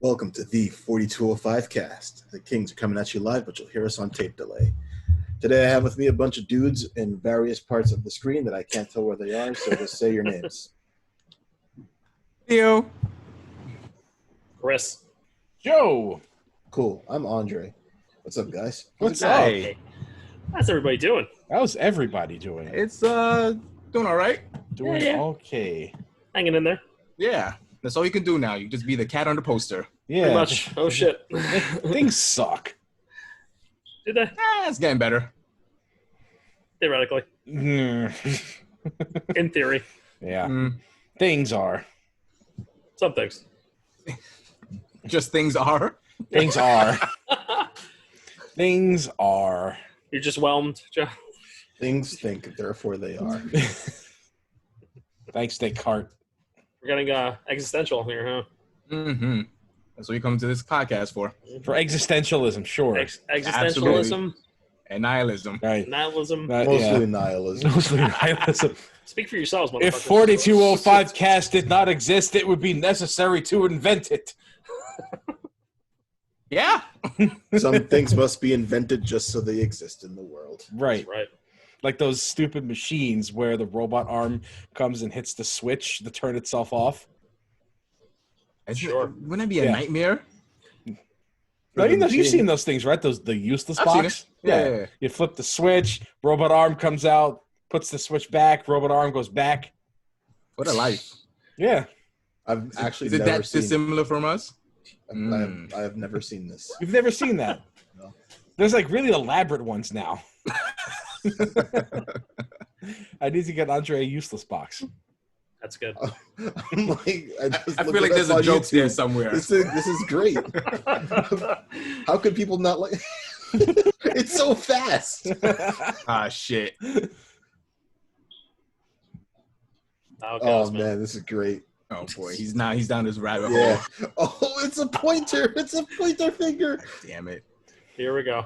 Welcome to the 4205 cast. The Kings are coming at you live, but you'll hear us on tape delay. Today I have with me a bunch of dudes in various parts of the screen that I can't tell where they are, so just say your names. Theo. Chris. Joe. Cool. I'm Andre. What's up, guys? What's up? Hey. How's everybody doing? How's everybody doing? It's doing all right. Doing Yeah. okay. Hanging in there. Yeah. That's all you can do now. You just be the cat on the poster. Yeah. Pretty much. Oh, shit. Things suck. Did they? It's getting better. Theoretically. Mm. In theory. Yeah. Things are. Some things. Just things are. Things are. Things are. You're just whelmed, Joe. Things think, therefore they are. Thanks, Descartes. We're getting existential here, huh? Mm-hmm. That's what you come to this podcast for. For existentialism, sure. Existentialism, And nihilism. Right. nihilism. Mostly nihilism. Mostly nihilism. Speak for yourselves, motherfuckers. If 4205 cast did not exist, it would be necessary to invent it. Yeah. Some things must be invented just so they exist in the world. Right. Right. Like those stupid machines where the robot arm comes and hits the switch to turn itself off. Sure. Wouldn't it be a nightmare? No, you've seen those things, right? The useless I've seen box. it. Yeah. You flip the switch, robot arm comes out, puts the switch back, robot arm goes back. What a life. Yeah. I've actually Is it never that seen dissimilar from us? I have never seen this. You've never seen that. No. There's like really elaborate ones now. I need to get Andre a useless box. That's good. I'm like, I feel like there's a joke there somewhere. This is great. How could people not like? It's so fast. Ah, shit. Oh man, this is great. Oh boy, he's down this rabbit hole. Yeah. Oh, it's a pointer. It's a pointer finger. Damn it. Here we go.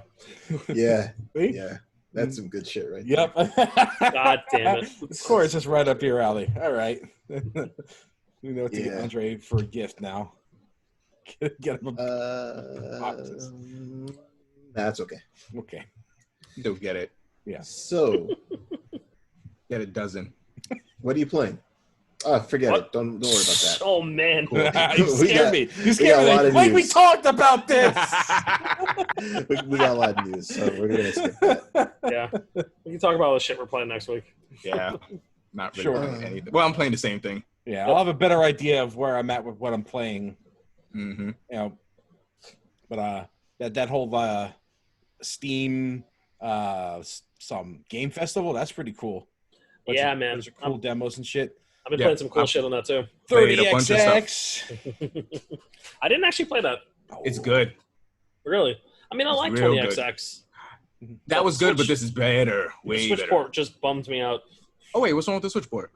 Yeah. See? Yeah. That's some good shit right Yep. God damn it. Of course, it's right up your alley. All right. We know what to get Yeah. Andre for a gift now. Get him there. boxes. That's okay. Okay. Don't get it. Yeah. So, Get a dozen. what are you playing? Oh, forget What? it. Don't worry about that. Oh, man. You scared me. You scared got a lot me. of Like we news. talked about this. We got a lot of news, so we're gonna skip that. Yeah. We can talk about all the shit we're playing next week. Yeah. Not really Sure. playing anything. Well, I'm playing the same thing. Yeah, I'll have a better idea of where I'm at with what I'm playing. Mm-hmm. You know, but that whole Steam some game festival, that's pretty cool. Yeah, man. Those are cool demos and shit. I've been Yeah, playing some cool I'm- shit on that, too. Played a bunch of 30XX. I didn't actually play that. It's good. Really. I mean, I It's like real 20XX. That was good, but Switch- this is better. The Way Switch better. port just bummed me out. Oh, wait. What's wrong with the Switch port?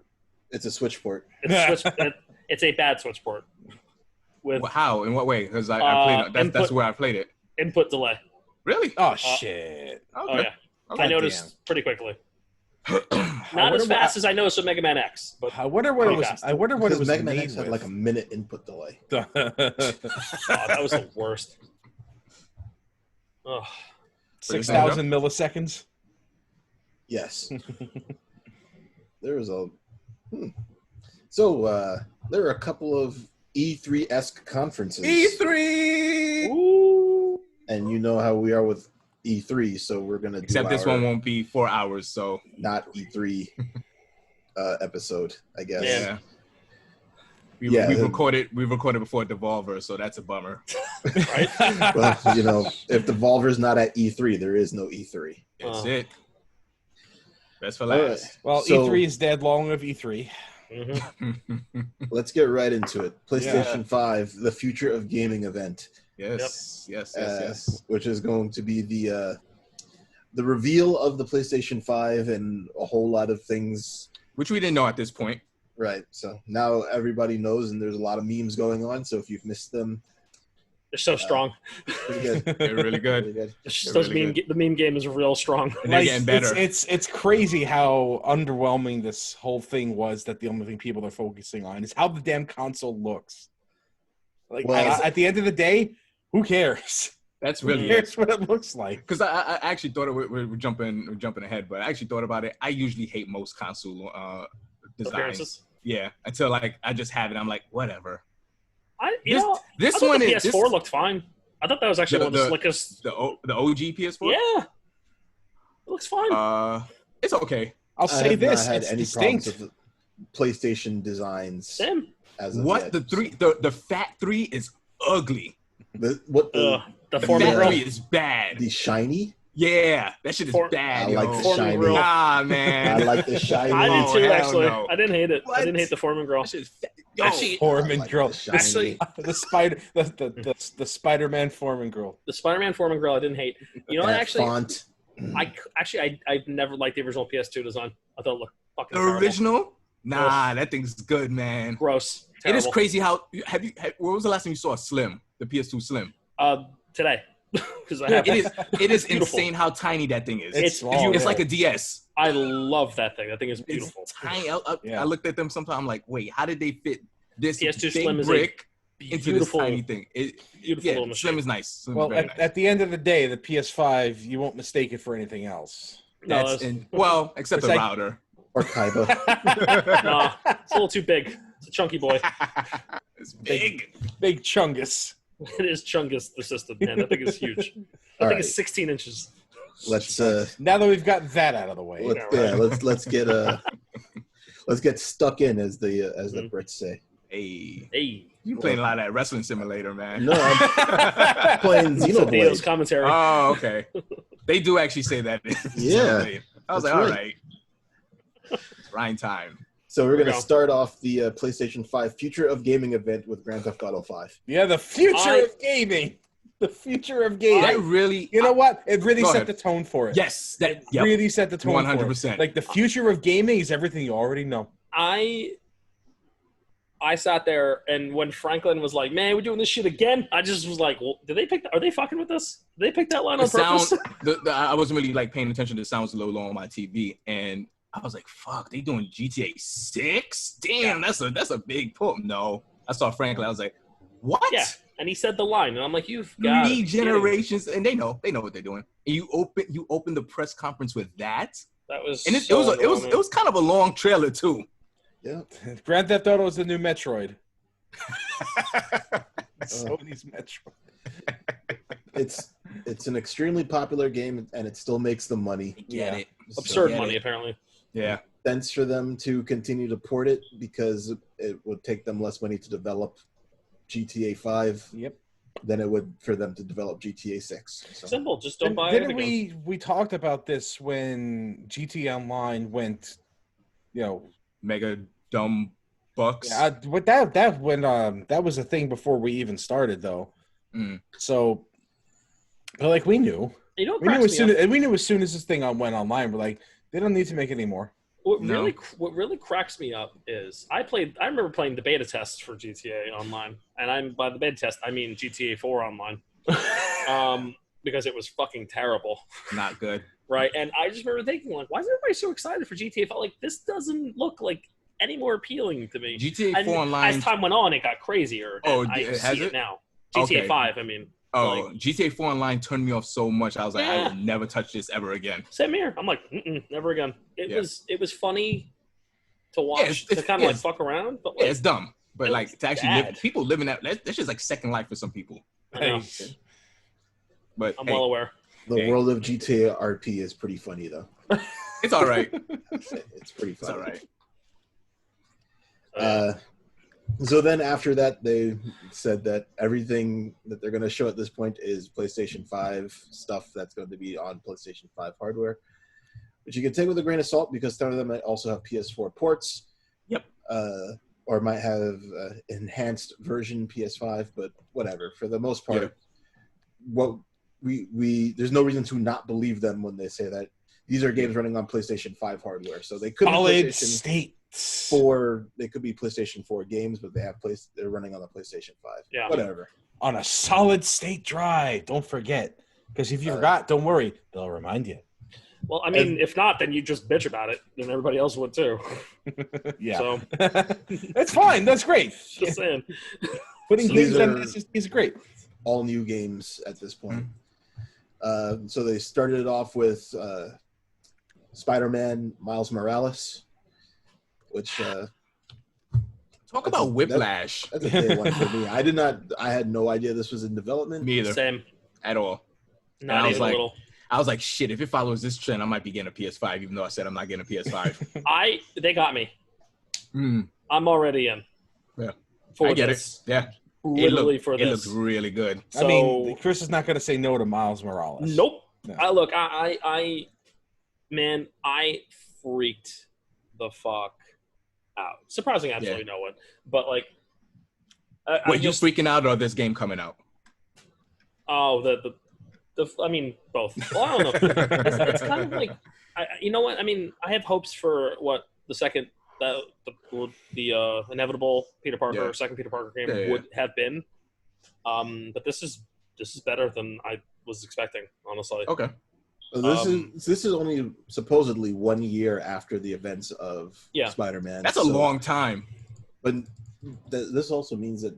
It's a switch port. It's a bad Switch port. With Well, how? In what way? Because I played it. That's input- where I played it. input delay. Really? Oh shit! Oh, Okay. yeah. Okay. I noticed pretty quickly. I Not wonder as fast as I noticed with Mega Man X, but I wonder what it was. fast. I wonder what it Because was Mega Man made X had with. like a minute input delay. oh, that was the worst. Oh, 6,000 milliseconds. Yes. There was a. So there are a couple of E3-esque conferences. E3. ooh. And you know how we are with E3, so we're gonna do Except this our one won't be 4 hours, so not E3 episode, I guess. Yeah. we Yeah, recorded before Devolver, so that's a bummer. Right? Well, you know, if Devolver's not at E3, there is no E3. That's Oh. it. Best for All right. last. Well, So- E3 is dead long of E3. Mhm. Let's get right into it. PlayStation 5, the future of gaming event, Yes. which is going to be the reveal of the PlayStation 5 and a whole lot of things. Which we didn't know at this point. Right. So now everybody knows, and there's a lot of memes going on. So if you've missed them, They're so strong. pretty good. They're really good. Pretty good. It's just They're those really the meme game is real strong. And they're getting better. It's crazy how underwhelming this whole thing was. That the only thing people are focusing on is how the damn console looks. Like Well, at the end of the day, who cares? That's Who really cares what it looks like? because I actually thought we're jumping ahead, but I actually thought about it. I usually hate most console designs. Appearances. Yeah, until like I just have it. I'm like, whatever. This one the is PS4 looked fine. I thought that was actually one of the slickest. the OG PS4. Yeah, it looks fine. It's okay. I'll I say have this: not had it's any distinct. problems with PlayStation designs Same. as of What yet. the Fat 3 is ugly. The The The Foreman Fat grill. 3 is bad. the shiny? Yeah, that shit is bad. I yo. like the Foreman shiny. grill. Nah, man. I like the shiny. I did Oh, too, hell actually. no. I didn't hate it. I What? didn't hate the Foreman grill. That shit is fat. Yo, Actually, Foreman I like grill. the shiny. The Spider-Man Foreman grill. The Spider-Man Foreman grill, I didn't hate. You know, That actually, font. I've never liked the original PS2 design. I thought it looked fucking the terrible. original? Nah, that thing's good, man. Gross. It is Terrible. crazy how where was the last time you saw a Slim, the PS2 Slim? Today, because I have It is Beautiful. insane how tiny that thing is. It's small. It's like a DS. I love that thing. That thing is beautiful. It's tiny. Yeah. I looked at them sometime. I'm like, wait, how did they fit this PS2 big Slim is a brick into this beautiful, tiny thing? beautiful Yeah, little machine. Slim is nice. Slim Well, is very nice. at the end of the day, the PS5, you won't mistake it for anything else. No, That's well, except It's the like- router. Or Kaiba. no, it's a little too big. It's a chunky boy. It's big. Big Chungus. It is Chungus, the system, man. That thing is huge. That All thing right. is 16 inches. Let's Now that we've got that out of the way, let's get stuck in as the Brits say. Hey, Hey. you playing a lot of that wrestling simulator, man. No, I'm playing Theo's Xenoblade. commentary. Oh, okay. They do actually say that. Yeah, I was that's like, all right. right. It's Ryan time. So we're Here we going to go. start off the PlayStation 5 Future of Gaming event with Grand Theft Auto 5. yeah, the future I- of gaming. The future of gaming. That really, You know what? It really Go set ahead. the tone for it. yes, that It yep. really set the tone 100%. for it. Like the future of gaming is everything you already know. I sat there, and when Franklin was like, "Man, we're doing this shit again," I just was like, "Well, did they pick? Are they fucking with us? Did they pick that line The on purpose?" sound, I wasn't really like paying attention to the sounds a little low on my TV, and I was like, "Fuck, they doing GTA 6? Damn, that's a big pull." No, I saw Franklin. I was like, "What? Yeah, and he said the line, and I'm like, "You've got Three it. generations?" And they know what they're doing. And you open the press conference with that, That was and it so was annoying. kind of a long trailer too. Yeah. Grand Theft Auto is the new Metroid. Sony's Metroid. It's an extremely popular game, and it still makes them money. Get Yeah. it? absurd Get money it. apparently. Yeah. Sense for them to continue to port it because it would take them less money to develop GTA 5 Yep. than it would for them to develop GTA 6. So, Simple, just don't buy Didn't everything. we talked about this when GTA Online went, Mega dumb bucks. but that was a thing before we even started though. Mm. So, but like we knew You know what we knew cracks as me soon up? as we knew as soon as this thing went online, we're like, they don't need to make any more. What No. really cracks me up is I remember playing the beta tests for GTA Online, and by the beta test I mean GTA 4 Online, because it was fucking terrible, Not good. right? And I just remember thinking like, why is everybody so excited for GTA 5? Like this doesn't look like any more appealing to me. GTA And 4 Online. as time went on, it got crazier. Oh, and I has see it it? now. GTA Okay. 5, I mean. Oh, GTA 4 Online turned me off so much. I was like, I Yeah. will never touch this ever again. Same here. I'm like, never again. It Yeah. was funny to watch, it's- to kind of like it's- fuck around, but Yeah, like, it's dumb. But It like was to actually bad. live, people living that's just like second life for some people. I know. But I'm hey, well aware. the Hey. world of GTA RP is pretty funny, though. it's all right. It's pretty It's funny. all right. So then after that, they said that everything that they're going to show at this point is PlayStation 5 stuff that's going to be on PlayStation 5 hardware, which you can take with a grain of salt because some of them might also have PS4 ports. Yep. Or might have enhanced version PS5, but whatever. For the most part, Yeah. what we there's no reason to not believe them when they say that these are games running on PlayStation 5 hardware. So they could be Solid PlayStation state. 4. They could be PlayStation 4 games, but they're running on the PlayStation 5. Yeah. Whatever. On a solid state drive. Don't forget. Because if you Uh, forgot, don't worry. They'll remind you. Well, I mean, if not, then you just bitch about it, and everybody else would too. Yeah. So That's fine. That's great. just saying. Putting So games these on are- this is great. all new games at this point. So they started it off with Spider-Man Miles Morales, which Talk That's about a- whiplash. that's a day one for me. I had no idea this was in development. Me either Same. at all. Not I even was like- a little. I was like, shit. If it follows this trend, I might be getting a PS5, even though I said I'm not getting a PS5. They got me. Mm, I'm already in. Yeah. For I get this. it. Yeah. Literally for It this. looks really good. So, I mean, Chris is not going to say no to Miles Morales. Nope. No. Look, I freaked the fuck out. Surprising, absolutely no one. But like, Wait, you freaking out or this game coming out? Oh, I mean, both. Well, I don't know. It's kind of like, you know what? I mean, I have hopes for what the second, the inevitable Peter Parker, Yeah. second Peter Parker game Yeah. would have been. But this is better than I was expecting, honestly. Okay. So this is only supposedly 1 year after the events of Yeah. Spider-Man. That's a long time. But this also means that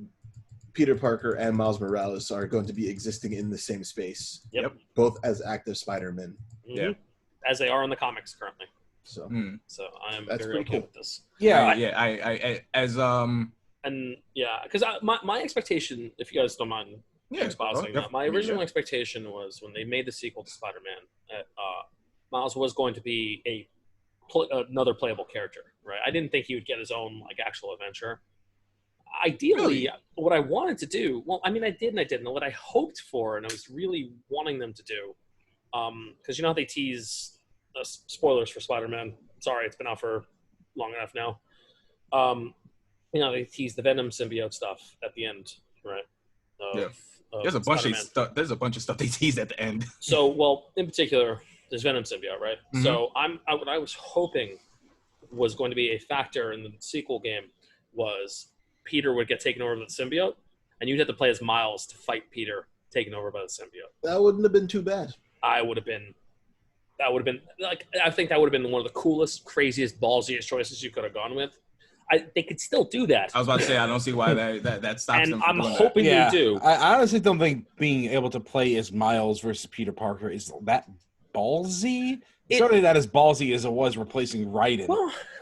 Peter Parker and Miles Morales are going to be existing in the same space. Yep. Both as active Spider-Men. Mhm. Yeah. As they are in the comics currently. So Mm. So I am That's very pretty okay cool. with this. Yeah, Yeah. I as And yeah, because my expectation, if you guys don't mind yeah. exposing that, my original expectation was when they made the sequel to Spider-Man, that Miles was going to be another playable character, right? I didn't think he would get his own like actual adventure. Ideally, Really? what I wanted to do, well, I mean, I did and I didn't. What I hoped for, and I was really wanting them to do, because you know how they tease spoilers for Spider-Man. Sorry, it's been out for long enough now. You know, they tease the Venom symbiote stuff at the end, right? Of There's a bunch Spider-Man. of stuff. There's a bunch of stuff they teased at the end. So, well, in particular, there's Venom symbiote, right? Mhm. So, what I was hoping was going to be a factor in the sequel game was Peter would get taken over by the symbiote, and you'd have to play as Miles to fight Peter taken over by the symbiote. that wouldn't have been too bad. That would have been like, I think that would have been one of the coolest, craziest, ballsiest choices you could have gone with. They could still do that, I was about to say I don't see why that stops and them from I'm doing hoping yeah. they do. I honestly don't think being able to play as Miles versus Peter Parker is that ballsy. Certainly not as ballsy as it was replacing Raiden.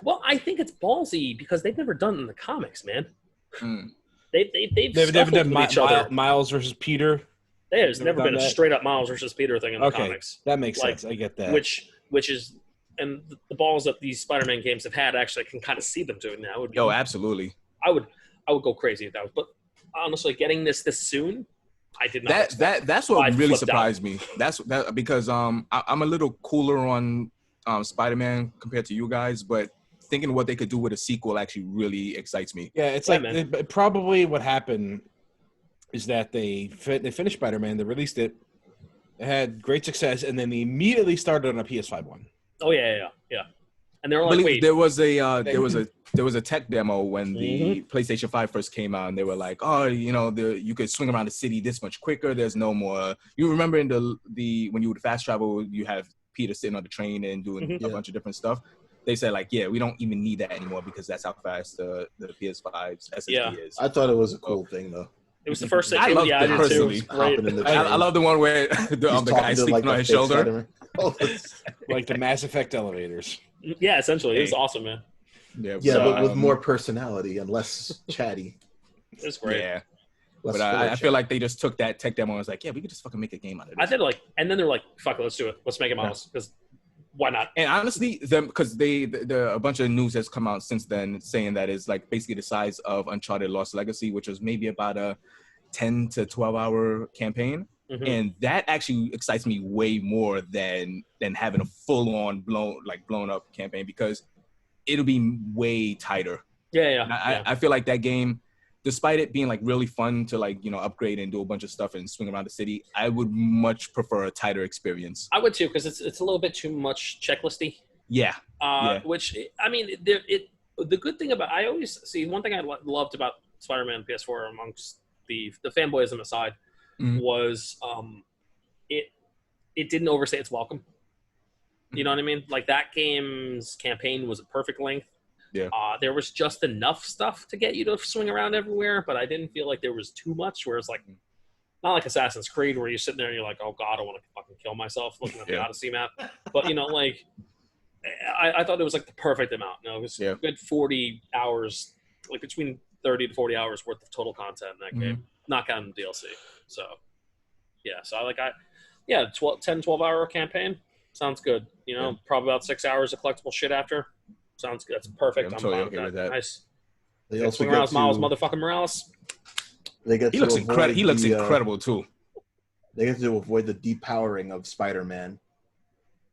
Well, I think it's ballsy because they've never done it in the comics, man. that. Mm. They've They've never scuffled done with each other. Miles versus Peter. There's never never been done a that. straight up Miles versus Peter thing in the Okay, comics. that makes Like, sense. I get that. Which is, and the balls that these Spider-Man games have had, actually, I can kind of see them doing now. Would be, Yo, absolutely. I would go crazy if that was. But honestly, getting this soon, I did not. expect. That's I what really flipped surprised me. That's because I'm a little cooler on Spider-Man compared to you guys, but thinking what they could do with a sequel actually really excites me. Yeah, it's Yeah, like man. probably what happened is that they finished Spider-Man, they released it, it had great success, and then they immediately started on a PS5 one. Oh yeah. And they were I like, believe wait, there was a tech demo when the Mm-hmm. PlayStation 5 first came out, and they were like, oh, you know, you could swing around the city this much quicker. There's no more. You remember in the when you would fast travel, you have Peter sitting on the train and doing Mhm. a bunch of different stuff. They said like, yeah, we don't even need that anymore because that's how fast the PS5's SSD Yeah. is. I thought it was a cool thing though. it was the first thing. I loved yeah, I it did personally. too. Right. Hopping in the I love the one where the He's guy talking to, sleeping like, on the his fake shoulder. Spider-Man. Oh, that's- Like the Mass Effect elevators. Yeah, essentially, it was Hey. awesome, man. Yeah, yeah, So, but with more personality and less chatty. It was great. Yeah, Less but I filler feel chat. like they just took that tech demo and was like, yeah, we could just fucking make a game out of this. I did and then they're like, "Fuck it, let's do it. Let's make it Miles." Because why not? And honestly, because a bunch of news has come out since then saying that it's like basically the size of Uncharted Lost Legacy, which was maybe about a 10 to 12 hour campaign. Mhm. And that actually excites me way more than having a full on blown up campaign because it'll be way tighter. Yeah. I feel like that game, despite it being like really fun to like, you know, upgrade and do a bunch of stuff and swing around the city, I would much prefer a tighter experience. I would too, because it's a little bit too much checklisty. Yeah. Yeah. Which I mean, the good thing about I always see one thing I loved about Spider-Man PS4 amongst the fanboyism aside Mhm. was it didn't overstay its welcome. You know what I mean? Like that game's campaign was a perfect length. Yeah. There was just enough stuff to get you to swing around everywhere, but I didn't feel like there was too much. Where it's like, not like Assassin's Creed, where you're sitting there and you're like, oh god, I want to fucking kill myself looking at the Odyssey map. But like, I thought it was like the perfect amount. It was a good 40 hours, like between 30 to 40 hours worth of total content in that game, not counting the DLC. So, so 10-12 hour campaign sounds good. Probably about 6 hours of collectible shit after. Sounds good. That's perfect. I'm totally fine okay with that. Nice. They also swing get around to, Miles motherfucking Morales. They get He to looks avoid incredible. He looks the, incredible too. They get to avoid the depowering of Spider-Man.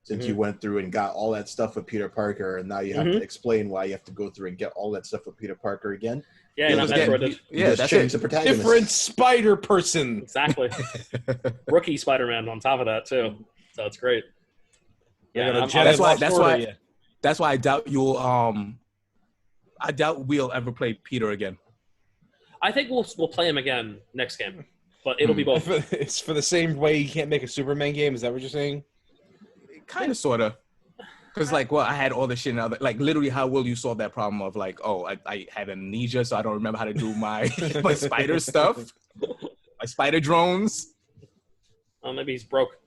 Since you went through and got all that stuff with Peter Parker, and now you have to explain why you have to go through and get all that stuff with Peter Parker again. Yeah, You not just get- Metroid. Yeah, Just that's change it. the protagonist. Different spider person. Exactly. Rookie Spider-Man on top of that too. So it's great. They Yeah, got a I'm- Jedi that's why- Lost that's Order, why- yeah. That's why I doubt you'll. I doubt we'll ever play Peter again. I think we'll play him again next game, but it'll be both. It's for the same way you can't make a Superman game. Is that what you're saying? Kind of, sort of. Because, I had all the shit in other, literally, how will you solve that problem of, I had amnesia, so I don't remember how to do my, my spider stuff, my spider drones. Oh, maybe he's broke.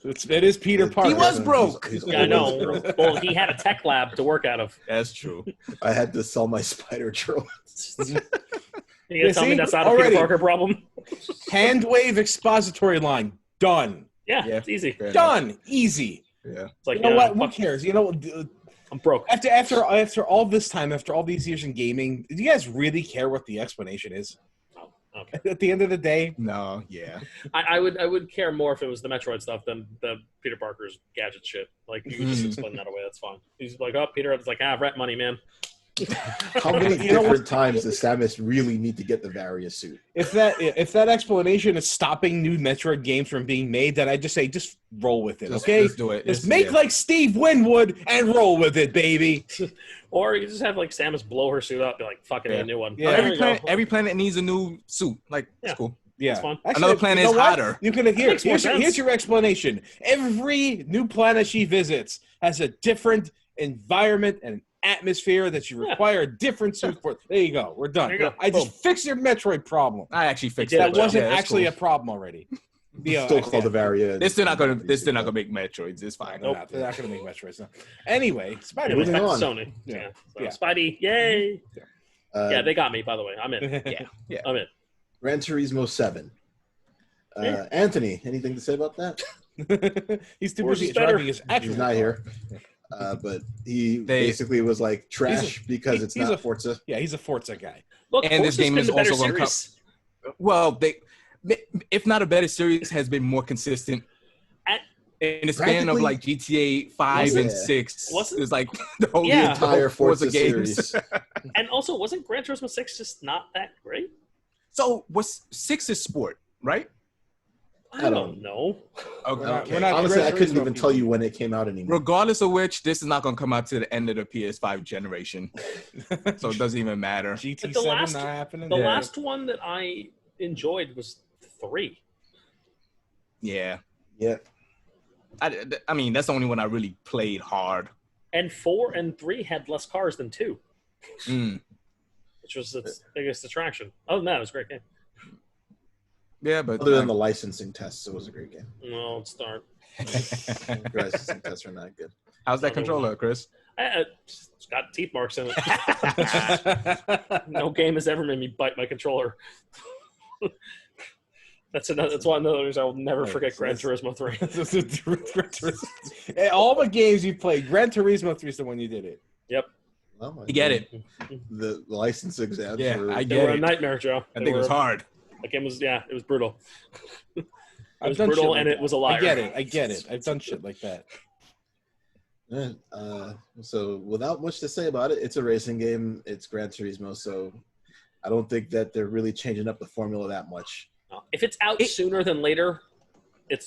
It is Peter Parker. He was broke. Yeah, I know. Well, he had a tech lab to work out of. That's true. I had to sell my spider drones. You gonna tell me see? that's not a Already. Peter Parker problem? Hand wave expository line. Done. Yeah, Yeah. it's easy. Fair enough. Done. Easy. Yeah. It's like, You know what? Who fuck, cares? You know, I'm broke. after all this time, after all these years in gaming, do you guys really care what the explanation is? Okay. At the end of the day, No, yeah. I would care more if it was the Metroid stuff than the Peter Parker's gadget shit. Like, you could just explain that away. That's fine. He's like, oh, Peter, it's like, rent money, man. How many different times does Samus really need to get the Various suit? if that explanation is stopping new Metroid games from being made, then I just say just roll with it, okay? Just do it. Just make like Steve Winwood and roll with it, baby. Or you just have like Samus blow her suit up, be like, fucking a new one. Yeah. Oh, there you go. Every planet needs a new suit. It's Yeah. cool. Yeah, That's fun. Another planet you know is what? hotter. You can makes more here's sense. your explanation. Every new planet she visits has a different environment and atmosphere that you require a different suit for. There you go. We're done. There you go. I just Boom. fixed your Metroid problem. I actually fixed did that. it. That wasn't Yeah, that's actually cool. a problem already. Still called the Various. They're still not gonna make Metroids. It's fine. They're not going to make Metroids. No. Anyway, Spider-Man. Moving Moving back to on. Sony. Yeah. So, Yeah. Spidey, yay! Uh, They got me, by the way. I'm in. Yeah. I'm in. Gran Turismo 7. Yeah. Anthony, anything to say about that? He's too Yours busy is better. driving his actual He's not car. here. But he basically was like trash because it's he's not a- Forza. Yeah, he's a Forza guy. Look, And this Forza's game been is the better also gonna series. Well, if not a better series, has been more consistent. At- In the span of Practically- GTA 5 and Yeah. 6, Wasn't- it's like the whole Yeah. the whole Entire Forza games. series. And also, wasn't Gran Turismo 6 just not that great? So, what's 6 is sport, right? I don't know. Okay. we're not- Honestly, I Gran couldn't Turismo even people. tell you when it came out anymore. Regardless of which, this is not going to come out to the end of the PS5 generation, so it doesn't even matter. But the GT7 last- not happening. The Yeah. last one that I enjoyed was 3. Yeah, Yeah. I mean that's the only one I really played hard. And 4 and 3 had less cars than 2, Mm. which was its biggest attraction. Other than that, it was a great game. Yeah, but Other than the licensing tests, it was a great game. No, let's start. The licensing tests are not good. how's that controller, Chris? It's got teeth marks in it. No game has ever made me bite my controller. That's why another reason I will never forget Gran Turismo 3. All the games you played, Gran Turismo 3 is the one you did it. Well, You get it? The license exams Yeah, were I They get were a it. nightmare, Joe. I think it was hard. That game was, it was brutal. It I've was done brutal shit like and it that. was a liar. I get it. I've done shit like that. So without much to say about it, it's a racing game. It's Gran Turismo, so I don't think that they're really changing up the formula that much. No. If it's out sooner than later,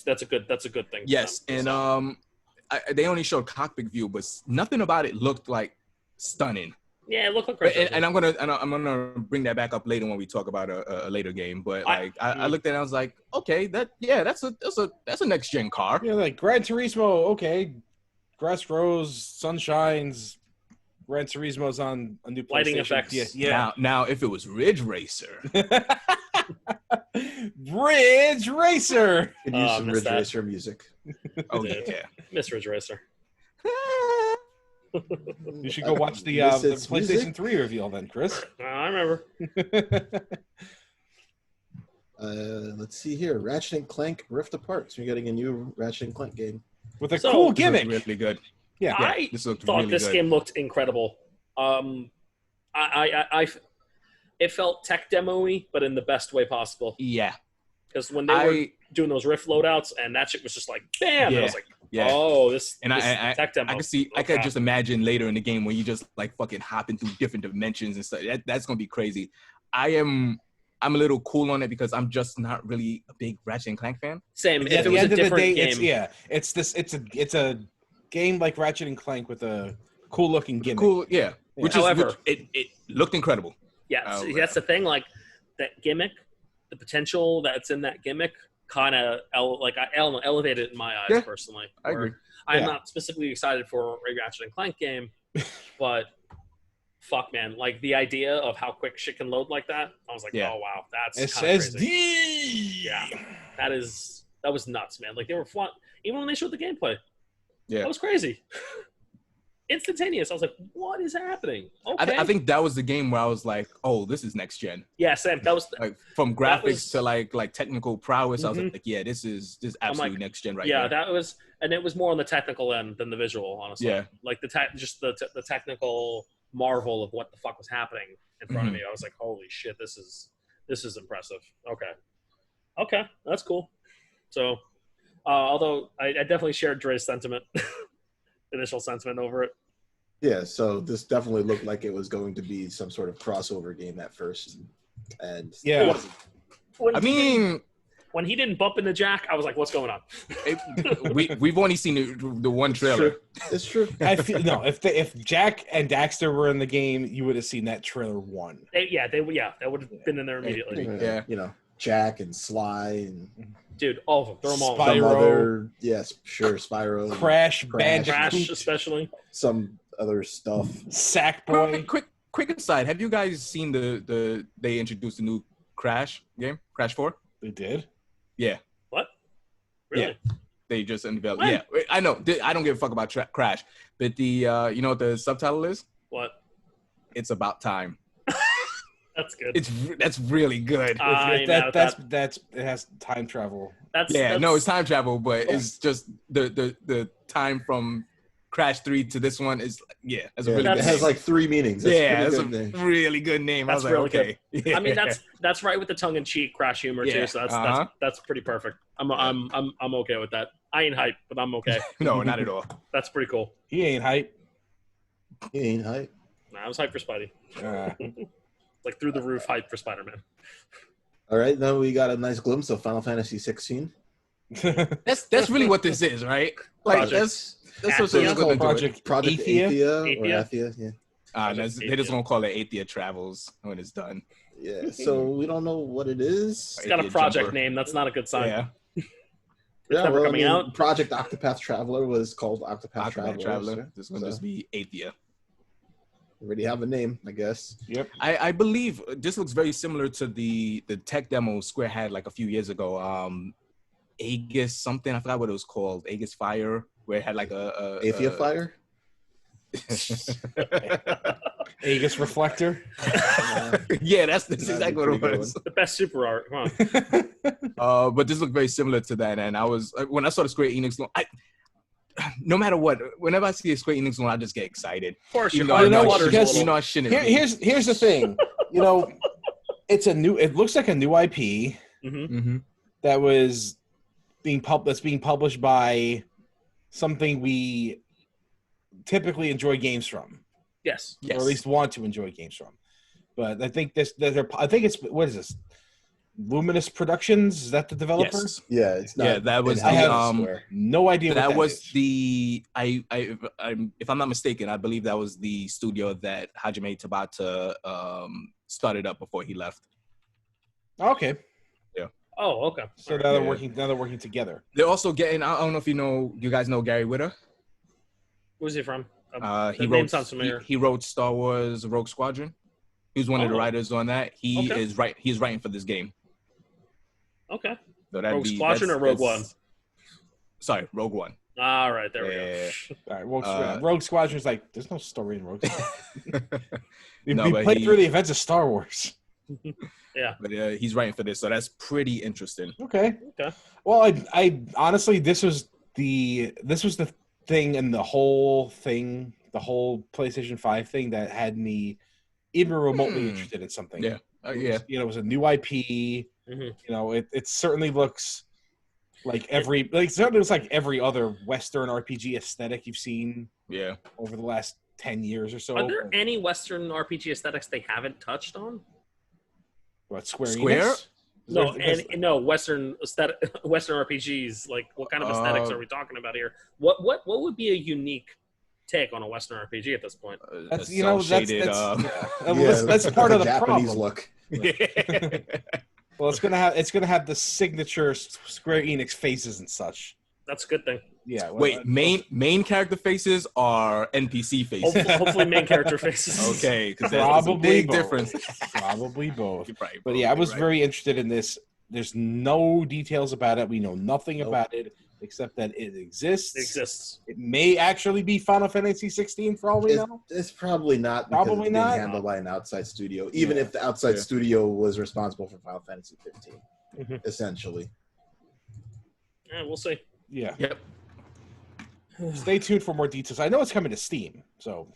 that's a good thing. Yes, and they only showed cockpit view, but nothing about it looked like stunning. Yeah, it looked like Gran Turismo. And I'm gonna bring that back up later when we talk about a later game. But I looked at it and I was like, okay, that's a next gen car. Yeah, like Gran Turismo, okay. Grass grows, sun shines, Gran Turismo's on a new PlayStation. Lighting effects. Yeah. Now, if it was Ridge Racer, Ridge Racer. Could use some missed Ridge that. Racer music. oh Dude. yeah. Miss Ridge Racer. You should go watch the Miss its PlayStation music? 3 reveal then, Chris. I remember. Let's see here. Ratchet and Clank Rift Apart. So you're getting a new Ratchet and Clank game. With a So- cool This looks gimmick. really good. Yeah. I This looked thought really this good. game looked incredible. It felt tech demo-y, but in the best way possible. Yeah. Because when they were doing those Rift loadouts, and that shit was just like, bam! Yeah. I was like, Yeah. oh, this And this I tech demo. I could Okay. just imagine later in the game when you just like fucking hopping through different dimensions and stuff. That's gonna be crazy. I'm a little cool on it because I'm just not really a big Ratchet and Clank fan. Same. At If it the was a end of the different day, game, it's a game like Ratchet and Clank with a cool looking gimmick. Cool, yeah. However- It looked incredible. yeah. Oh, See, that's the thing. Like that gimmick, the potential that's in that gimmick, kind of elevated in my eyes Yeah, personally. I Where agree. I'm Yeah. not specifically excited for a Ratchet and Clank game, but fuck, man, like the idea of how quick shit can load like that, I was like, Yeah. oh wow, that's kinda crazy. SSD. Yeah, that was nuts, man. Like they were fun, even when they showed the gameplay. Yeah. That was crazy. Instantaneous. I was like, what is happening? Okay. I think that was the game where I was like, oh, this is next gen. yeah, Sam. That was Like from That graphics was- to like technical prowess. I was Mhm. like, yeah, this is I'm absolutely like, next gen right yeah, here. that was, and it was more on the technical end than the visual, honestly. Yeah. Like the technical marvel of what the fuck was happening in front of Mhm. me. I was like, holy shit, this is impressive. Okay, that's cool. So, although I definitely shared Dre's sentiment, initial sentiment over it. Yeah, so this definitely looked like it was going to be some sort of crossover game at first. And Yeah. it wasn't. When I he didn't- mean, when he didn't bump into Jack, I was like, what's going on? we've only seen the one trailer. It's true. I feel no. If Jack and Daxter were in the game, you would have seen that trailer one. That would have been in there immediately. Yeah. You know, Jack and Sly and Dude, all of them. Throw them all in. Spy- some Spyro. other, yes, sure, Spyro, Crash, Crash. Crash, Bandicoot, especially. some other stuff. Sackboy. Quick aside, have you guys seen they introduced a new Crash game, Crash 4? They did. Yeah, What? Really? they just unveiled. When? Yeah, I know. I don't give a fuck about Crash, but the you know what the subtitle is? What? It's about time. That's good. That's really good. I know That's it has time travel. It's time travel, but it's just the time from Crash 3 to this one is that's a Yeah, really it good has name. like 3 meanings. That's Yeah, pretty that's a good name. really good name. That's I was like, really okay. Yeah. I mean, that's right with the tongue in cheek Crash humor Yeah, too. So uh-huh. that's pretty perfect. I'm okay with that. I ain't hype, but I'm okay. No, not at all. That's pretty cool. He ain't hype. He ain't hype. Nah, I was hyped for Spidey. Uh, Like through the roof hype for Spider-Man. All right, now we got a nice glimpse of Final Fantasy 16. That's really what this is, right? Like Project. that's what Athia? they're gonna do. Project Project Athia? Athia or Athia? Athia, yeah. They're just gonna call it Athia Travels when it's done. Yeah, so we don't know what it is. It's got a Athia project Jumper. name. That's not a good sign. Yeah, Yeah, never coming out. Project Octopath Traveler was called Octopath Octopath Traveler. So, This one just be Athia. already have a name, I guess. yep. I believe this looks very similar to the tech demo Square had like a few years ago. Aegis something, I forgot what it was called. Aegis Fire, where it had like a Athia Fire? Aegis Reflector. Yeah, that's That'd exactly be what it pretty was. The best super art. Come on. But this looked very similar to that, and I was when I saw the Square Enix one, no matter what, whenever I see a Square Enix one, I just get excited. Of course, Even your though I heart know, flutters a because- little. you know I shouldn't. be. Here's the thing. You know, it looks like a new IP Mhm. Mhm. that was that's being published by something we typically enjoy games from, Yes. Yes. or at least want to enjoy games from. But I think it's what is this? Luminous Productions, is that the developer? Yes. Yeah, it's not. Yeah, that was it's the, not Square. No idea what that was is. the if I'm not mistaken, I believe that was the studio that Hajime Tabata started up before he left. Okay, Oh, okay. so All now right. they're working together. They're also getting. I don't know if you guys know Gary Whitta. Who's he from? The name sounds familiar. He wrote Star Wars Rogue Squadron. He was one of the writers on that. He's writing for this game. Okay. So Rogue Squadron or Rogue One? Sorry, Rogue One. All right, there we go. All right, Rogue Squadron's like, there's no story in Rogue Squadron. we played through the events of Star Wars. Yeah. But he's writing for this, so that's pretty interesting. Okay. Well, I honestly, this was the thing and the whole PlayStation 5 thing that had me even remotely interested in something. Yeah. It was a new IP. Mm-hmm. It certainly looks like every other Western RPG aesthetic you've seen. Yeah. Over the last 10 years or so. Are there any Western RPG aesthetics they haven't touched on? What, Square? Enix? No, Western RPGs. Like, what kind of aesthetics are we talking about here? What would be a unique take on a Western RPG at this point? That's that's part of the Japanese problem. Look. Well, it's gonna have the signature Square Enix faces and such. That's a good thing. Yeah. Wait, main character faces are NPC faces? Hopefully main character faces. Okay, because that's a big both. difference. Probably both. Right, but yeah, I was very interested in this. There's no details about it. We know nothing about it except that it exists. It may actually be Final Fantasy 16 for all we know. It's probably not. Probably it's not. being handled by an outside studio, even if the outside studio was responsible for Final Fantasy 15, essentially. Yeah, we'll see. Yeah. Yep. Stay tuned for more details. I know it's coming to Steam, so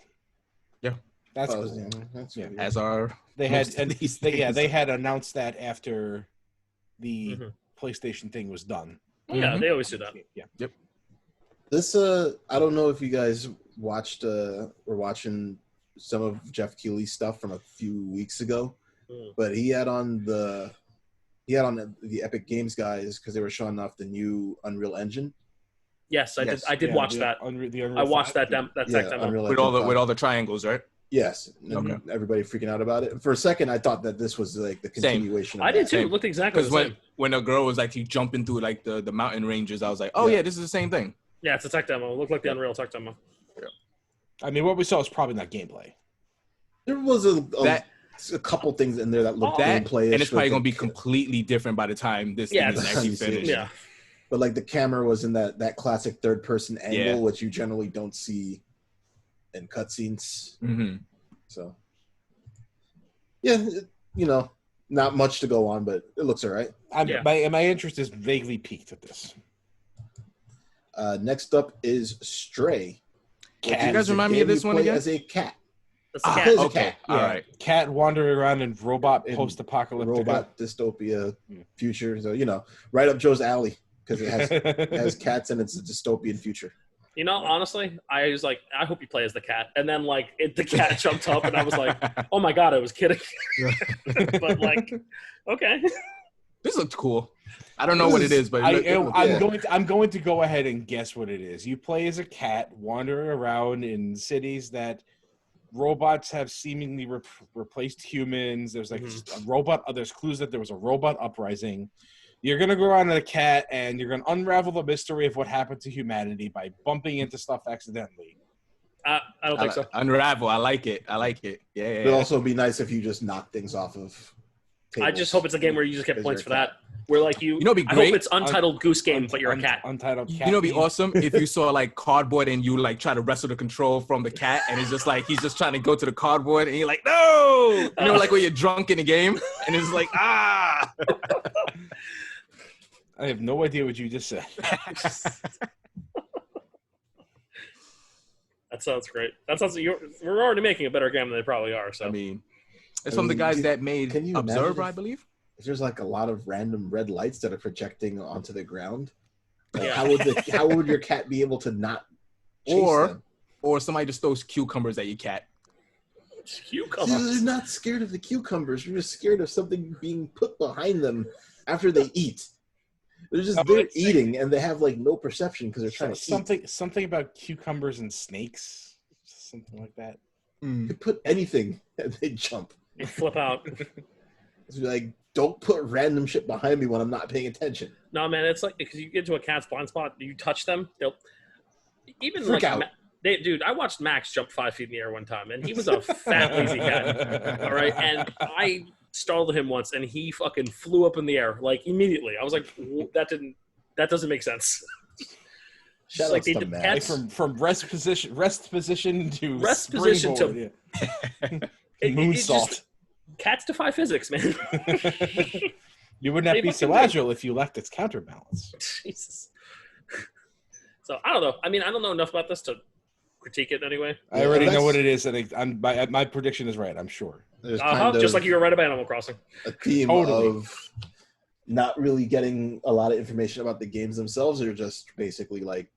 yeah, that's cool. Yeah. As are they had announced that after the PlayStation thing was done. Yeah, they always do that. Yeah. Yep. This I don't know if you guys were watching some of Jeff Keighley's stuff from a few weeks ago, but he had on the Epic Games guys because they were showing off the new Unreal Engine. Yes, I did watch that. I watched that demo with all the triangles, right? Yes. And everybody freaking out about it. For a second, I thought that this was like the continuation. I did too. It looked exactly the same. When a girl was actually jumping through like the mountain ranges, I was like, oh yeah, this is the same thing. Yeah, it's a tech demo. It looked like the Unreal tech demo. Yeah. I mean, what we saw was probably not gameplay. There was a couple things in there that looked gameplay-ish. And it's probably going to be completely different by the time this thing is actually finished. Yeah. But like the camera was in that classic third-person angle, which you generally don't see in cutscenes. Mm-hmm. So, yeah, not much to go on, but it looks all right. My interest is vaguely piqued at this. Next up is Stray. Can you guys remind me of this one again? As a cat. That's a cat. Yeah. All right. Cat wandering around in post-apocalyptic dystopia future. So, right up Joe's alley because it has cats and it's a dystopian future. Honestly, I was like, I hope you play as the cat. And then, the cat jumped up, and I was like, oh, my God, I was kidding. But, okay. This looks cool. I don't know what it is, but I'm going to go ahead and guess what it is. You play as a cat wandering around in cities that robots have seemingly replaced humans. There's just a robot. There's clues that there was a robot uprising. You're going to go around as a cat, and you're going to unravel the mystery of what happened to humanity by bumping into stuff accidentally. I don't think so. Unravel. I like it. Yeah. It'd also be nice if you just knock things off of tables. I just hope it's a game where you just get points for that. Where it'd be great? I hope it's Untitled Goose Game, but you're a cat. Untitled cat. It'd be awesome if you saw cardboard and you try to wrestle the control from the cat, and it's just he's just trying to go to the cardboard, and you're like, no! When you're drunk in a game, and it's like, ah! I have no idea what you just said. That sounds great. We're already making a better game than they probably are. So I mean, it's from the guys that made Observer, I believe. If there's a lot of random red lights that are projecting onto the ground, how would your cat be able to not chase them? Or somebody just throws cucumbers at your cat. Cucumbers? They're not scared of the cucumbers. You're just scared of something being put behind them after they eat. They're eating, and they have no perception because they're trying to eat. Something about cucumbers and snakes, something like that. You put anything, and they jump. They flip out. It's don't put random shit behind me when I'm not paying attention. No, man, it's because you get into a cat's blind spot, you touch them, they'll even freak out. Dude, I watched Max jump 5 feet in the air one time, and he was a fat, lazy cat. All right, and I startled him once, and he fucking flew up in the air like immediately. I was like, that doesn't make sense. Shout Like out they to did Matt. cats, From rest position to Rest position to- springboard, yeah. it Moonsault. just- cats defy physics, man. You would not They be so fucking do. agile if you lacked its counterbalance. Jesus. So I don't know. I mean, I don't know enough about this to critique it anyway. I already know that's- what it is, and my prediction is right. I'm sure. There's kind Just of like you were right about Animal Crossing. a theme Totally. of not really getting a lot of information about the games themselves, or just basically like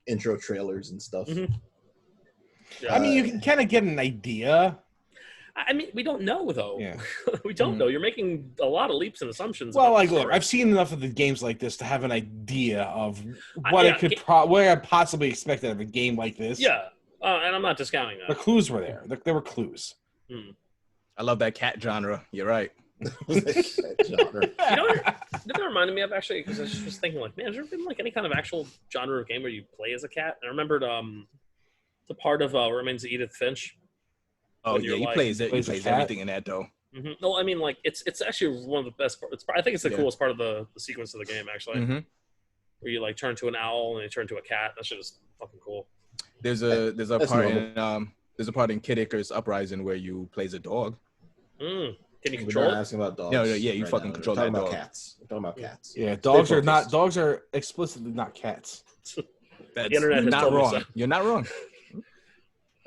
intro trailers and stuff. Mhm. Yeah. I mean, you can kind of get an idea. I mean, we don't know though. Yeah. We don't know. You're making a lot of leaps and assumptions. Well, about like, the look, story. I've seen enough of the games like this to have an idea of what yeah, it could what I possibly expect out of a game like this. Yeah, and I'm not discounting The that. clues were there. There were clues. I love that cat genre. You're right. Genre. You know what that reminded me of, actually? Because I just was thinking, like, man, has there been like any kind of actual genre of game where you play as a cat? And I remembered the part of Remains of Edith Finch. Oh When yeah, you're he like- plays it. He plays a plays cat? everything in that though. No, I mean, like, it's actually one of the best parts. I think it's the Yeah. coolest part of the sequence of the game, actually. Mm-hmm. Where you like turn to an owl and you turn to a cat. That shit is fucking cool. There's a That's part normal. in there's a part in Kid Icarus Uprising where you plays a dog. Can you We're control not it? asking about dogs. No, yeah, you right fucking now. control We're talking that about dog. cats. We're talking about cats. Yeah, dogs are not. focused. Dogs are explicitly not cats. That's internet has not told me wrong. so. You're not wrong.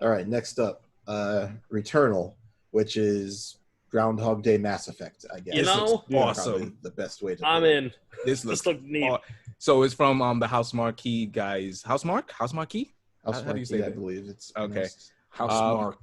All right, next up, Returnal, which is Groundhog Day Mass Effect, I guess. You know, Yeah. Probably Awesome. the best way to I'm put it. in. This looks This looked neat. so it's from the House Marquee guys. House Marquee? House How do you Marquee, say I that? believe it's Okay. pronounced. House Mark.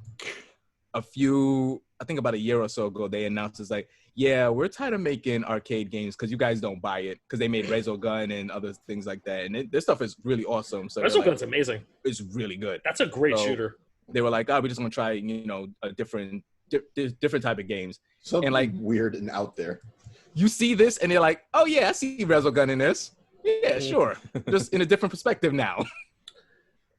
I think about a year or so ago, they announced it's like, yeah, we're tired of making arcade games because you guys don't buy it, because they made Resogun and other things like that, and this stuff is really awesome. So they're Resogun's like, amazing. it's really good. That's a great So- shooter. They were like, oh, we're just gonna try, a different type of games. Something and, like- weird and out there. You see this, and they're like, oh yeah, I see Resogun in this. Yeah, sure, just in a different perspective now.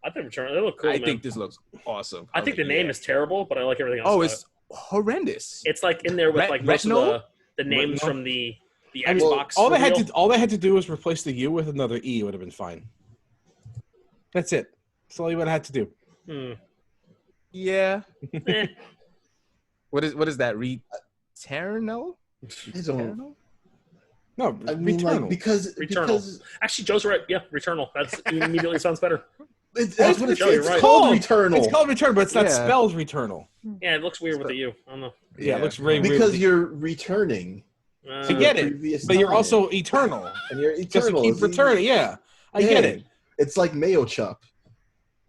I think Return. They look cool, I man. think this looks awesome. I think the name is terrible, but I like everything else. Oh, about it's horrendous. it's like in there with Ret- like most of Retinol? the names Retinol? from the I mean, Xbox. all they reveal. had to do was replace the U with another E. It would have been fine. That's it. That's all you would have had to do. Yeah. Eh. What is that? Returnal? I don't. No, I mean, Returnal. like because Returnal. Actually, Joe's right. Yeah, Returnal. That's immediately sounds better. that's what it's, Joe, you're it's right. called. Returnal. It's called Return, but it's not Yeah. spelled Returnal. Yeah, it looks weird with the U. I don't know. Yeah, it looks very weird. because you're returning. Uh, I get to it, the previous but you're time. also eternal. and you're Just to eternal. keep It's- returning. Yeah, I get it. It's like Mayo Chup,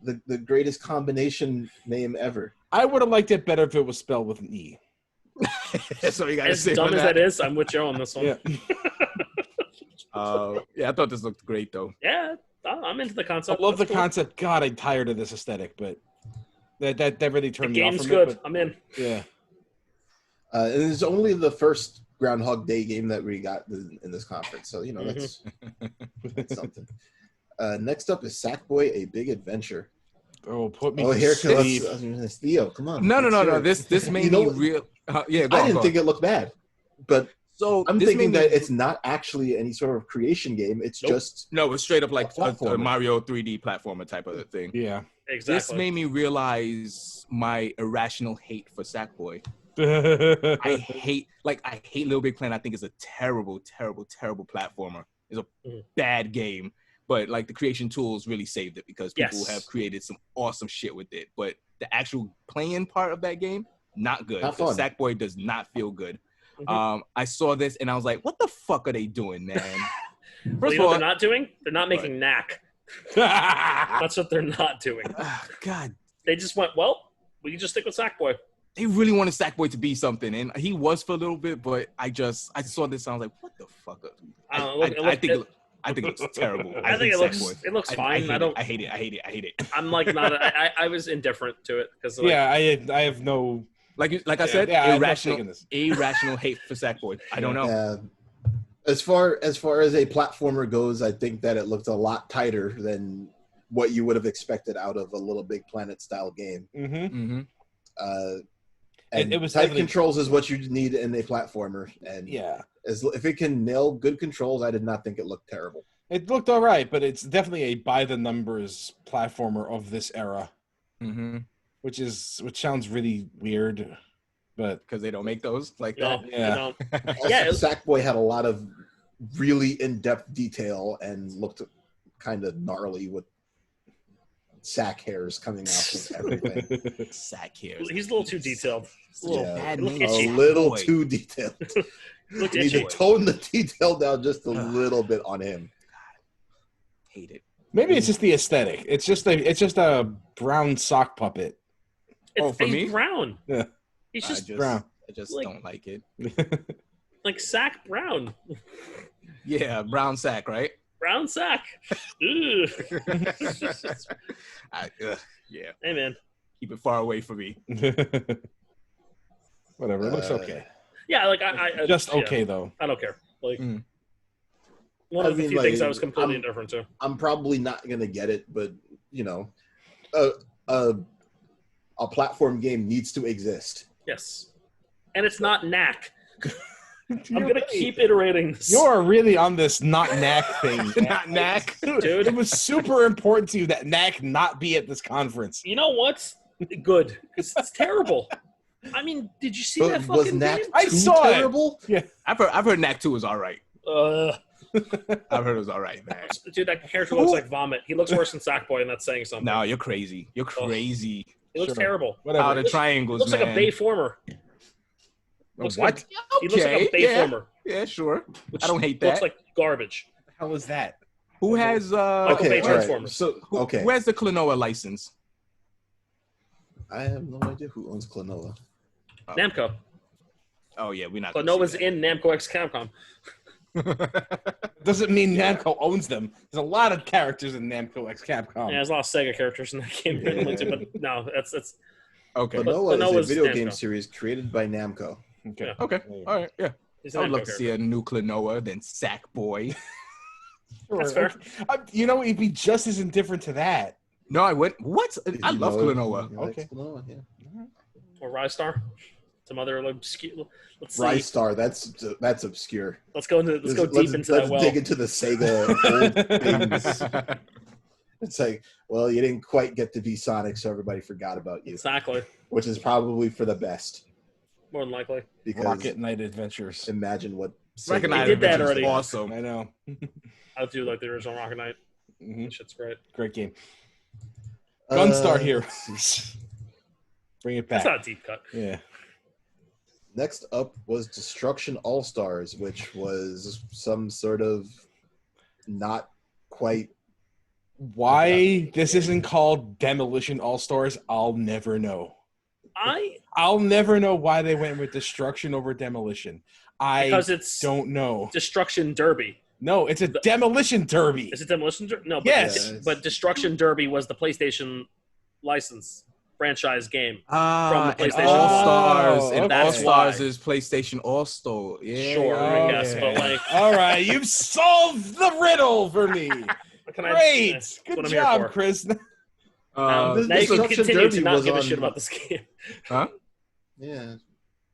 the greatest combination name ever. I would have liked it better if it was spelled with an E. That's what you gotta As say. dumb on as that is, I'm with Joe on this one. Yeah. Yeah, I thought this looked great though. Yeah, I'm into the I concept. love the That's cool. concept. God, I'm tired of this aesthetic, but that really The turned me off game's from good. it. I'm in. But yeah, And it's only the first Groundhog Day game that we got in this conference, so that's something. Next up is Sackboy: A Big Adventure. oh, put me. Oh, to here sleep. comes Theo. Come on. No. let's hear it. This made You know me what? real. Yeah, I didn't think it looked bad, but so. I'm this thinking made that me, it's not actually any sort of creation game. It's Nope. just no, it's straight up like a platformer. Mario 3D platformer type of thing. Yeah. Exactly. This made me realize my irrational hate for Sackboy. I hate Little Big Planet. I think it's a terrible platformer. It's a bad game, but like the creation tools really saved it because people Yes. have created some awesome shit with it. But the actual playing part of that game, not good. Not Because fun. Sackboy does not feel good. Mhm. I saw this and I was like, what the fuck are they doing, man? Well, First you of know what all, they're not doing? They're not making knack. That's what they're not doing. God, They just went, well, we can just stick with Sackboy. they really wanted Sackboy to be something, and he was for a little bit, but I saw this and I was like, what the fuck? I don't know, I think it looks terrible. I think it looks Sackboy. it looks I fine. hate I don't. I hate it. I'm like not. I was indifferent to it because Yeah, I have no. Like I said, yeah, I'm not irrational taking this. irrational hate for Sackboy. I don't know. as far as a platformer goes, I think that it looked a lot tighter than what you would have expected out of a Little Big Planet style game. Mm-hmm. And it was tight definitely- controls is what you need in a platformer. And Yeah. if it can nail good controls, I did not think it looked terrible. It looked all right, but it's definitely a by the numbers platformer of this era, Mm-hmm. which sounds really weird, but Because they don't make those like No, that. Yeah. you don't. Also, Yeah, Sackboy had a lot of really in-depth detail and looked kind of gnarly with sack hairs coming out of everything. Sack hairs. He's a little too detailed. It's a little, Yeah, bad a little name. itchy. a little Boy. too detailed. Look You need itchy. to tone the detail down just a little bit on him. Hate it. maybe it's just the aesthetic. It's just a brown sock puppet. Oh, for he's me? brown. Yeah. He's I just brown. just Like- don't like it. like sack brown. Yeah, brown sack, right? Brown sack. Ugh. Yeah, Hey man. keep it far away from me. Whatever. It looks okay. Yeah, like I Just yeah, okay though. I don't care. Like Mm. one of I the mean, few things like, I was completely I'm- indifferent to. I'm probably not gonna get it, but you know, a platform game needs to exist. Yes. And it's not knack. I'm You're gonna right. keep iterating this. You're really on this not knack thing. Not knack. Dude. It was super important to you that knack not be at this conference. You know what? Good. It's terrible. I mean, did you see that But was fucking Knack game? I too saw it. terrible? I've heard knack 2 is all right. I've heard it was all right, man. Dude, that character looks like vomit. He looks worse than Sackboy, and that's saying something. No, you're crazy. You're crazy. He looks Sure. terrible. Out Whatever. of triangles, Looks man. like a Bayformer. Looks What? like- He looks like a Bayformer. Yeah, sure. Which I don't hate looks that. like garbage. How was that? Who has Michael Bay Okay, all right. Transformers. So okay, who has the Klonoa license? I have no idea who owns Klonoa. Namco. Oh yeah, we're not. Klonoa's in Namco X Capcom. Doesn't mean Namco owns them. There's a lot of characters in Namco X Capcom. Yeah, there's a lot of Sega characters in that game. Yeah. But no, that's Okay. Klonoa Klonoa's is a video Namco. game series created by Namco. Okay. Yeah. Okay. All right. Yeah. he's I a would Namco love to character. see a new Klonoa than Sackboy. That's fair. You know, he'd be just as indifferent to that. No, I went. What? I You love know, Klonoa. he likes Okay. Klonoa, yeah. Or Rise Star. Some other obscure. Let's see. Rise Star, that's obscure. Let's go deep into let's that well. dig into the Sega old things. It's like, well, you didn't quite get to be Sonic, so everybody forgot about you, Exactly. which is probably for the best. More than likely. Because Rocket Knight Adventures. imagine what Rocket Sega Knight did that Adventures already. is awesome. I know. I do like the original Rocket Knight. Mhm. That shit's great. Great game. Gunstar here. let's see. Bring it back. That's not a deep cut. Yeah. Next up was Destruction All Stars, which was some sort of not quite. Why this isn't called Demolition All Stars, I'll never know. I'll never know why they went with Destruction over Demolition. Because it's don't know. Destruction Derby. No, it's a Demolition Derby. Is it Demolition Derby? No, but, Yes. but Destruction Derby was the PlayStation license franchise game. Ah, From the and PlayStation. All Stars. Oh, And okay. All That's Stars why. is PlayStation All Star. Yeah. Sure, I guess, yeah. but like, All right, you've solved the riddle for me. what can Great. that's Good what I'm here job, for. Chris. This- Now you can Destruction continue Derby to not was give a on- shit about this game. Huh? Yeah,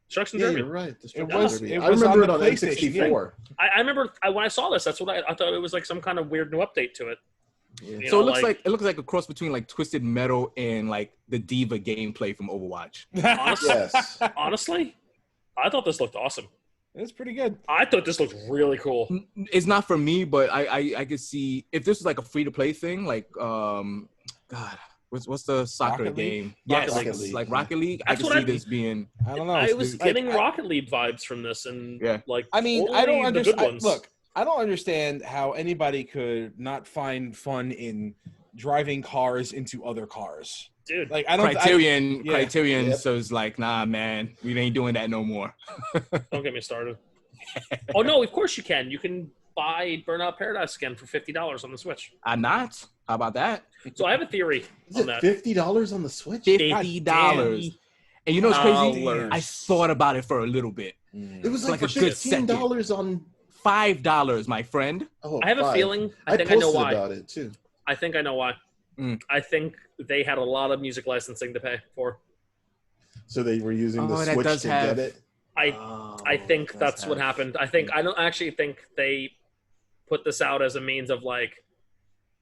Destruction yeah, Derby. you're right. Destruction was- Derby. it I was remember on it the on PlayStation, N64. I remember when I saw this. That's what I thought it was like some kind of weird new update to it. Yeah. You So know, it looks like a cross between like Twisted Metal and like the Diva gameplay from Overwatch. Honestly, Yes. honestly, I thought this looked awesome. It's pretty good. I thought this looked really cool. It's not for me, but I could see if this was like a free to play thing, like God, what's the soccer Rocket League? game? Rocket Yes, League. like Rocket League. I That's could what see I- this being. I don't know. I was I- getting I- Rocket League vibes from this, and Yeah. like I mean, only I don't the good understand. ones. Look, I don't understand how anybody could not find fun in driving cars into other cars. dude, Like I don't. Criterion Yep. says like, nah, man, we ain't doing that no more. don't get me started. Oh no, of course you can. You can buy Burnout Paradise again for $50 on the Switch. I'm not. How about that? So I have a theory Is on it that. $50 on the Switch? $50. And you know what's crazy? Dollars. I thought about it for a little bit. It was For like, like a good $15 on. $5, my friend. Oh, I have a $5. feeling. I I think I know posted why. about it too. I think I know why. I think they had a lot of music licensing to pay for. So they were using the Oh, that Switch does to have- get it. I think that's what happened. I don't actually think they put this out as a means of like,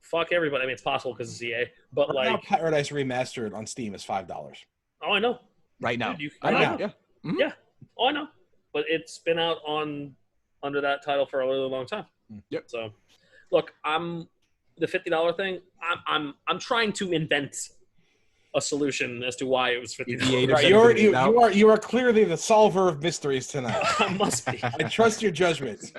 fuck everybody. I mean, it's possible because it's EA, but Right now, like, Paradise Remastered on Steam is $5. oh, I know. Right now. Dude, I know. Right now. Yeah. Mhm. Yeah. Oh, I know. But it's been out under that title for a really long time. Yep. So, look, the $50 thing. I'm trying to invent a solution as to why it was $50. EA Right, Right. you are clearly the solver of mysteries tonight. I must be. I trust your judgment.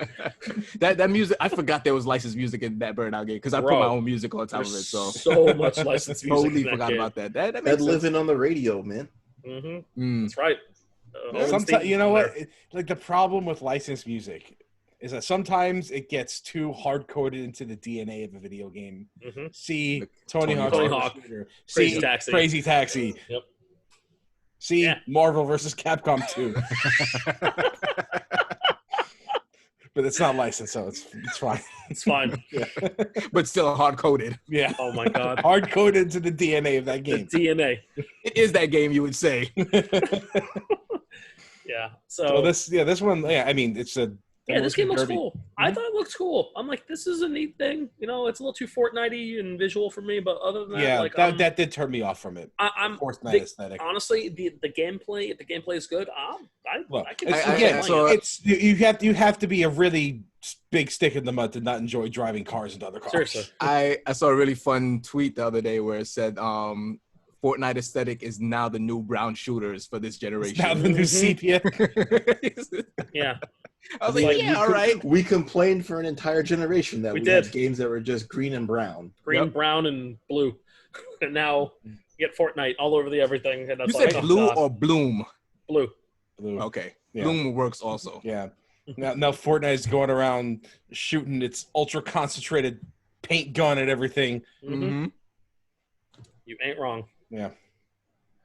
that music, I forgot there was licensed music in that Burnout game because I put Bro, my own music on top of it. There's So so much licensed music. totally in that forgot game. about that. That That makes sense. living on the radio, man. Mm-hmm. Mm. That's right. Sometimes, you know what? Like the problem with licensed music is that sometimes it gets too hard coded into the DNA of a video game. Mm-hmm. See Like Tony Hawk's Tony Pro Hawk. Shooter. Crazy See Taxi. Crazy Taxi. Yep. See Yeah. Marvel versus Capcom 2. But it's not licensed, so it's fine. It's fine. But still hard coded. Yeah. Oh my god. Hard coded into the DNA of that The game. DNA. It is that game, you would say. Yeah. So So this one, I mean, it's a yeah, this game looks derby. cool. I thought it looked cool. I'm like, this is a neat thing. You know, it's a little too Fortnite-y and visual for me, but other than that, Yeah, like, that did turn me off from it. I'm Fortnite aesthetic. honestly the gameplay. If the gameplay is good, Well, I can. it's, I- again, I- so- it's you have to be a really big stick in the mud to not enjoy driving cars into other cars. Seriously. I saw a really fun tweet the other day where it said Fortnite aesthetic is now the new brown shooters for this It's generation. now the new sepia. Yeah. I was I mean, like, yeah, all right. We complained for an entire generation that We we did. had games that were just green and brown. Green, Yep. brown, and blue, and now you get Fortnite all over the everything. And that's You like, said oh, blue God. or bloom? Blue. Blue. Okay. Yeah. Bloom works also. Yeah. Now Fortnite is going around shooting its ultra concentrated paint gun at everything. Mhm. Mm-hmm. You ain't wrong. Yeah.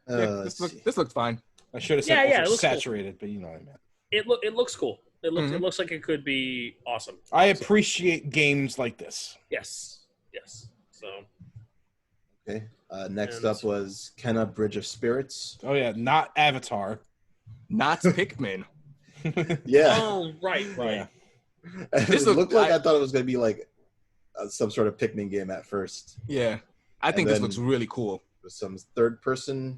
This looks fine. I should have said Yeah, yeah, it ultra looks cool. saturated, but you know what I meant. It looks cool. It Mm-hmm. looks like it could be awesome. I appreciate games like this. Yes. So Okay. Next And- up was Kenna Bridge of Spirits. Oh yeah, not Avatar. Not Pikmin. Yeah. oh right. Yeah. it This looked like I- I thought it was going to be like some sort of Pikmin game at first. Yeah. I think And this then- looks really cool. With some third-person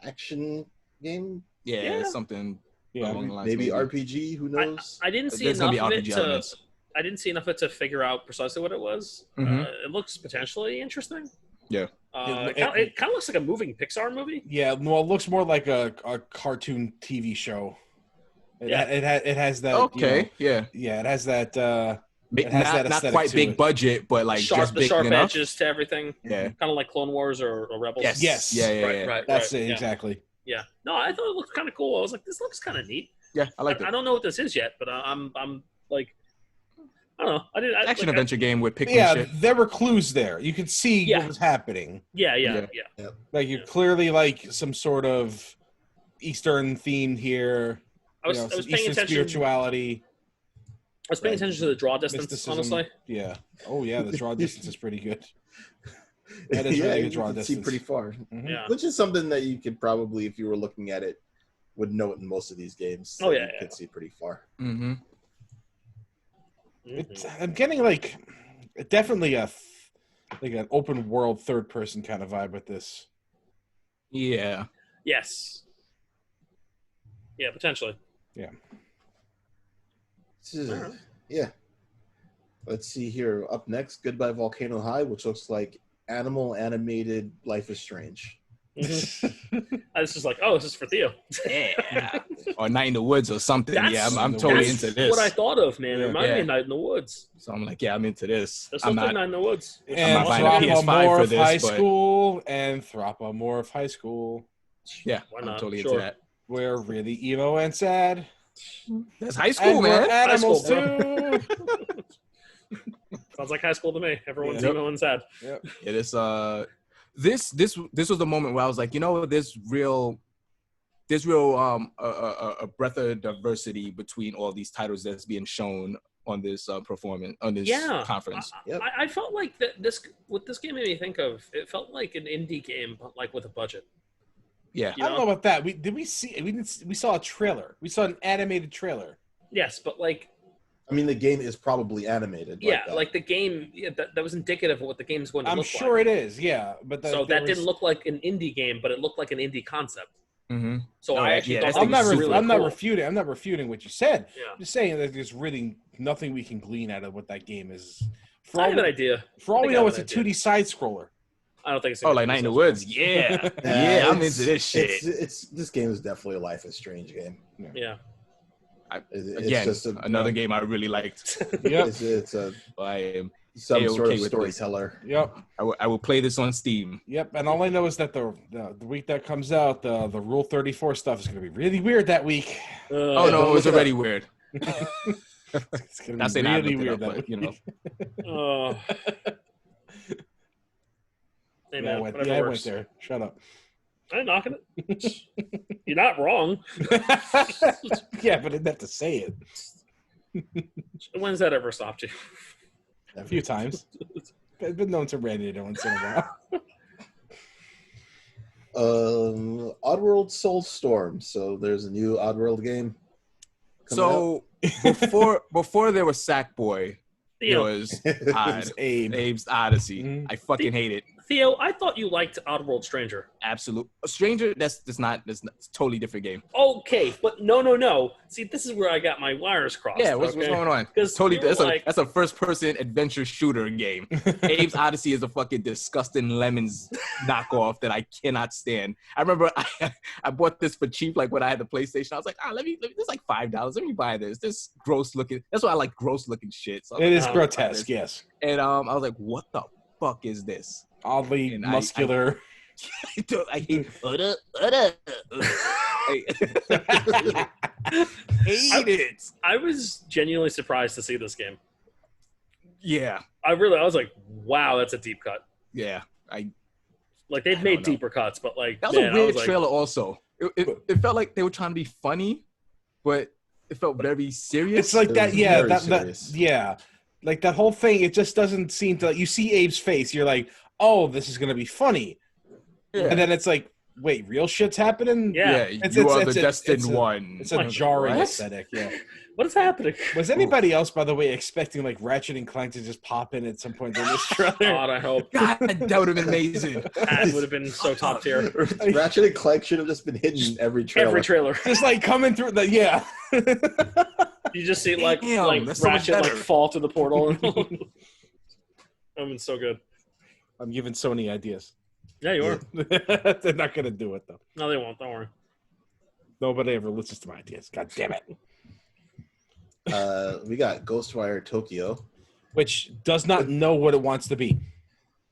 action game, Yeah, Yeah. something Yeah. along the lines. maybe RPG. Who knows? I didn't see There's gonna enough be of it RPG to. elements. I didn't see enough of it to figure out precisely what it was. Mhm. It looks potentially interesting. Yeah. It kind of looks like a moving Pixar movie. Yeah, well, it looks more like a cartoon TV show. It, Yeah. it has that. Okay. Yeah. Yeah, it has that. Ma- It has that not aesthetic quite to big it. budget, but like just The big sharp enough. edges to everything. Yeah. Kind of like Clone Wars or Rebels. Yes. Yes. Yeah. Yeah. Right. yeah. Right. That's right, it yeah. exactly. Yeah. No, I thought it looked kind of cool. I was like, this looks kind of neat. Yeah. I like I it. don't know what this is yet, but I'm like, I don't know. I didn't. Action like, adventure game with Pikmin Yeah, shit. there were clues there. You could see Yeah. what was happening. Yeah. Like you're Yeah. clearly like some sort of Eastern theme here. I was some paying Eastern attention. spirituality. I was paying attention to the draw distance. Mysticism. Honestly, Yeah. Oh yeah, the draw distance is pretty good. That is yeah, really you good draw can see distance. pretty far. Mhm. yeah. Which is something that you could probably, if you were looking at it, would note in most of these games. Oh, that yeah, you yeah. could see pretty far. Mm-hmm. It's, I'm getting like definitely like an open world third person kind of vibe with this. Yeah. Yes. Yeah, potentially. Alright. Yeah. Let's see here. Up next, Goodbye Volcano High, which looks like animal animated Life is Strange. I was just like, oh, this is for Theo. Yeah. Or Night in the Woods or something. That's- Yeah, I'm totally That's into this. what I thought of, man. It Yeah. reminded me Yeah. of Night in the Woods. So I'm like, yeah, I'm into this. This I'm looked like not. Night in the Woods. And not buying a PS5 for Thropomorph this, High but- School and Thropomorph High School. Yeah, Why I'm not? totally Sure. into that. We're really emo and sad. That's high school, And we're man. animals school, too. Sounds like high school to me. Everyone's Yep. emo and sad. Yeah, this was the moment where I was like, you know, there's real a breath of diversity between all these titles that's being shown on this performance on this conference. I felt like this game made me think of. It felt like an indie game, but like with a budget. Yeah, I don't know about that. We saw a trailer. We saw an animated trailer. Yes, but like, I mean, the game is probably animated. Like the game. Yeah, that was indicative of what the game's going to look like. I'm sure it is. Yeah, but didn't look like an indie game, but it looked like an indie concept. Mm-hmm. So I actually thought I'm not cool. refuting. I'm not refuting what you said. Yeah. I'm just saying that there's really nothing we can glean out of what that game is. I have an idea. For all we know, it's a 2D side scroller. I don't think it's. Like Night in the Woods. Yeah, I'm into this shit. This game is definitely a Life is Strange game. Yeah. Again, just another game I really liked. Yep. I am some sort of storyteller. Yep. I will play this on Steam. Yep. And all I know is that the week that comes out, the Rule 34 stuff is going to be really weird that week. Oh no, it was already weird. It's going to be really weird that week. You know. Hey, I went there. Shut up. I'm knocking it. You're not wrong. Yeah, but I didn't have to say it. When's that ever stopped you? A few times. I've been known to Randy once in a while. Oddworld Soulstorm. So there's a new Oddworld game. So before there was Sackboy, there was Abe's Odyssey. Mm-hmm. I fucking hate it. Theo, I thought you liked Oddworld Stranger. Absolute Stranger. That's it's a totally different game. Okay, but no. See, this is where I got my wires crossed. Yeah, what's going on? Totally, that's a first-person adventure shooter game. Abe's Odyssey is a fucking disgusting Lemons knockoff that I cannot stand. I remember I bought this for cheap, like when I had the PlayStation. I was like, let me this is like $5. Let me buy this. This gross looking. That's why I like gross looking shit. So it is grotesque, yes. And I was like, what the fuck is this? Oddly muscular. I hate it. I was genuinely surprised to see this game. Yeah. I was like, wow, that's a deep cut. Yeah. They've made deeper cuts, but like that was a weird trailer also. It felt like they were trying to be funny, but it felt very serious. It's like that, yeah, yeah. Like that whole thing, it just doesn't seem to you see Abe's face, you're like, oh, this is gonna be funny. Yeah. And then it's like, wait, real shit's happening? Yeah. You are the destined one. It's a jarring aesthetic, yeah. What is happening? Was anybody else, by the way, expecting like Ratchet and Clank to just pop in at some point in this trailer? God, I hope. God, that would have been amazing. That would have been so top tier. Ratchet and Clank should have just been hidden in every trailer. Just like coming through the You just see like Ratchet fall through the portal. That would have been so good. I'm giving Sony ideas. Yeah, you are. They're not going to do it, though. No, they won't. Don't worry. Nobody ever listens to my ideas. God damn it. We got Ghostwire Tokyo. Which does not know what it wants to be.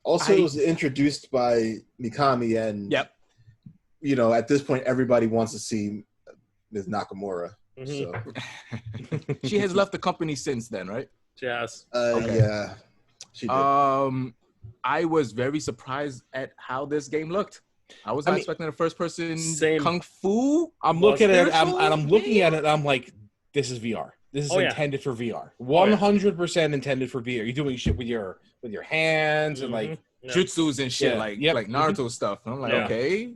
Also, it was introduced by Mikami, and at this point, everybody wants to see Ms. Nakamura. Mm-hmm. So. She has left the company since then, right? Yes. Yeah. She did. I was very surprised at how this game looked. I was not expecting a first-person kung fu. I'm looking at it, I'm looking at it. I'm like, this is VR. This is intended for VR. 100% intended for VR. You're doing shit with your hands and like jutsus and shit, like Naruto stuff. And I'm like, okay,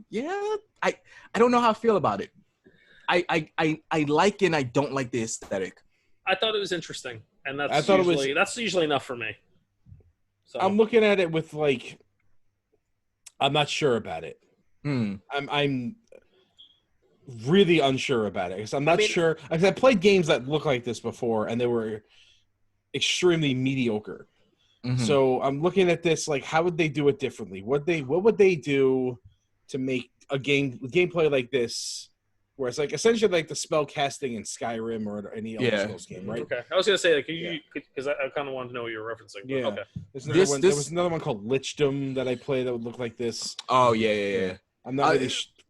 I don't know how I feel about it. I like it and I don't like the aesthetic. I thought it was interesting, and that's usually enough for me. So. I'm looking at it with like, I'm not sure about it. I'm really unsure about it because I'm not sure. Because I played games that look like this before, and they were extremely mediocre. Mm-hmm. So I'm looking at this like, how would they do it differently? What would they do to make a gameplay like this? Where it's like essentially like the spell casting in Skyrim or any Elder Scrolls game, right? Okay, I was gonna say because I kind of wanted to know what you were referencing. Yeah, okay. There was another one called Lichdom that I played that would look like this. Oh yeah. I'm not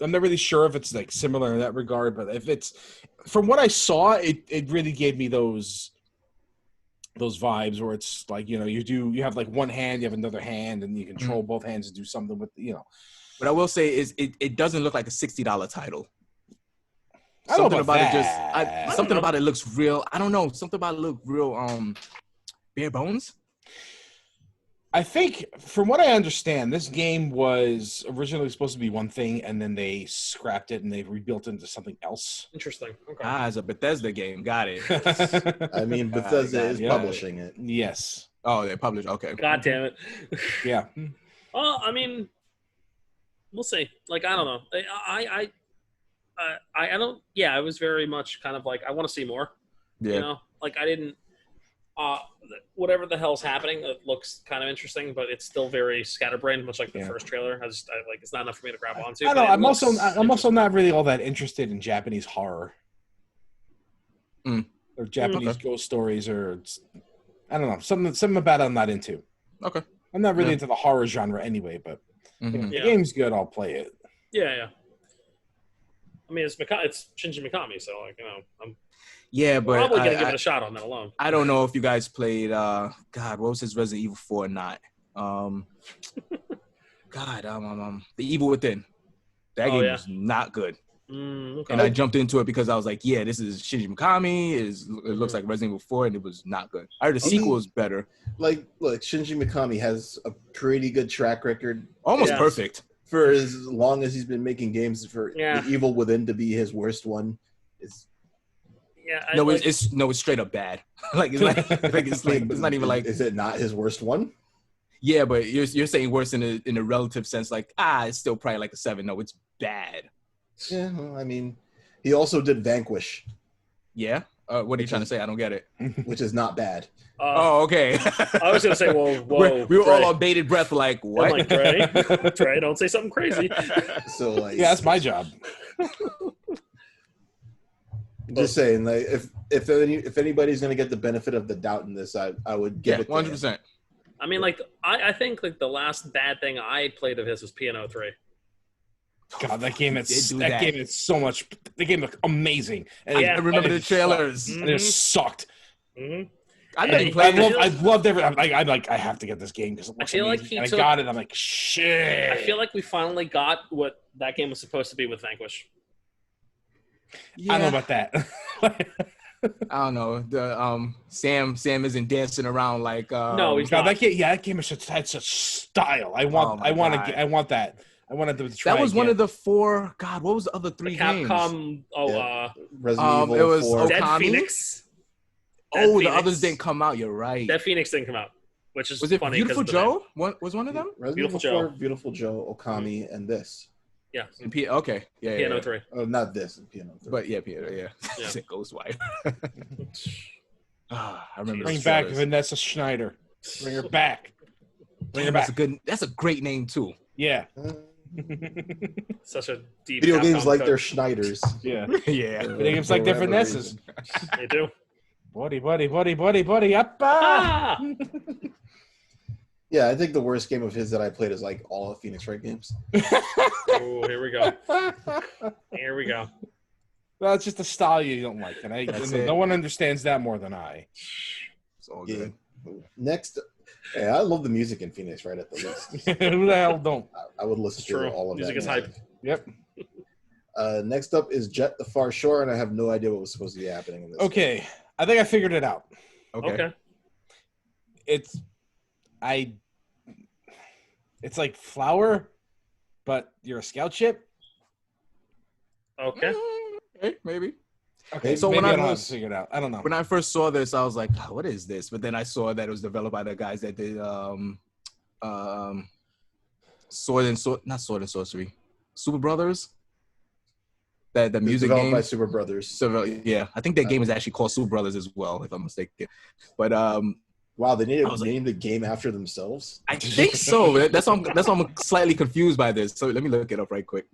really sure if it's like similar in that regard, but if it's from what I saw, it really gave me those vibes where it's like you have like one hand, you have another hand, and you control both hands to do something with. What I will say is it doesn't look like a $60 title. I don't know something about about it that. just something about it looks real. I don't know. Something about it look real bare bones. I think, from what I understand, this game was originally supposed to be one thing, and then they scrapped it and they rebuilt it into something else. Interesting. Okay. It's a Bethesda game. Got it. I mean, Bethesda is publishing it. Yes. Oh, they published. Okay. God damn it. Yeah. Well, I mean, we'll see. Like, I don't know. I don't. Yeah, I was very much kind of like, I want to see more. Yeah. You know, like I didn't. Whatever the hell's happening, it looks kind of interesting, but it's still very scatterbrained, much like the first trailer. I like it's not enough for me to grab onto. I don't know. I'm also not really all that interested in Japanese horror or Japanese ghost stories, or I don't know, something about it I'm not into. Okay. I'm not really into the horror genre anyway, but if the game's good, I'll play it. Yeah. I mean, it's Shinji Mikami, so like I'm but probably gonna give it a shot on that alone. I don't know if you guys played. God, what was his Resident Evil 4 or not? The Evil Within. That game was not good. Okay. And I jumped into it because I was like, yeah, this is Shinji Mikami. It looks like Resident Evil 4, and it was not good. I heard the sequel is better. Like, look, Shinji Mikami has a pretty good track record. Almost perfect. For as long as he's been making games, for the Evil Within to be his worst one is. Yeah. It's straight up bad. It's not even like. Is it not his worst one? Yeah, but you're saying worse in a relative sense. Like it's still probably like a 7. No, it's bad. Yeah, well, I mean, he also did Vanquish. Yeah. What are you trying to say? I don't get it. Which is not bad. Okay. I was gonna say, whoa. We were all on bated breath, like what? I'm like, Trey, don't say something crazy. So like, yeah, that's my job. Just saying, like, if anybody's gonna get the benefit of the doubt in this, I would give it 100%. I mean, like, I think like the last bad thing I played of his was P&O 3. God, that game is so much. The game looked amazing. And I remember the trailers. And it sucked. Mm-hmm. I loved everything. I'm like, I have to get this game because it looks amazing. Like I got it. I'm like, shit. I feel like we finally got what that game was supposed to be with Vanquish. Yeah. I don't know about that. I don't know. The Sam isn't dancing around like no, he's not. That game is such style. I want that. I wanted to try. That was one of the 4. God, what was the other 3 games? Capcom. Resident Evil. It was 4. Dead Phoenix. The others didn't come out. You're right. Dead Phoenix didn't come out, which is was it funny. Beautiful Joe? Was one of them? Beautiful Joe, Beautiful Joe, Okami, and this. Yeah. Okay. Yeah. Piano 3. Oh, not this. Piano 3. But Piano. Yeah. Ghostwire. I remember. Bring back Vanessa Schneider. Bring her back. Bring her back. That's a great name too. Yeah. Such a deep video games like they're Schneiders. Yeah. Yeah. Video games like they're Vanessas. They do. Buddy. Yappa! Yeah, I think the worst game of his that I played is like all of Phoenix Wright games. Oh, here we go. Here we go. Well, it's just a style you don't like, and no one understands that more than I. It's all good. Next, I love the music in Phoenix Wright at the least. Who the hell don't? I would listen to all of music that. Music is hype. Yep. Next up is Jet the Far Shore, and I have no idea what was supposed to be happening in this. Okay, game. I think I figured it out. Okay. It's like Flower, but you're a scout ship. Okay. Maybe. Okay, so maybe when I don't have to figure it out. I don't know. When I first saw this, I was like, "What is this?" But then I saw that it was developed by the guys that did Sword and Sorcery, Super Brothers. The music developed game by Super Brothers. So yeah, I think that game is actually called Super Brothers as well, if I'm mistaken. But wow, they need to name the game after themselves. I think so. That's why I'm slightly confused by this. So let me look it up right quick.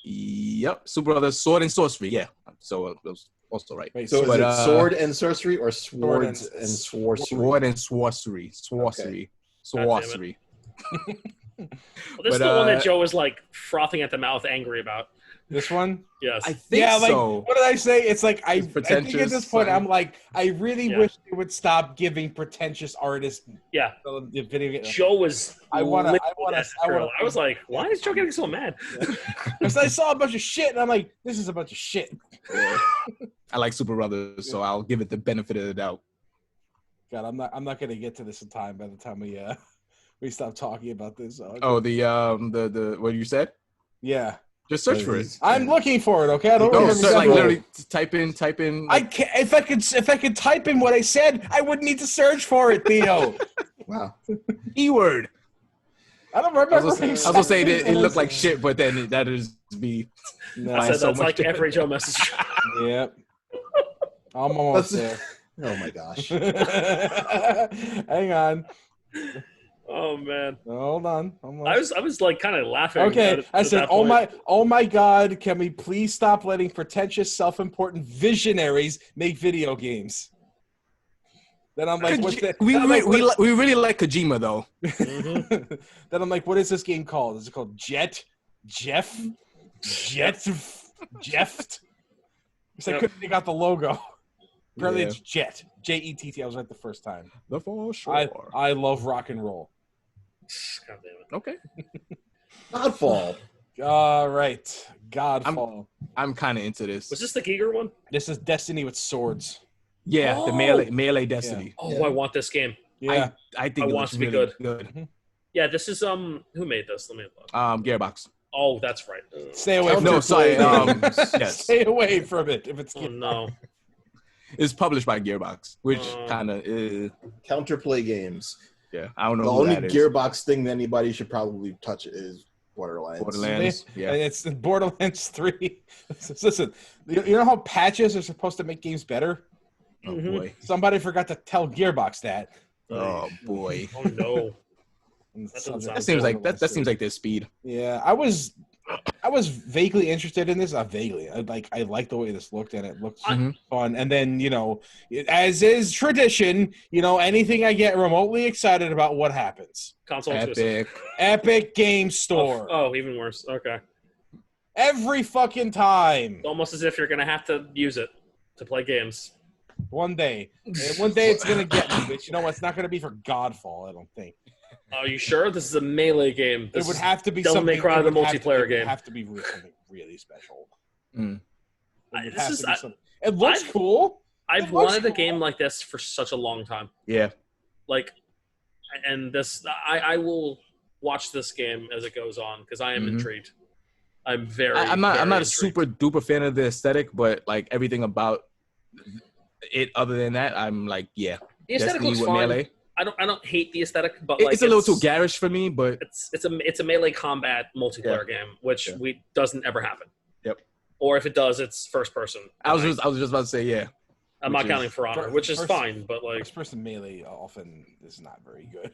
Yep, Super Brothers Sword and Sorcery. Yeah, so it was also right. Wait, so is it Sword and Sorcery or Swords and Sorcery? Sword and Sorcery. Sorcery. Well, this is the one that Joe was like frothing at the mouth, angry about. This one? Yes. I think Yeah, like so. what did I say? It's like I think at pretentious, this point like- I'm like I really Yeah. wish they would stop giving pretentious artists Yeah. the video game. Joe was. I wanna- I was like, why is Joe getting so mad? Because I saw a bunch of shit and I'm like, this is a bunch of shit. I like Super Brothers, so I'll give it the benefit of the doubt. God, I'm not gonna get to this in time by the time we stop talking about this. Oh, the what you said? Yeah. Just search for it. I'm looking for it, okay? I don't No, remember so, like exactly. literally type in. I can't if I could type in what I said, I wouldn't need to search for it, Theo. Wow. keyword. I don't remember. I was gonna say that it looked like shit, but then that is me. No. I said so that's much like every Joe message. Yep. I'm almost there. Oh my gosh. Hang on. Oh man. Hold on. I was like kind of laughing. Okay, I at said, that "Oh point. my God! Can we please stop letting pretentious, self-important visionaries make video games?" Then I'm like, "What's that?" We then I'm like, really like Kojima though. Mhm. then I'm like, "What is this game called? Is it called Jeff? Jeff? Because I Yep. couldn't figure out the logo. Apparently, Yeah. it's Jet. Jet. I was right the first time. The Fall Shore. I love rock and roll. God damn it. Okay, Godfall. All right, Godfall. I'm kind of into this. Was this the Giger one? This is Destiny with swords. Yeah, the Oh! melee Destiny. Oh, Yeah. I want this game. Yeah. I think I it want looks it to be really good. good. Yeah, this is who made this? Let me look. Gearbox. Oh, that's right. Stay away. From No, it. sorry. Games. Yes, Stay away from it. If it's Oh no. it's published by Gearbox, which kind of Counterplay games. yeah. I don't know The who only that is. Gearbox thing that anybody should probably touch is Borderlands. Borderlands. And Yeah. it's Borderlands 3. Listen, you know how patches are supposed to make games better? Oh Mhm. boy. Somebody forgot to tell Gearbox that. Oh boy. Oh no. And That doesn't so- sound That seems like that. Borderlands That 3. seems like their speed. Yeah, I was vaguely interested in this. Vaguely, I like the way this looked, and it looked Mhm. fun. And then as is tradition, anything I get remotely excited about, what happens? Console exclusive. Epic. Epic Game Store. Oh, even worse. Okay. Every fucking time. Almost as if you're gonna have to use it to play games. One day. And one day it's gonna get me, but you know what? It's not gonna be for Godfall, I don't think. Are you sure this is a melee game? It would have to be Devil something. May Cry, it the would have to- multiplayer it would game. have to be something really special. Mm. It would This have is- to be something. It looks I've- cool. I've It looks wanted a cool. game like this for such a long time. Yeah. Like, and this, I will watch this game as it goes on because I am Mhm. intrigued. I'm very. I'm not a very intrigued. super duper fan of the aesthetic, but like everything about it other than that, I'm like, yeah. The aesthetic Destiny looks with fine. melee. I don't hate the aesthetic, but like It's a little too garish for me, but It's a melee combat multiplayer game, which Yeah. doesn't ever happen. Yep. Or if it does, it's first person. I was just about to say, yeah. I'm which not counting is- For Honor, which is first- fine, but like First person melee often is not very good.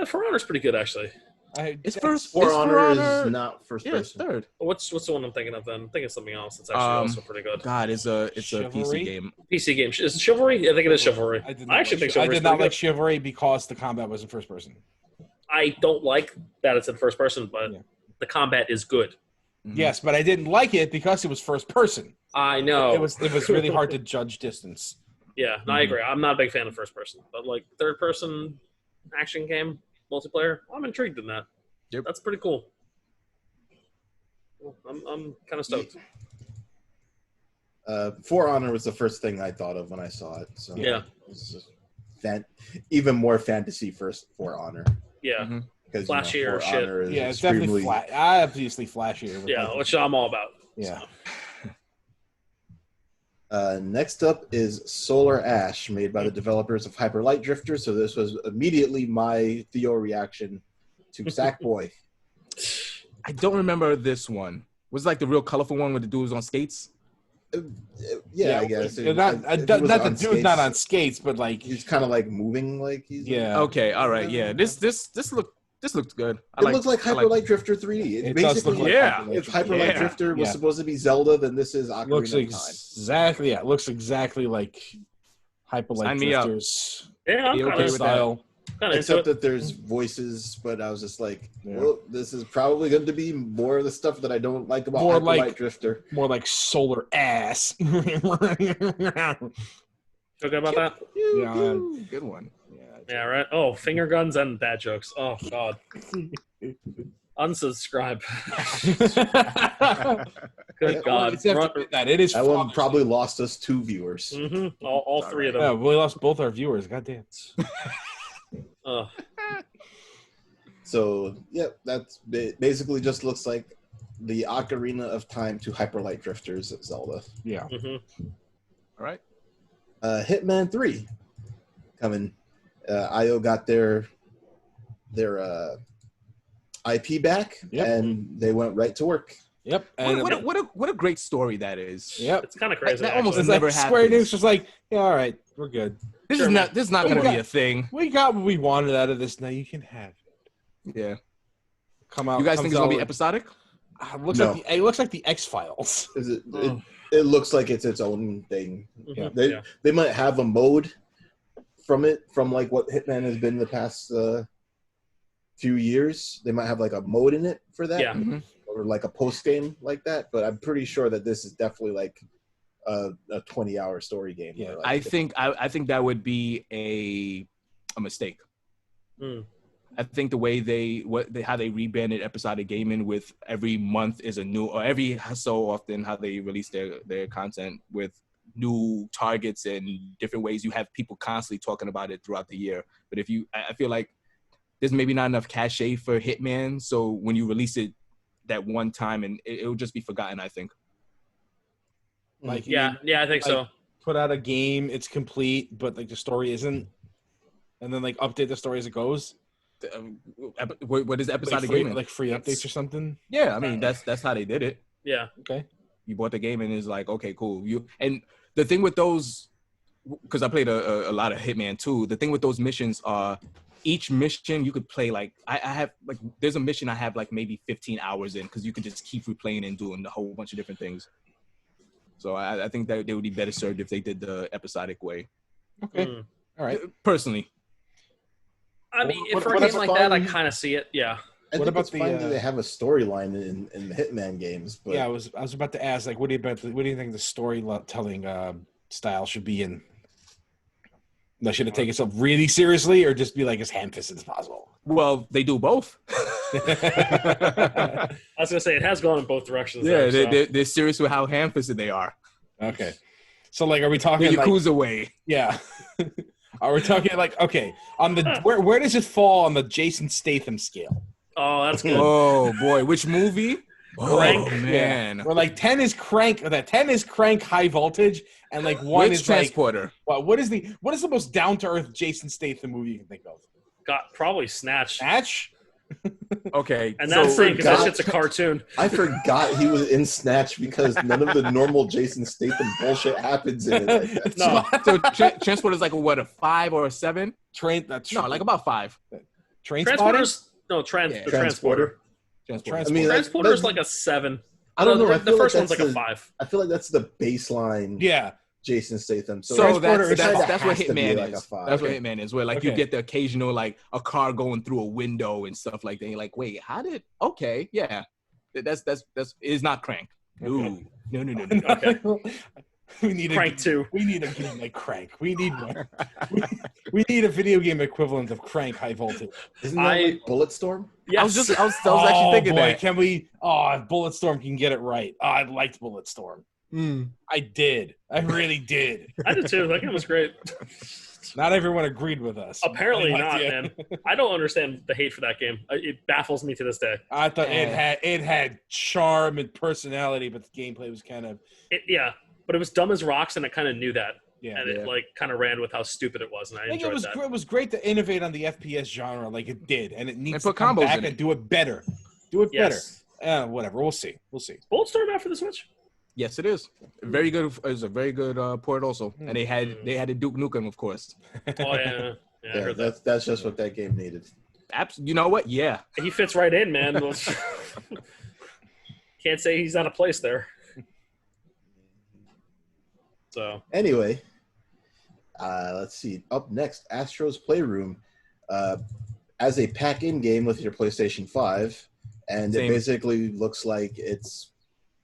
For Honor's pretty good actually. It's first. For it's Honor is not first Yeah, it's person. third. What's the one I'm thinking of then? I'm thinking of something else that's actually also pretty good. God, it's a Chivalry? PC game. PC game. Is it Chivalry? I think it is Chivalry. I did I actually think I Chivalry did not like Chivalry because the combat was in first person. I don't like that it's in first person, but Yeah. the combat is good. Mhm. Yes, but I didn't like it because it was first person. I know. It was really hard to judge distance. Yeah, no, I Mhm. agree. I'm not a big fan of first person, but like third person action game multiplayer, I'm intrigued in that. Yep. That's pretty cool. I'm kind of stoked. For Honor was the first thing I thought of when I saw it. So Yeah. it was just even more fantasy first For Honor. Yeah, Mhm. Because Flashier For shit. Honor is Yeah, it's definitely obviously flashier. but yeah, like- which I'm all about. yeah. Next up is Solar Ash, made by the developers of Hyper Light Drifter. So this was immediately my Theo reaction to Sackboy. I don't remember this one. Was it like the real colorful one with the dudes on skates? Yeah, I guess. Not It the was on dude's not skates. on skates, but like He's kind of like moving like he's. yeah. Okay, all right, yeah. This looked good. It looks like Hyper Light Drifter 3D. It does Basically, look like Yeah. Hyper Light if Hyper Light Yeah. Drifter was Yeah. supposed to be Zelda, then this is Ocarina looks of Time. exactly it looks exactly like Hyper Light Sign me up. Drifters Yeah, I'm Be kind okay of with style. except that there's voices, but I was just like, well, this is probably going to be more of the stuff that I don't like about Hyper Light Drifter. More like solar ass. Feel good about that? Yeah, good one. Yeah, right. Oh, finger guns and bad jokes. Oh God. Unsubscribe. Good God. It is. That one probably lost us 2 viewers. Mm-hmm. All 3 of them. Yeah, we lost both our viewers. Goddamn. So, yeah, that's basically just looks like the Ocarina of Time to Hyper Light Drifters Zelda. Yeah. Mm-hmm. All right. Hitman 3 coming. IO got their IP back, and they went right to work. Yep. And what a great story that is. Yep. It's kind of crazy. That almost It's never like happens. Square Enix was like, yeah, all right, we're good. This is not going to be a thing. We got what we wanted out of this. Now you can have it. Yeah. Come out. You guys think it's going to be episodic? It looks like the X-Files. It looks like it's its own thing. Yeah. They might have a mode from like what Hitman has been the past few years. They might have like a mode in it for that, or like a post game like that. But I'm pretty sure that this is definitely like a 20-hour story game. Yeah, like I think that would be a mistake. I think the way how they rebranded episodic gaming with every month is a new, or every so often how they release their content with new targets and different ways. You have people constantly talking about it throughout the year. But I feel like there's maybe not enough cachet for Hitman, so when you release it that one time, and it'll just be forgotten, I think. I think so. Put out a game, it's complete, but like the story isn't, and then like update the story as it goes. What is episodic gaming? Like free updates or something? Yeah, I mean that's how they did it. Yeah. Okay. You bought the game and it's like, okay, cool. And the thing with those, because I played a lot of Hitman 2, the thing with those missions are each mission you could play like I have like there's a mission I have like maybe 15 hours in because you could just keep replaying and doing a whole bunch of different things. So I think that they would be better served if they did the episodic way. Okay. All right. Personally. I mean, for a game like that, I kind of see it. Yeah. I think it's fine that they have a storyline in the Hitman games. But yeah, I was about to ask, like, what do you think the storytelling style should be in? Like, should it take itself really seriously, or just be like as ham-fisted as possible? Well, they do both. I was gonna say it has gone in both directions. Yeah, they're serious with how ham-fisted they are. Okay, so like, are we talking the Yakuza way? Yeah. Are we talking like, okay, on the where does it fall on the Jason Statham scale? Oh, that's good. Oh boy, which movie? Crank. Oh, man. Where like 10 is Crank, or that 10 is Crank High Voltage, and like 1 is Transporter. Like, what is the most down to earth Jason Statham movie you can think of? Probably Snatch. Snatch? Okay. And that's saying because that shit's a cartoon. I forgot he was in Snatch because none of the normal Jason Statham bullshit happens in it like that. No. So Transporter is like a 5 or a 7? Like about 5. Transporter's Transporter. Transporter. I mean, Transporter's like a 7. I don't know. The first one's like a 5. I feel like that's the baseline. Yeah. Jason Statham. So that's what Hitman like is. That's what Hitman is. Where like you get the occasional like a car going through a window and stuff like that. And you're like, wait, that's is not Crank. No. Okay. We need Crank 2. We need a game like Crank. We need one. We need a video game equivalent of Crank High Voltage. Isn't that like Bulletstorm? Yes. I was actually thinking that. Can we? Oh, if Bulletstorm can get it right. Oh, I liked Bulletstorm. I did. I really did. I did too. That game was great. Not everyone agreed with us. Apparently not, man. I don't understand the hate for that game. It baffles me to this day. I thought it had charm and personality, but the gameplay was kind of but it was dumb as rocks, and I kind of knew that. Yeah, and it like kind of ran with how stupid it was, and I enjoyed that. It was great to innovate on the FPS genre, like it did, and it needs to come back and do it better. Better. Whatever. We'll see. Bulletstorm out for the Switch. Yes, it is. Very good. It's a very good port also, and they had to Duke Nukem, of course. Oh yeah. I heard that. That's just what that game needed. You know what? Yeah, he fits right in, man. Can't say he's out of place there. So anyway, let's see. Up next, Astro's Playroom. as a pack-in game with your PlayStation 5, and Same. it basically looks like it's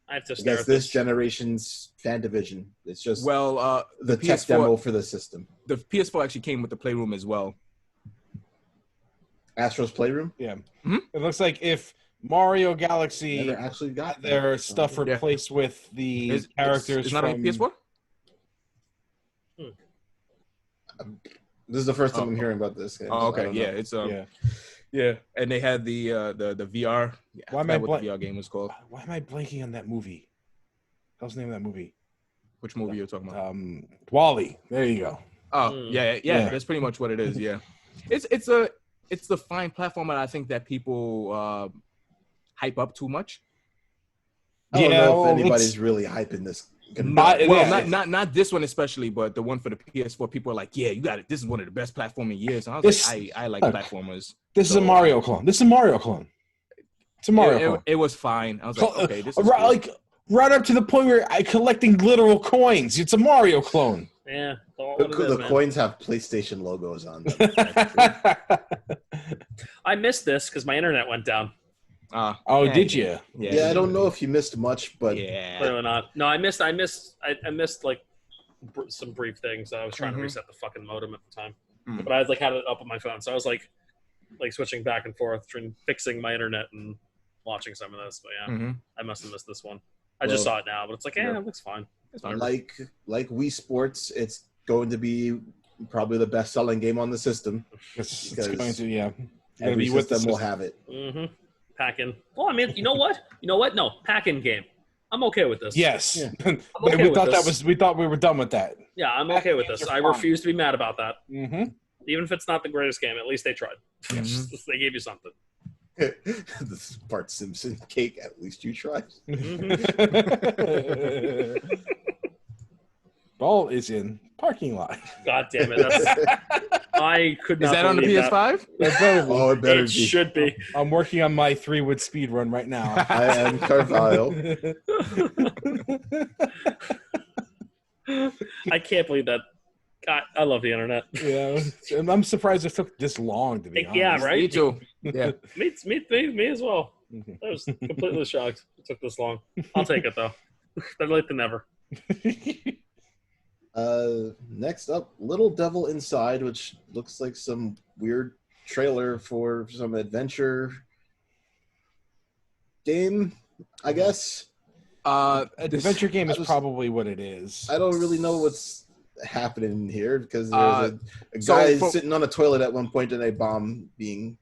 I have to I stare guess at this this. generation's Fan Division. It's just Well, the tech PS4 demo for the system. the PS4 actually came with the Playroom as well. Astro's Playroom. Yeah. Mhm. It looks like if Mario Galaxy Never actually got that. their stuff Yeah. replaced with the It's characters not on from PS4. This is the first time Oh. I'm hearing about this game. Oh, so I okay, don't yeah, know. it's Yeah. yeah, and they had the VR. Yeah, Why I am I forgot what the blank- VR game was called? Why am I blanking on that movie? What's the name of that movie? Which movie you're talking about? Wally. There you go. Oh, Mm. yeah, Yeah. that's pretty much what it is. Yeah, it's the fine platform that I think that people hype up too much. I don't Yeah, know well, if anybody's it's- really hyping this. My- Well, Yeah. not this one especially, but the one for the PS4. People are like, yeah, you got it. This is one of the best platforming years. And I was This- like, I like look, platformers. This is a So- Mario clone. This is a Mario clone. It's a Mario clone. It was fine. I was like, okay, this is right, cool. like right up to the point where I collecting literal coins. It's a Mario clone. Yeah, all it is, The man. coins have PlayStation logos on them. I missed this because my internet went down. Oh, yeah, did you? Yeah, I don't know if you missed much, but Yeah. Clearly not. No, I missed like some brief things. I was trying to Mhm. reset the fucking modem at the time, Mm. but I had it up on my phone, so I was like switching back and forth, fixing my internet and watching some of this. But yeah, Mhm. I must have missed this one. I just Well, saw it now, but it's like, yeah. it looks fine. It's fine. like Wii Sports, it's going to be probably the best-selling game on the system. It's Because going to, yeah. It's gonna Every be with the system will system. have it. Mm-hmm. Pack-in. Well, I mean, you know what? No, pack-in game. I'm okay with this. Yes. Yeah. okay we with thought this. we thought we were done with that. Yeah, I'm okay with this. I refuse to be mad about that. Mm-hmm. Even if it's not the greatest game, at least they tried. Mhm. They gave you something. This Bart Simpson cake. At least you tried. Ball is in parking lot. God damn it! I could not. Is that on the believe PS5? That better be. Oh, it better It be. should be. I'm working on my 3-wood speed run right now. I am Carvalho. I can't believe that. God, I love the internet. Yeah, and I'm surprised it took this long to be honest. Yeah, right. Me too. Yeah. Me as well. Mhm. I was completely shocked it took this long. I'll take it though. Better late than never. Next up, Little Devil Inside, which looks like some weird trailer for some adventure game, I guess. Adventure game is I was- probably what it is. I don't really know what's happening here because Uh, there's a so guy for- sitting on a toilet at one point and a bomb being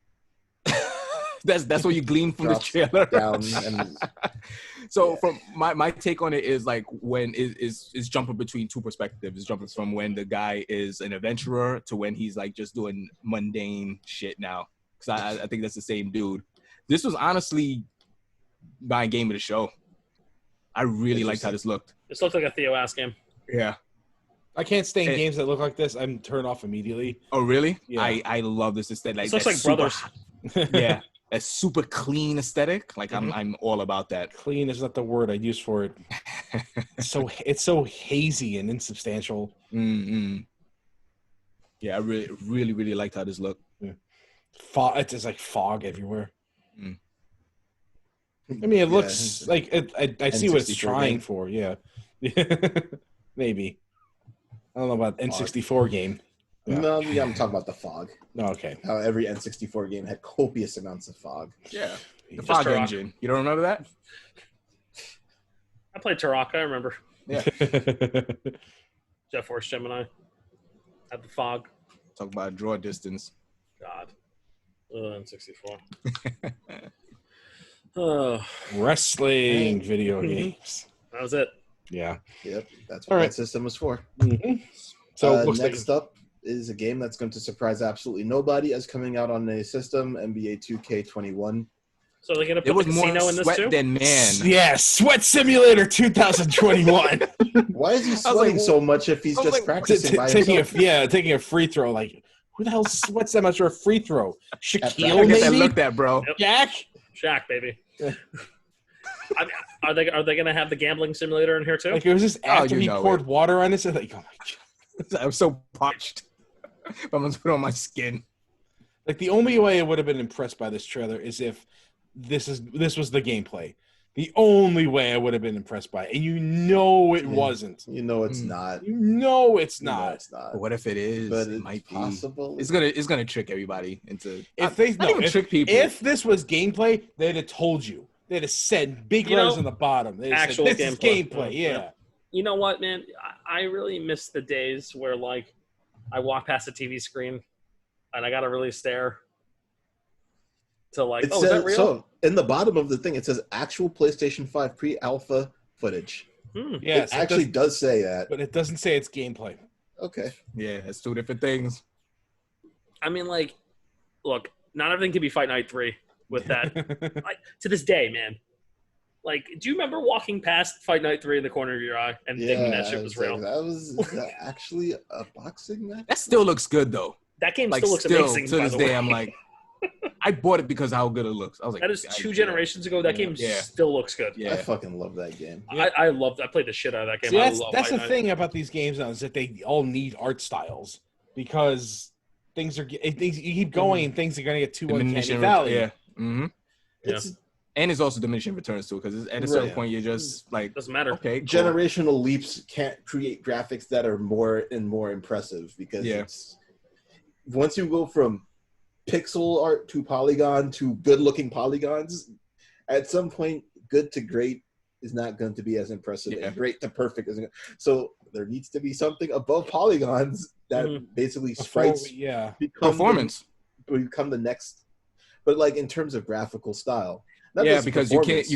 That's what you glean from the dropped trailer. down. And So Yeah. from my take on it is like when is jumping between two perspectives. It's jumping from when the guy is an adventurer to when he's like just doing mundane shit now. Because I think that's the same dude. This was honestly my game of the show. I really liked how this looked. This looked like a Theo ass game. Yeah. I can't stand It- games that look like this. I'm turned off immediately. Oh really? Yeah. I love this aesthetic. Like, This looks that like super- Brothers. Yeah. A super clean aesthetic. Like I'm all about that. Clean is not the word I use for it. It's so hazy and insubstantial. Mm-mm. Yeah, I really liked how this looked. Fog. It's just like fog everywhere. Mm. I mean, it Yeah. looks like I see what it's N64 trying game. for. Yeah, maybe. I don't know about N64 game. Yeah. No, yeah, I'm talking about the fog. No, okay. How every N64 game had copious amounts of fog. Yeah. The Just fog Turok. engine. You don't remember that? I played Taraka, I remember. Yeah. Jet Force Gemini. Had the fog. Talk about draw distance. God. N64. Oh, Wrestling video games. that was it. Yeah. Yep, that's All what right. that system was for. So So looks like next up is a game that's going to surprise absolutely nobody as coming out on a system, NBA 2K21. So they're gonna There put was the more casino in this sweat too? than man. yeah, Sweat Simulator 2021. Why is he like, sweating so much if he's I was just like, practicing by taking himself? taking a free throw. Like, who the hell sweats that much for a free throw? I Shaquille, guess I maybe? looked at, bro. Jack? Shaq, baby. I mean, are they gonna have the gambling simulator in here too? Like, it was just after you he know poured it. water on it. Like, oh my God. I was so parched. I'm gonna put it on my skin. Like the only way I would have been impressed by this trailer is if this was the gameplay. The only way I would have been impressed by it. And it wasn't. You know it's not. You know it's You know not. it's not. But what if it is? But it it's might possible. be. It's gonna trick everybody into. Trick people. If this was gameplay, they'd have told you. They'd have said big letters on the bottom. They'd have said, this is gameplay. Yeah. You know what, man? I really miss the days where like I walk past a TV screen and I gotta really stare to like, is that real? So in the bottom of the thing, it says actual PlayStation 5 pre-alpha footage. Yes, it actually does say that. But it doesn't say it's gameplay. Okay. Yeah, it's two different things. I mean, like, look, not everything can be Fight Night 3 with that. To this day, man. Like, do you remember walking past Fight Night 3 in the corner of your eye and thinking that shit was real? Is that actually a boxing match? That still looks good, though. That game like, still looks amazing, to this day, I'm like, I bought it because of how good it looks. I was like, that is 2 generations ago. That game still looks good. Yeah. I fucking love that game. I played the shit out of that game. See, that's the thing about these games now is that they all need art styles because you keep going and things are going to get too uncanny valley. Yeah. Mm-hmm. And it's also diminishing returns too, because at a certain point you're just like, doesn't matter. Okay, cool. Generational leaps can't create graphics that are more and more impressive because it's once you go from pixel art to polygon to good-looking polygons, at some point, good to great is not going to be as impressive, and great to perfect isn't. So there needs to be something above polygons that basically sprites become the next. But like in terms of graphical style. Because you can't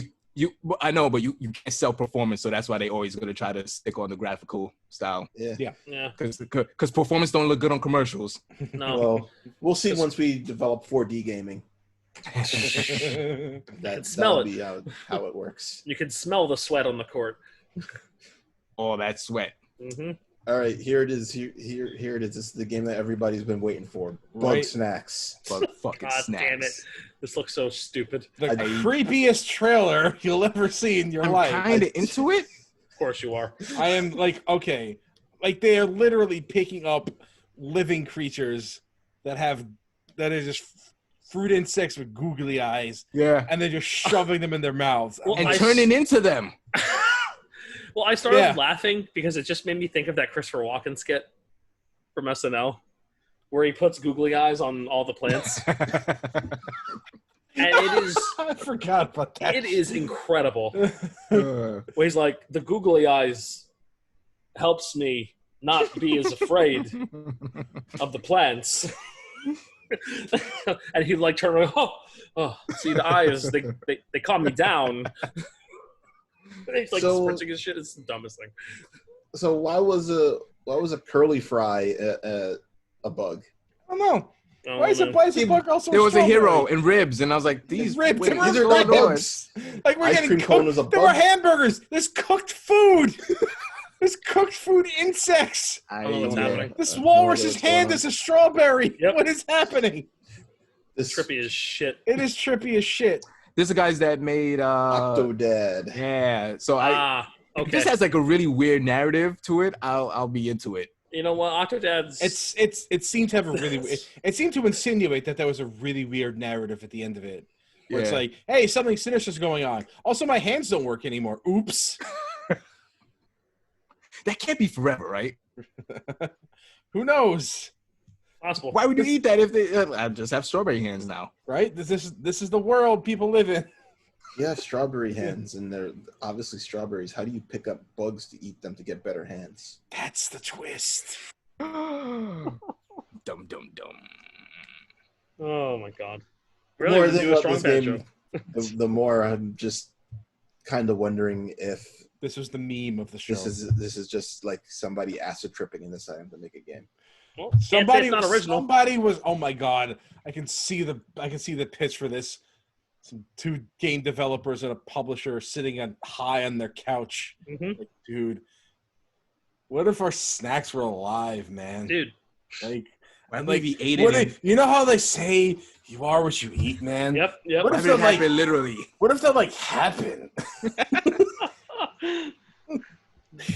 I know, but you can't sell performance, so that's why they always going to try to stick on the graphical style. Yeah. Because performance don't look good on commercials. No. Well, we'll see once we develop 4D gaming. That'll be how it works. You can smell the sweat on the court. Oh, that sweat. Mm-hmm. All right, here it is. Here it is. This is the game that everybody's been waiting for. Bug Snacks. Bug fucking God snacks. Damn it! This looks so stupid. The creepiest trailer you'll ever see in your life. I'm kind of into it. Of course you are. I am like, okay, like they are literally picking up living creatures that are just fruit insects with googly eyes. Yeah, and they're just shoving them in their mouths and turning into them. Well, I started laughing because it just made me think of that Christopher Walken skit from SNL where he puts googly eyes on all the plants. And it is... I forgot about that. It is incredible. Where he's like, the googly eyes helps me not be as afraid of the plants. And he'd like turn around, oh, see the eyes, they calm me down. He's like spritzing his shit. It's the dumbest thing. So why was a curly fry a bug? I don't know. Why is a bug also? There was a hero in ribs, and I was like, these are bugs. Like we're getting cooked. There were hamburgers. There's cooked food. There's cooked food insects. I don't know what's happening. This walrus's hand is a strawberry. Yep. What is happening? It's trippy as shit. It is trippy as shit. This is the guys that made Octodad. Yeah. So okay. This has like a really weird narrative to it. I'll be into it. You know what, Octodad's it seemed to have a really it seemed to insinuate that there was a really weird narrative at the end of it. Where it's like, hey, something sinister's going on. Also, my hands don't work anymore. Oops. That can't be forever, right? Who knows? Possible. Why would you eat that if they I just have strawberry hands now? Right? This is the world people live in. You have strawberry hands, and they're obviously strawberries. How do you pick up bugs to eat them to get better hands? That's the twist. Dum. Oh my god! Really, The more I think about this game, joke. the more I'm just kind of wondering if this was the meme of the show. This is just like somebody acid tripping and deciding to make a game. Well, somebody not original. Somebody was. Oh my god! I can see the pitch for this. Some 2 game developers and a publisher sitting high on their couch. Mm-hmm. Like, dude, what if our snacks were alive, man? Dude, like, we ate it. You know how they say you are what you eat, man. Yep. What if that happen literally? What if that happen? there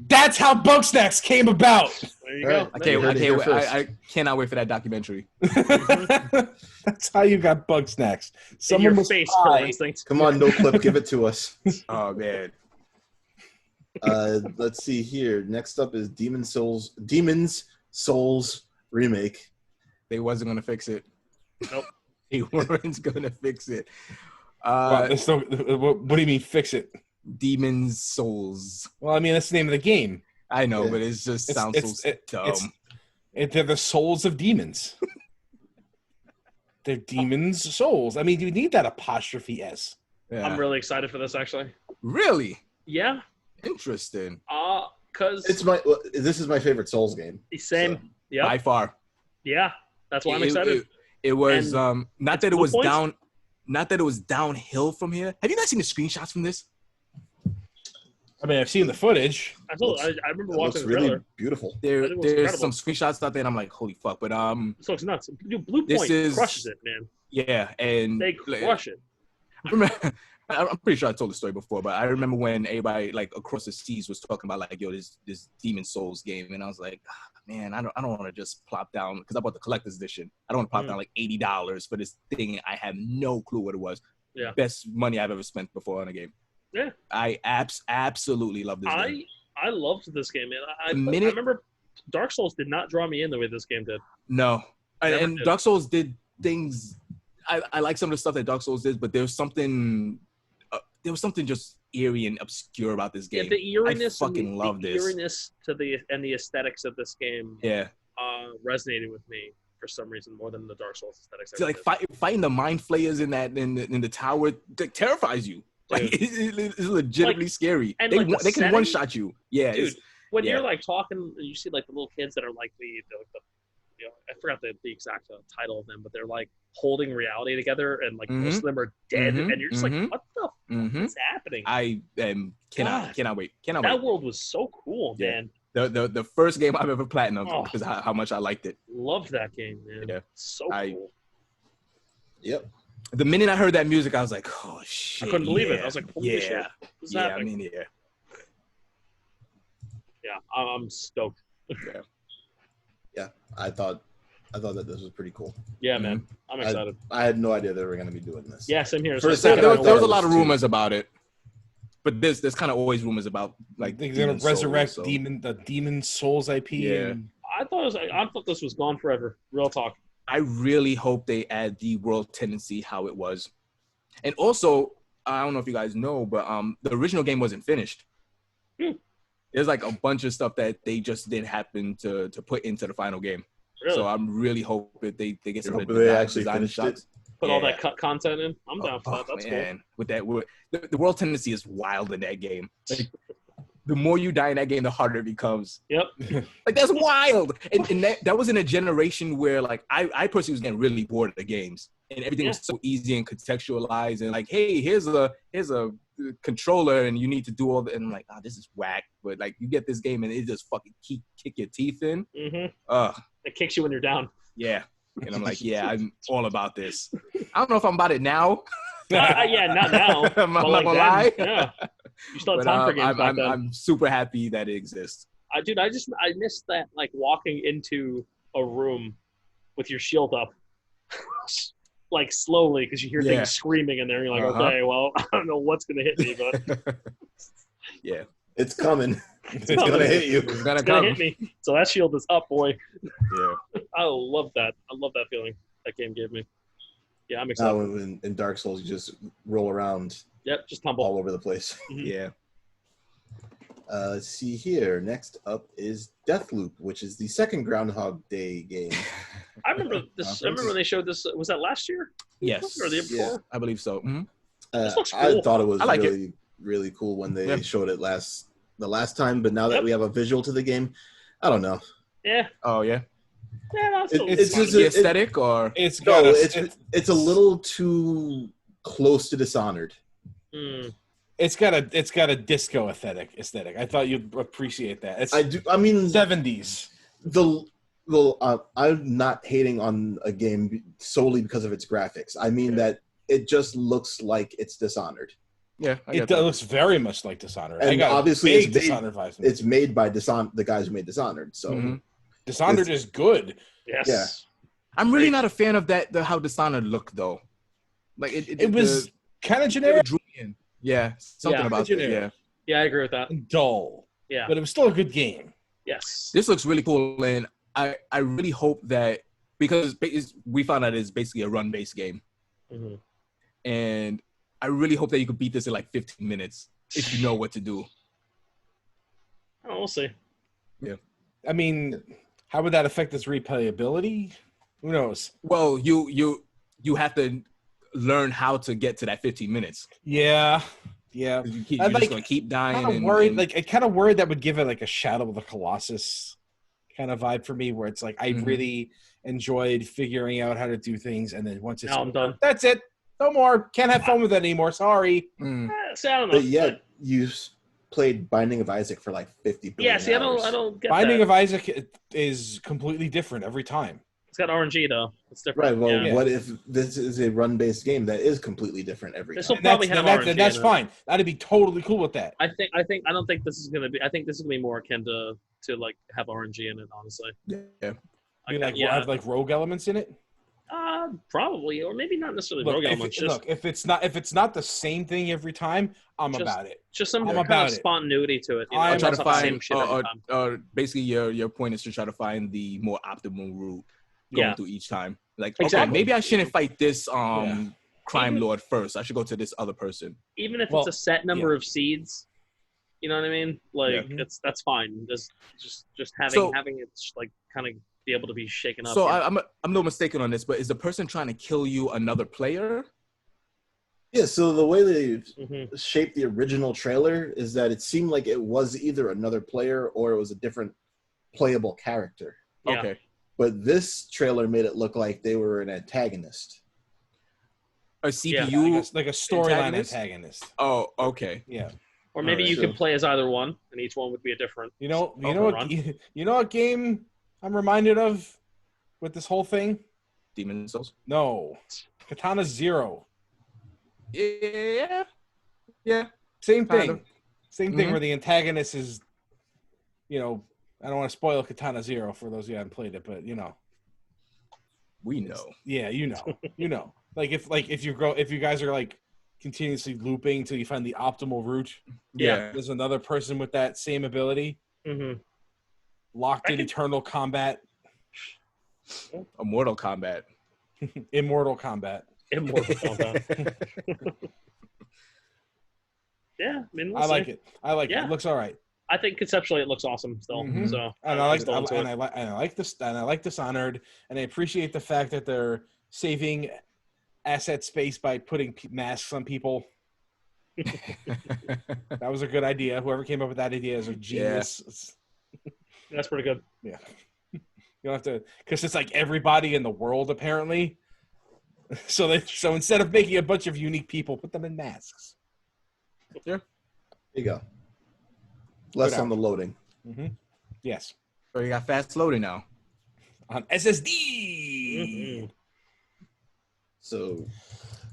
That's how Bug Snacks came about. There you All go. right. I You heard it here can't wait. first. I cannot wait for that documentary. That's how you got bug snacks. In Someone your was face, high. Killer Instinct. Come on, no clip, give it to us. Oh man. Let's see here. Next up is Demon's Souls remake. They wasn't gonna fix it. Nope. They weren't gonna fix it. What do you mean fix it? Demon's Souls. Well, I mean that's the name of the game. I know, Yeah. but it just It's- sounds so dumb. They're the souls of demons. They're demons' souls. I mean, you need that apostrophe S. Yeah. I'm really excited for this, actually. Really Yeah. interesting. Because This is my favorite Souls game. same. So. Yeah. By far. Yeah. That's why I'm excited. It was And not that it blue was points? down, not that it was downhill from here. Have you not seen the screenshots from this? I mean, I've seen the footage. I remember It looks watching the really trailer. beautiful. I think it was There's incredible. some screenshots out there, and I'm like, holy fuck! But This looks nuts. Dude, Blue This Point is- crushes it, man. yeah, and They crush it. I remember, I'm pretty sure I told the story before, but I remember when everybody like across the seas was talking about like, yo, this Demon Souls game, and I was like, man, I don't want to just plop down because I bought the collector's edition. I don't want to plop down like $80 for this thing. I have no clue what it was. Yeah. Best money I've ever spent before on a game. Yeah. I absolutely love this game. I loved this game, man. I minute- remember Dark Souls did not draw me in the way this game did. No, Never and did. Dark Souls did things. I like some of the stuff that Dark Souls did, but there was something just eerie and obscure about this Yeah, game. the eeriness, fucking love the this. eeriness and the aesthetics of this game Yeah, resonated with me for some reason more than the Dark Souls aesthetics. so like fighting the mind flayers in the tower that terrifies you. Like it's legitimately scary. and, They like, the they can setting- one shot you. Yeah, Dude, when yeah. you're like talking, and you see like the little kids that are like the you know, I forgot the exact title of them, but they're like holding reality together, and like most of them are dead, Mhm. and you're just like, what the fuck Mhm. is happening? I cannot wait. Cannot that wait. world was so cool, Yeah. man. The first game I've ever platinumed Oh. because how much I liked it. Loved that game, man. Yeah. So cool. Yep. The minute I heard that music, I was like, oh shit. I couldn't believe it. yeah, I was like, holy shit. yeah, What's yeah. I happening? mean, yeah. Yeah, I'm stoked. I thought that this was pretty cool. Yeah, man. I'm excited. I had no idea they were going to be doing this. Yeah, same here. For a So second, There I was a thought lot of it was rumors about it, but there's kind of always rumors about like They're gonna Demon's Souls, resurrect so- the Demon Souls IP. Yeah. And I thought this was gone forever. Real talk. I really hope they add the world tendency how it was, and also I don't know if you guys know, but the original game wasn't finished. There's like a bunch of stuff that they just didn't happen to put into the final game. Really. So I'm really hoping they get some Hope of the they design actually finished shots. Put all Yeah. that cut content in. I'm down for that. That's man. With that, the world tendency is wild in that game. Like, the more you die in that game, the harder it becomes. cool. Yep. Like that's wild. And that was in a generation where like I personally was getting really bored of the games, and everything was so easy and contextualized, and like, hey, here's a controller, and you need to do all the, and I'm like, oh, this is whack. But like, you get this game, and it just fucking kick your teeth in. Mm-hmm. It kicks you when you're down. Yeah. And I'm like, yeah, I'm all about this. I don't know if I'm about it now. Yeah, not now. I'm not but like gonna then, lie. Yeah. You still have But time for games back then. I'm super happy that it exists. Dude, I missed that, like walking into a room with your shield up, like slowly, because you hear Yeah. things screaming in there. And you're like, Uh-huh. okay, well, I don't know what's gonna hit me, but Yeah. It's coming. It's coming. going to hit you. It's gonna it's gonna come. hit me. So that shield is up, boy. Yeah. I love that. I love that feeling that game gave me. Yeah, I'm Now, excited. in Dark Souls, you just roll around Yep, just tumble. all over the place. Yeah. Let's see here. Next up is Deathloop, which is the second Groundhog Day game. I remember this. I remember when they showed this. Was that last year? Yes. Or the year Yeah. before? I believe so. Mhm. This looks I cool. thought it was I like it. really, really cool when they Yeah. showed it the last time, but now that Yep. we have a visual to the game, I don't know. Yeah. Oh yeah. Yeah, no, It's fun. just The it- aesthetic or it's No, got it's a little too close to Dishonored. Mm. it's got a disco aesthetic. I thought you'd appreciate that. It's I do. I mean, 70s. I'm not hating on a game solely because of its graphics. I mean that it just looks like it's Dishonored. yeah. I It get that. looks very much like Dishonored. I And got obviously big it's made- Dishonored vibes. It's made by the guys who made Dishonored. So Mhm. Dishonored is good. Yes. Yeah. I'm really not a fan of that. How Dishonored looked though. Like It was kind of it generic drew me in. Yeah, something Yeah. about it. Generic. Yeah. Yeah, I agree with that. and dull, Yeah. but it was still a good game. Yes. This looks really cool, and I really hope that because we found out it's basically a run-based game, Mhm. and I really hope that you could beat this in like 15 minutes if you know what to do. Oh, we'll see. I mean, how would that affect its replayability? Who knows? Well, you have to learn how to get to that 15 minutes. Yeah. You're I'd just gonna keep dying. Kind of worried. Like, I kind of worried that would give it like a Shadow of the Colossus kind of vibe for me, where it's like I really enjoyed figuring out how to do things, and then once it's Now I'm done. that's it. No more. Can't have fun with it anymore. Sorry. See, I don't know. But yet you played Binding of Isaac for like 50 billion Yeah, see, I hours. don't get Binding that. of Isaac is completely different every time. It's got RNG though. It's different. Right. Well, Yeah. what if this is a run-based game that is completely different every This time? will probably have RNG. That's in it. fine. That'd be totally cool with that. I don't think this is gonna be. I think this is gonna be more akin to like have RNG in it. Honestly. Yeah. You like yeah. have like rogue elements in it. Probably, or maybe not necessarily Look, rogue elements. if it's not the same thing every time, I'm Just- about it. just some I'm kind about of it. spontaneity to it. You know? I'm It's Try not to the same find, shit every time. basically your point is to try to find the more optimal route going Yeah. through each time. Like, Exactly. okay, maybe I shouldn't fight this Yeah. crime Even- lord first. I should go to this other person. Even if Well, it's a set number of seeds, you know what I mean? Like Yeah. that's fine. Just So- having it like kind of be able to be shaken up. So yeah. I'm no mistaken on this, but is the person trying to kill you another player? Yeah, so the way they Mhm. shaped the original trailer is that it seemed like it was either another player or it was a different playable character. Yeah. Okay. But this trailer made it look like they were an antagonist. A CPU. Like a storyline Antagonist? antagonist. Oh, okay. Yeah. Or maybe Alright, you so- could play as either one, and each one would be a different. You know Okay, what? Ron. You know what game I'm reminded of with this whole thing? Demon Souls. No, Katana Zero. Yeah. Yeah. Same Kind thing. of. Same thing Mhm. where the antagonist is, I don't want to spoil Katana Zero for those of you who haven't played it, but We know. yeah, you know. Like if you guys are like continuously looping until you find the optimal route, Yeah. there's another person with that same ability, Mm-hmm. locked in I can- eternal combat, A Mortal Kombat. immortal combat. Immortal Kombat. Yeah, I mean, I like it. I like it. Yeah. It looks all right. I think conceptually it looks awesome still. Mhm. So And I'm I still into it. like this, and I like Dishonored, and I appreciate the fact that they're saving asset space by putting masks on people. That was a good idea. Whoever came up with that idea is a genius. That's pretty good. Yeah, you don't have to, because it's like everybody in the world apparently. So instead of making a bunch of unique people, put them in masks. There you go. Less Good on the loading. Yes, So you got fast loading now. on SSD. Mhm. So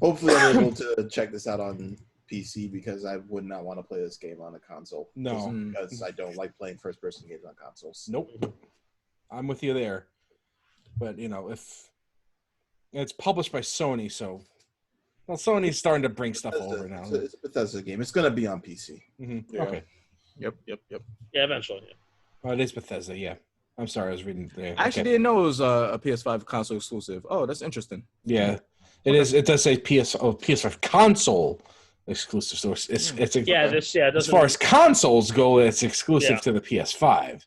hopefully I'm able to check this out on PC because I would not want to play this game on a console. No. Just because I don't like playing first-person games on consoles. Nope. I'm with you there. But, if it's published by Sony, so Sony's starting to bring stuff over now. It's a Bethesda game. It's going to be on PC. Yeah. Okay. Yep. Yeah, eventually. Yeah. Oh, it is Bethesda, yeah. I'm sorry, I was reading there. I actually didn't know it was a PS5 console exclusive. Oh, that's interesting. Yeah. It is. It does say PS5 console exclusive. So it's Yeah, it as doesn't far as consoles go, it's exclusive Yeah. to the PS5.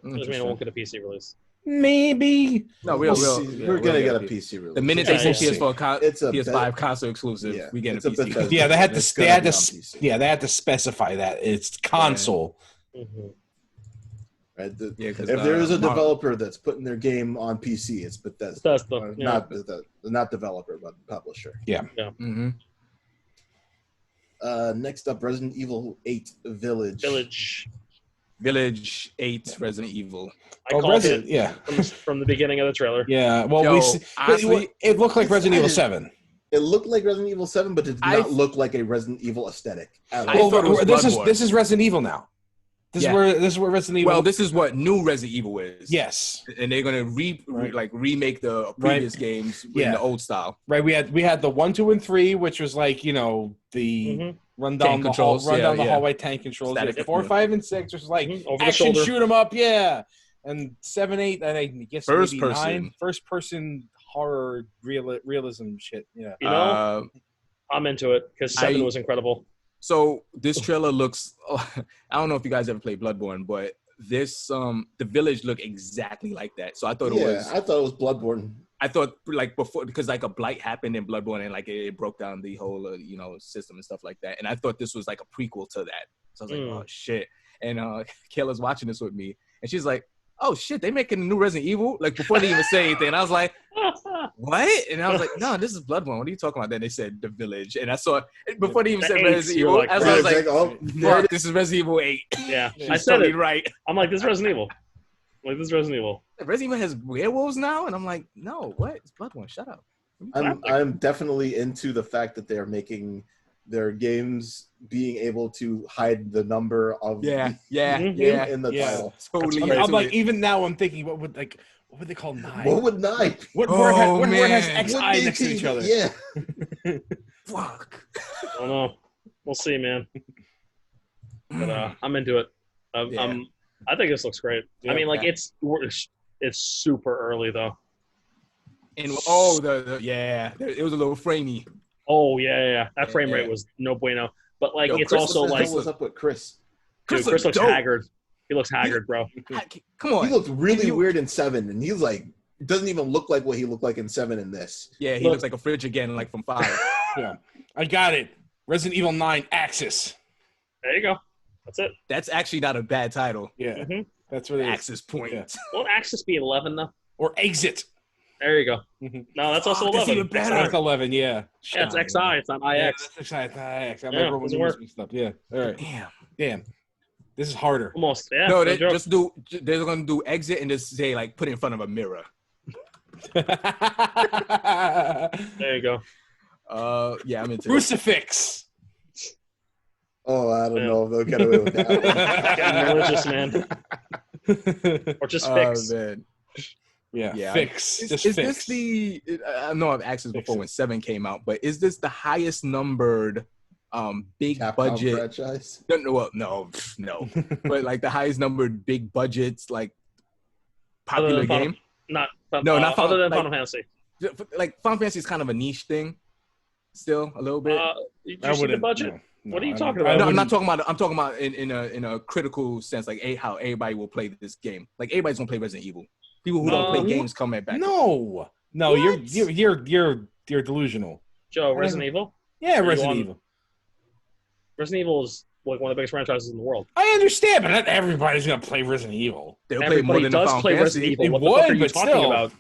doesn't mean it won't get a PC release. Maybe. No, We're we'll going to get a PC release. The minute Yeah, they say we'll PS4, It's a PS5 console exclusive, Yeah, we get it's a a PC. Bethesda. Yeah, they had It's to. They gonna had be to. on PC. Yeah, they had to specify that it's console. Mm-hmm. Right? Yeah, 'cause, If there is a Mar- developer that's putting their game on PC, it's Bethesda. Bethesda, yeah. Not Bethesda, not developer, but publisher. Mhm. Next up, Resident Evil 8 Village. Village 8 Resident Evil. I called it Yeah. from the beginning of the trailer. Yeah. Well, Yo, but honestly, it looked like Resident Evil 7. It looked like Resident Evil 7, but it did I- not look like a Resident Evil aesthetic at I all. thought it was this Bloodborne. is Resident Evil now. This is where Resident Evil. Well, this is what new Resident Evil is. Yes, and they're gonna remake the previous games in the old style. Right. We had the 1, 2, and 3, which was like the run down the hallway tank controls. Static, 4, 5, and 6 was like Over action the shoot 'em up. Yeah, and 7, 8, and I guess First maybe person. 9, first person horror realism shit. Yeah. You know, I'm into it because 7 was incredible. So this trailer looks. I don't know if you guys ever played Bloodborne, but this the village looked exactly like that. So I thought it was. I thought it was Bloodborne. I thought like before because like a blight happened in Bloodborne and like it broke down the whole system and stuff like that. And I thought this was like a prequel to that. So I was like, oh shit. And Kayla's watching this with me, and she's like, oh shit, they making a new Resident Evil? Like before they even say anything, and I was like, what? And I was like, no, this is Bloodborne. What are you talking about? Then they said the village, and I saw before they even said Resident Evil. I was like, fuck, this is Resident Evil 8. Yeah, I said totally it right. I'm like, this is Resident Evil. Resident Evil has werewolves now, and I'm like, no, what? It's Bloodborne. Shut up. I'm definitely into the fact that they're making their games being able to hide the number of in the title. Totally. I'm like, even now I'm thinking, what would they call 9? What would 9? What word has XI next to each other? Yeah. Fuck. I don't know. We'll see, man. But I'm into it. I think this looks great. Yeah, I mean, like it's super early though. And it was a little framey. Oh yeah. That frame rate was no bueno. But like, it's Chris, also like, what's up with Chris? Dude, Chris looks haggard. He looks haggard, bro. Come on. He looked really weird in 7, and he's like, doesn't even look like what he looked like in 7 in this. Yeah, he looks like a fridge again, like from 5. Yeah, I got it. Resident Evil 9 Axis. There you go. That's it. That's actually not a bad title. Yeah, that's what it is. Axis Point. Yeah. Won't Axis be 11 though? Or Exit. There you go. No, that's also 11. That's even better. That's 11, yeah. Yeah, it's XI. It's not IX. Yeah, that's XI. It's not IX. I remember when we mixed up. Yeah. All right. Damn. This is harder. Almost. Yeah. No, they're going to do Exit and just say, like, put it in front of a mirror. There you go. Yeah, I'm into Crucifix. Oh, I don't know if they'll get away with that. Getting religious, man. Or just fix. Man. Yeah. Fix. Is this the? I know I've asked this before when 7 came out, but is this the highest numbered big Capcom budget franchise? No. But like the highest numbered big budgets, like popular game. Not Final, than Final Fantasy. Like Final Fantasy is kind of a niche thing, still a little bit. Did you see the budget? No, what are you talking about? No, I'm not talking about. I'm talking about in a critical sense, like how everybody will play this game. Like everybody's gonna play Resident Evil. People who don't play games coming back. No, you're delusional. Joe, Resident Evil? Yeah, Resident Evil. Resident Evil is like one of the biggest franchises in the world. I understand, but not everybody's gonna play Resident Evil. They'll play more than does Final play Fantasy. Resident Evil. What the fuck are you talking about?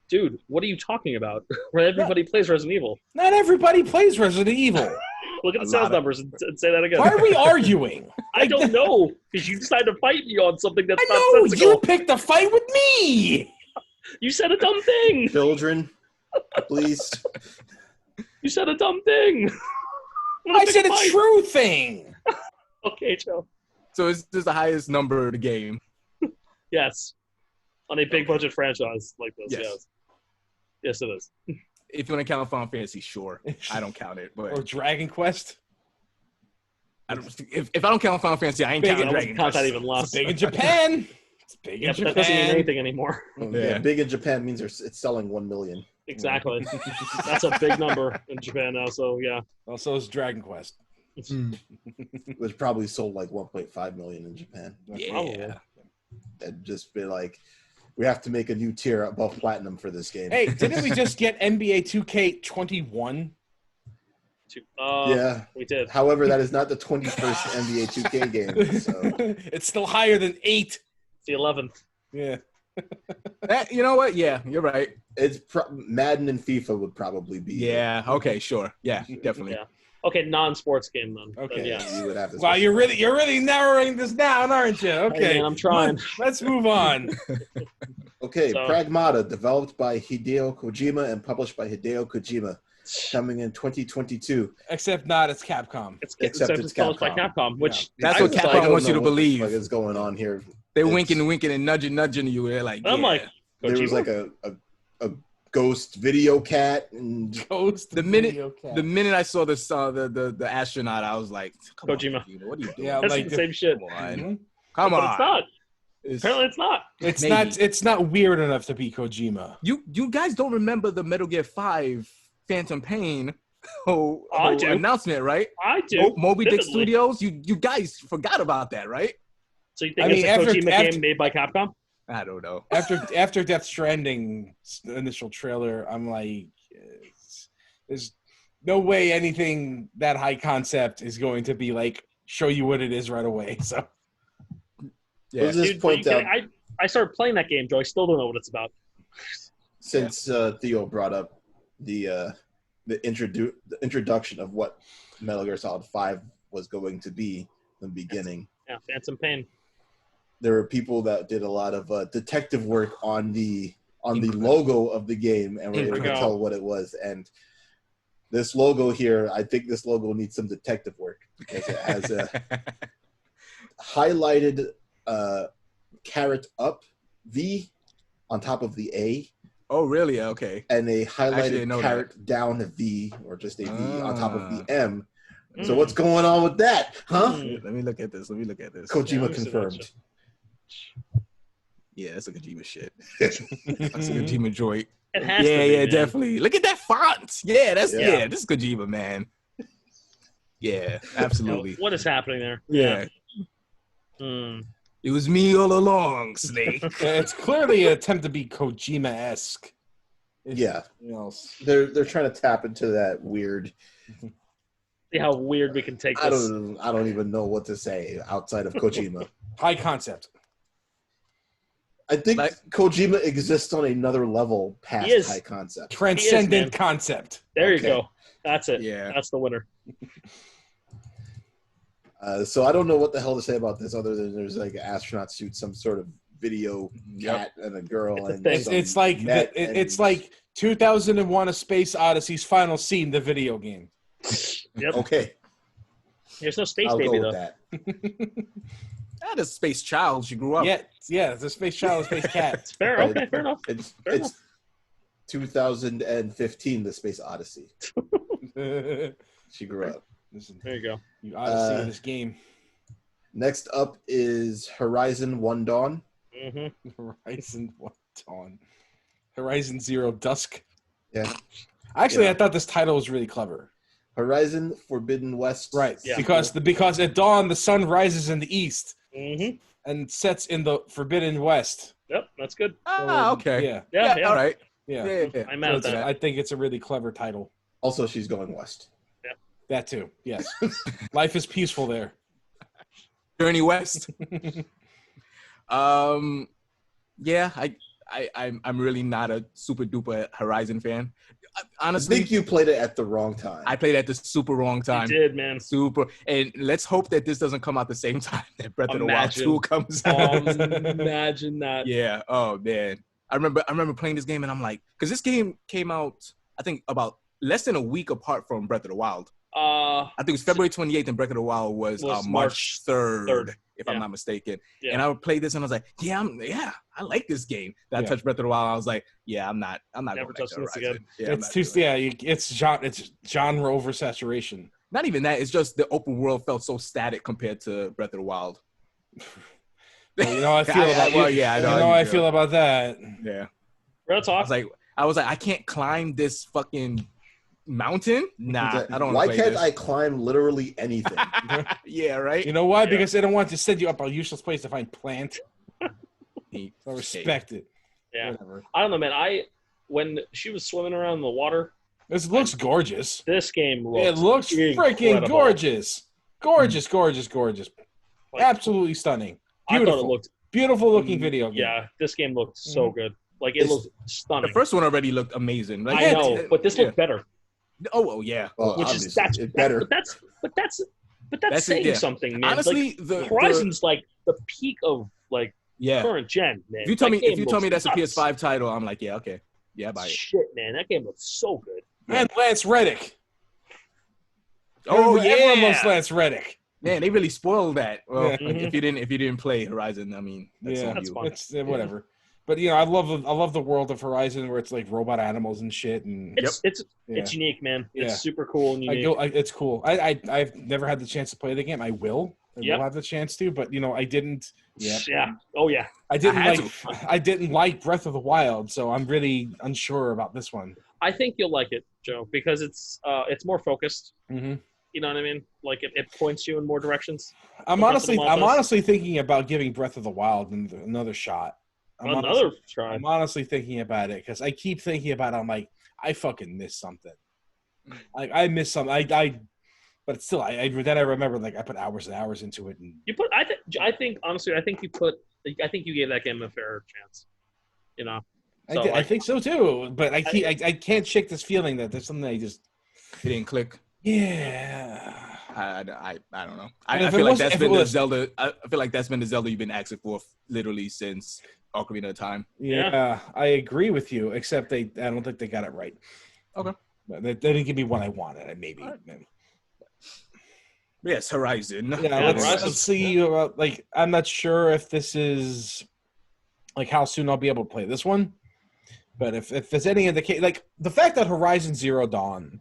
Dude, what are you talking about? Everybody plays Resident Evil. Not everybody plays Resident Evil. Look at the sales numbers and say that again. Why are we arguing? I don't know, because you decided to fight me on something that's not sensible. You picked a fight with me. You said a dumb thing. Children, please. You said a dumb thing. I said a true thing. Okay, Joe. So is this the highest number of the game? Yes. On a big budget franchise like this, yes. Yes, it is. If you want to count Final Fantasy, sure. I don't count it. But or Dragon Quest? If I don't count Final Fantasy, I ain't counting Dragon Quest. That even less. It's big in Japan. It's big in Japan. That doesn't mean anything anymore. Yeah, big in Japan means it's selling 1 million. Exactly. That's a big number in Japan now, so yeah. Also, it's Dragon Quest. Which probably sold like 1.5 million in Japan. Yeah. That'd just be like, we have to make a new tier above platinum for this game. Hey, didn't we just get NBA 2K21? Yeah, we did. However, that is not the 21st NBA 2K game. So. It's still higher than 8. It's the 11th. Yeah. You know what? Yeah, you're right. It's Madden and FIFA would probably be. Yeah. Okay. Sure. Yeah. Definitely. Yeah. Okay, non-sports game then. Okay. Yeah. You would have to. Wow, you're really narrowing this down, aren't you? Okay. Hey man, I'm trying. Let's move on. Okay, Pragmata, developed by Hideo Kojima and published by Hideo Kojima. coming in 2022. Except not, it's Capcom. Except it's published by Capcom. Capcom, which That's I what was Capcom like, don't wants you know to what the believe. fuck is going on here? They're It's- winking and nudging you. They're like, I'm yeah. like, There was Kojima? like a ghost video cat, and Ghost The minute- Video Cat. The minute I saw the astronaut, I was like, come Kojima. on, Kojima, what are you doing? Yeah, That's like the same shit. Come on. Mhm. Come But on. it's not. It's- Apparently, it's not. It's Maybe. not. It's not weird enough to be Kojima. You guys don't remember the Metal Gear 5 Phantom Pain I do. announcement, right? I do. Moby Dick vividly. Studios. You guys forgot about that, right? So you think I it's mean, a after- Kojima after- game made by Capcom? I don't know. After Death Stranding initial trailer, I'm like, there's no way anything that high concept is going to be like show you what it is right away. So Yeah. Let's just Dude, point you out, can- I started playing that game, Joe. I still don't know what it's about. since Theo brought up the introduction of what Metal Gear Solid 5 was going to be in the beginning. Yeah, Phantom Pain. There were people that did a lot of detective work on the logo of the game and were able to Incredible. tell what it was. And this logo here, I think this logo needs some detective work because it has a highlighted carrot up V on top of the A Oh, really? Okay. and a Actually, I highlighted know carrot down V or just a V on top of the Ah. M. So what's going on with that, huh? Mm. Let me look at this. Kojima let me see that confirmed. shit. Yeah, that's a Kojima shit. That's a Kojima joint. It has Yeah, to be, yeah, man. definitely. Look at that font. Yeah, that's Yeah. yeah. This is Kojima, man. Yeah, absolutely. What is happening there? Yeah, Hmm. it was me all along, Snake. it's clearly an attempt to be Kojima-esque. Yeah, Else. they're trying to tap into that weird. See how weird we can take I this. don't even know what to say outside of Kojima. High concept. I think Like- Kojima exists on another level past He is. high concept. Transcendent man. concept. There Okay. you go. That's it. Yeah. That's the winner. So I don't know what the hell to say about this other than there's like an astronaut suit, some sort of video cat and a girl. It's a and thing. some It's like net it's and- like 2001: A Space Odyssey's final scene, the video game. Yep. okay. There's no space I'll baby go with though. that. That is Space Child. She grew up. Yeah, the space child, space cat. It's fair. But Okay, fair enough. It's Fair it's 2015, The Space Odyssey. She grew up. Listen, There you go. you ought to see this game. Next up is Horizon One Dawn. Mm-hmm. Horizon One Dawn. Horizon Zero Dusk. Yeah. Actually, Yeah. I thought this title was really clever. Horizon Forbidden West. Right. Yeah. Because at dawn the sun rises in the east Mm-hmm. and sets in the Forbidden West. Yep, that's good. Ah, okay. Yeah. Yeah, yeah. All right. Yeah. Yeah. I'm mad at So that. I think it's a really clever title. Also, she's going west. That too. Yes. Life is peaceful there. Journey West. Yeah, I'm really not a super duper Horizon fan. I Honestly, think you played it at the wrong time. I played at the super wrong You time. did, man. Super, and let's hope that this doesn't come out the same time that Breath of the Wild Imagine. 2 comes Oh, out. imagine that. Yeah. Oh man, I remember playing this game and I'm like, because this game came out I think about less than a week apart from Breath of the Wild. I think it was February 28th and Breath of the Wild was March 3rd, if I'm Yeah. not mistaken. Yeah. And I would play this and I was like, I like this game. Then I touched Breath of the Wild. I was like, I'm not Never going back to touching this Horizon. again. Yeah, I'm It's not too doing that. it's genre oversaturation. Not even that. It's just the open world felt so static compared to Breath of the Wild. Well, you know how I feel about well, you. yeah, I You know know how how I you feel about that. Yeah. Real I talk. was like, I can't climb this fucking mountain. Nah, I don't. Why wanna play can't this. I climb literally anything? Yeah, right. You know why? Yeah. Because they don't want to send you up a useless place to find plant. Hey, I respect it. Yeah. Whatever. I don't know, man. When she was swimming around in the water, This looks gorgeous. this game looked It looks freaking incredible. gorgeous. Gorgeous, gorgeous, gorgeous. Like, Absolutely stunning. I thought it Beautiful. looked Beautiful looking video game. Yeah, this game looked so good. Like it It's- looked stunning. The first one already looked amazing. Like, I know, but this looked better. Oh yeah. Well, Which obviously, is that's it's better. but that's That's it, saying yeah. something, man. Honestly, like, the Horizon's like the peak of like yeah. current gen, man. If you tell That me game if you tell me looks that's a nuts. PS5 title, I'm like, yeah, okay, yeah, buy it. Shit, man, that game looks so good. And Lance Reddick. Oh Everyone loves yeah, Lance Reddick. man, they really spoiled that. Well, Yeah. if you didn't play Horizon, I mean, that's on That's you. fun. It's whatever. But I love the world of Horizon where it's like robot animals and shit, and It's unique, man. It's Yeah. super cool and unique. it's cool. I've never had the chance to play the game. I will Yep. have the chance to, but I didn't. Yeah. Oh yeah. I didn't had I didn't like Breath of the Wild, so I'm really unsure about this one. I think you'll like it, Joe, because it's more focused. Mm-hmm. You know what I mean? Like it points you in more directions. I'm honestly thinking about giving Breath of the Wild another shot. Try. I'm honestly thinking about it because I keep thinking about it. I'm like, I fucking missed something. Like I missed something. But still, then I remember like I put hours and hours into it. And You put. I think honestly, I think you gave that game a fair chance. So, I think so too. But I can't shake this feeling that there's something it didn't click. Yeah. I don't know. I feel like that's been the Zelda. I feel like that's been the Zelda you've been asking for literally since Ocarina of Time. Yeah, I agree with you. Except I don't think they got it right. Okay. They didn't give me what I wanted. Maybe. Right. Yes, Horizon. Yeah, let's see. Like, I'm not sure if this is like how soon I'll be able to play this one. But if there's any indication, like the fact that Horizon Zero Dawn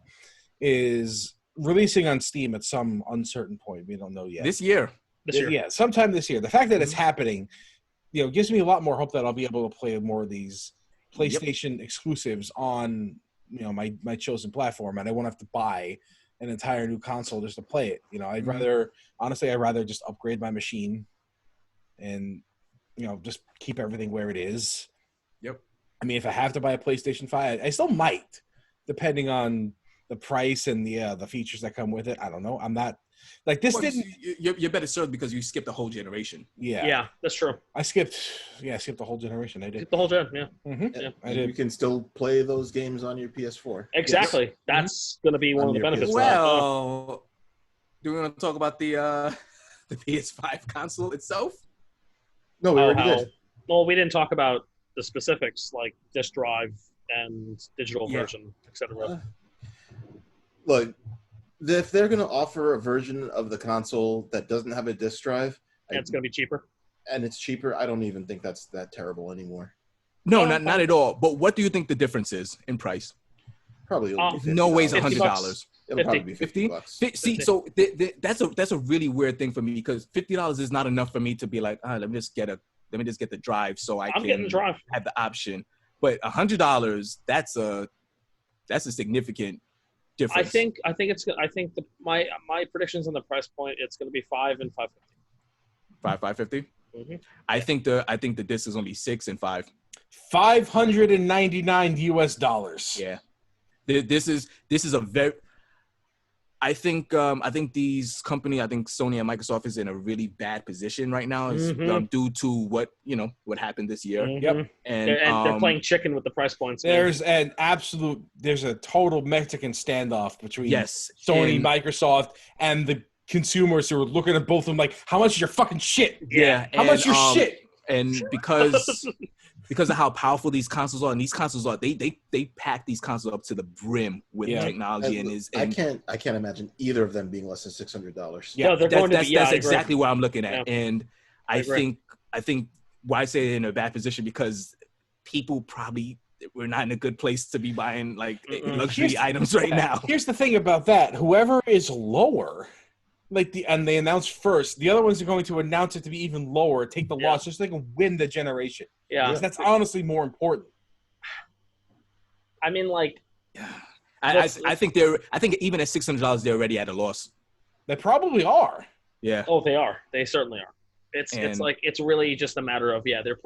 is releasing on Steam at some uncertain point, we don't know yet. This year. Yeah, sometime this year. The fact that it's happening, gives me a lot more hope that I'll be able to play more of these PlayStation exclusives on, my chosen platform, and I won't have to buy an entire new console just to play it. I'd rather just upgrade my machine and, just keep everything where it is. Yep. I mean, if I have to buy a PlayStation 5, I still might, depending on the price and the features that come with it. I don't know. I'm not like this. You're better served because you skipped a whole generation. Yeah, that's true. I skipped the whole generation. I did. Skipped the whole gen. Yeah. Mm-hmm. Yeah. I did. You can still play those games on your PS4. Exactly. Yes. That's going to be one of the benefits. Well, do we want to talk about the PS5 console itself? No, we already did. Well, we didn't talk about the specifics like disk drive and digital version, etc. Look, if they're going to offer a version of the console that doesn't have a disk drive, and it's going to be cheaper. And it's cheaper, I don't even think that's that terrible anymore. No, not at all. But what do you think the difference is in price? Probably no ways $100. It'll probably be $50. See, so that's a really weird thing for me because $50 is not enough for me to be like, let me just get the drive so I can have the option. But $100, that's a significant difference. I think my predictions on the price point, it's going to be $5 and $550. $550. Mm-hmm. I think the disc is only $6 and $5. $599. Yeah, this is a very. I think these company, I think Sony and Microsoft is in a really bad position right now, due to what happened this year. Mm-hmm. Yep, and they're playing chicken with the price points. There's a total Mexican standoff between Sony, Microsoft, and the consumers who are looking at both of them like, how much is your fucking shit? Yeah, how much your shit? And because of how powerful these consoles are, and these consoles are, they pack these consoles up to the brim with technology, I can't imagine either of them being less than $600. Yeah, that's exactly what I'm looking at, and I think why I say in a bad position because people probably we're not in a good place to be buying like luxury items right now. Here's the thing about that: whoever is lower. And they announced first. The other ones are going to announce it to be even lower, take the loss, just so they can win the generation. Yeah, because that's honestly more important. I mean, like, I think even at $600 they're already at a loss. They probably are. Yeah. Oh, they are. They certainly are. It's like it's really just a matter of they're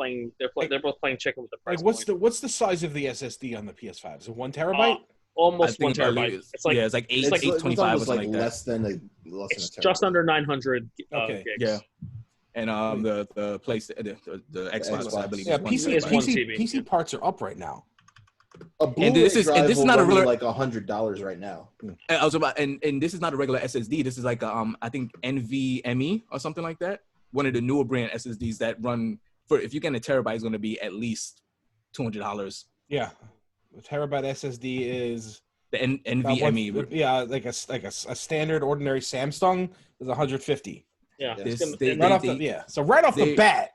both playing chicken with the price. Like what's the size of the SSD on the PS5? Is it 1 terabyte? Almost 1 terabyte. It's like 825 or something like that. Less than a it's terabyte. Just under 900 gigs. Yeah. And the place the Xbox, I believe, is PC parts are up right now. A Blu-ray drive this is not a regular like $100 right now. I was about and this is not a regular SSD. This is like I think NVMe or something like that. One of the newer brand SSDs that run for if you get a terabyte is going to be at least $200. Yeah. A terabyte SSD is The Not one- NVMe. yeah, like a standard ordinary Samsung is 150. Yeah. Yes. It's gonna, They- and Right they- off the so right off the they- bat,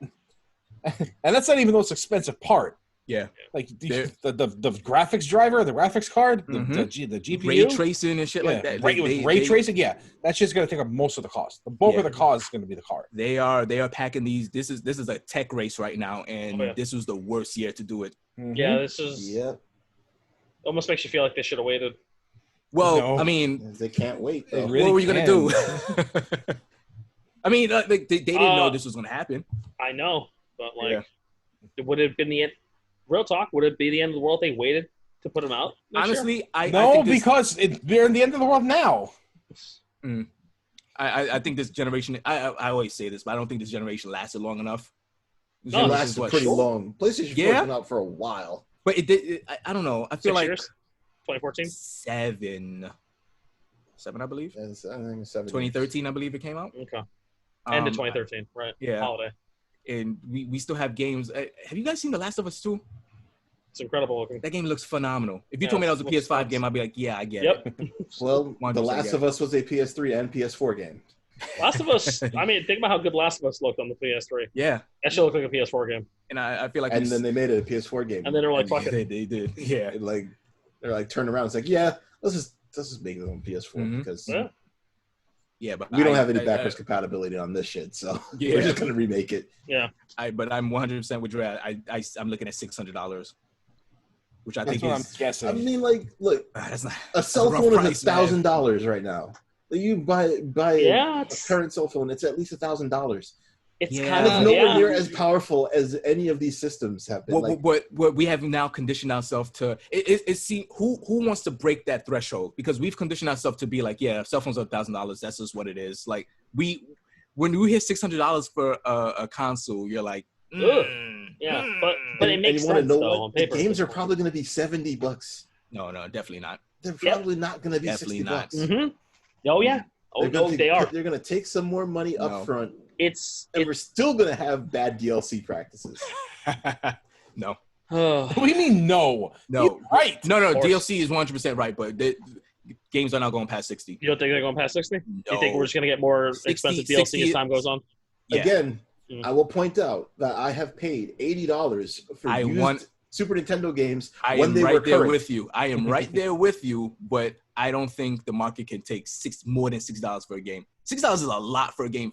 and that's not even the most expensive part. Yeah. Like They're- the graphics driver, the graphics card, the GPU, Ray tracing and shit yeah, like that. with ray tracing, yeah, that's just going to take up most of the cost. The bulk of the cost is going to be the card. They are packing these. This is a tech race right now, and this was the worst year to do it. yeah, this is almost makes you feel like they should have waited. Well, No. I mean, They can't wait. Though. Really what were you gonna do? can. I mean, they didn't know this was gonna happen. I know, but like, it would have been the end. Real talk, would it be the end of the world if they waited to put them out? Honestly, I No, think this, because they're in the end of the world now. I think this generation. I always say this, but I don't think this generation lasted long enough. This No, It this generation lasted was pretty short. long. PlayStation 4 Yeah? been out for a while. But it did. I don't know. I feel 6 like years, 2014. seven, I believe. It's, I think it's 7 years. 2013, I believe it came out. Okay, end of 2013, right? yeah. Holiday. And we still have games. Have you guys seen The Last of Us 2? It's incredible looking. That game looks phenomenal. If you Yeah, told me that was a looks PS5 nice. game, I'd be like, yeah, I get Yep. it. Well, 100% The Last get of Us was a PS3 and PS4 game. Last of Us. I mean, think about how good Last of Us looked on the PS3. Yeah. That should look like a PS4 game. And I feel like And then they made it a PS4 game. And then they're like, fuck it. they did. Yeah. It, like, they're like, turn around. It's like, yeah, let's just make it on PS4 because Yeah. Yeah, but we don't have any backwards compatibility on this shit. So Yeah. we're just going to remake it. Yeah. But I'm 100% with you. I'm looking at $600, which I That's think what I'm is guessing. I mean, like, look, that's not a cell rough phone price, is man. $1,000 right now. Like, you buy Yeah, a it's current cell phone, it's at least $1,000. it's Yeah. kind And of it's nowhere yeah. near as powerful as any of these systems have been. Like, what we have now conditioned ourselves to see who wants to break that threshold, because we've conditioned ourselves to be like, yeah, cell phones are $1,000. That's just what it is. Like when we hit $600 for a console, you're like, Yeah, but it makes you wanna sense know though what? on The paper. games are probably going to be $70. no, definitely not. They're probably not going to be Definitely not. $60. Mm-hmm. Oh yeah. Oh They're no, gonna they are. They're going to take some more money up No. front, It's and we're still going to have bad DLC practices. No. What do you mean no? You're right. No, course. DLC is 100% right, but games are not going past 60. You don't think they're going past 60? No. You think we're just going to get more 60 expensive DLC as 60 time goes on? Yeah. Again, Mm. I will point out that I have paid $80 for used Super Nintendo games I when am they were right there current. with you. I am right there with you, but I don't think the market can take more than $6 for a game. $6 is a lot for a game.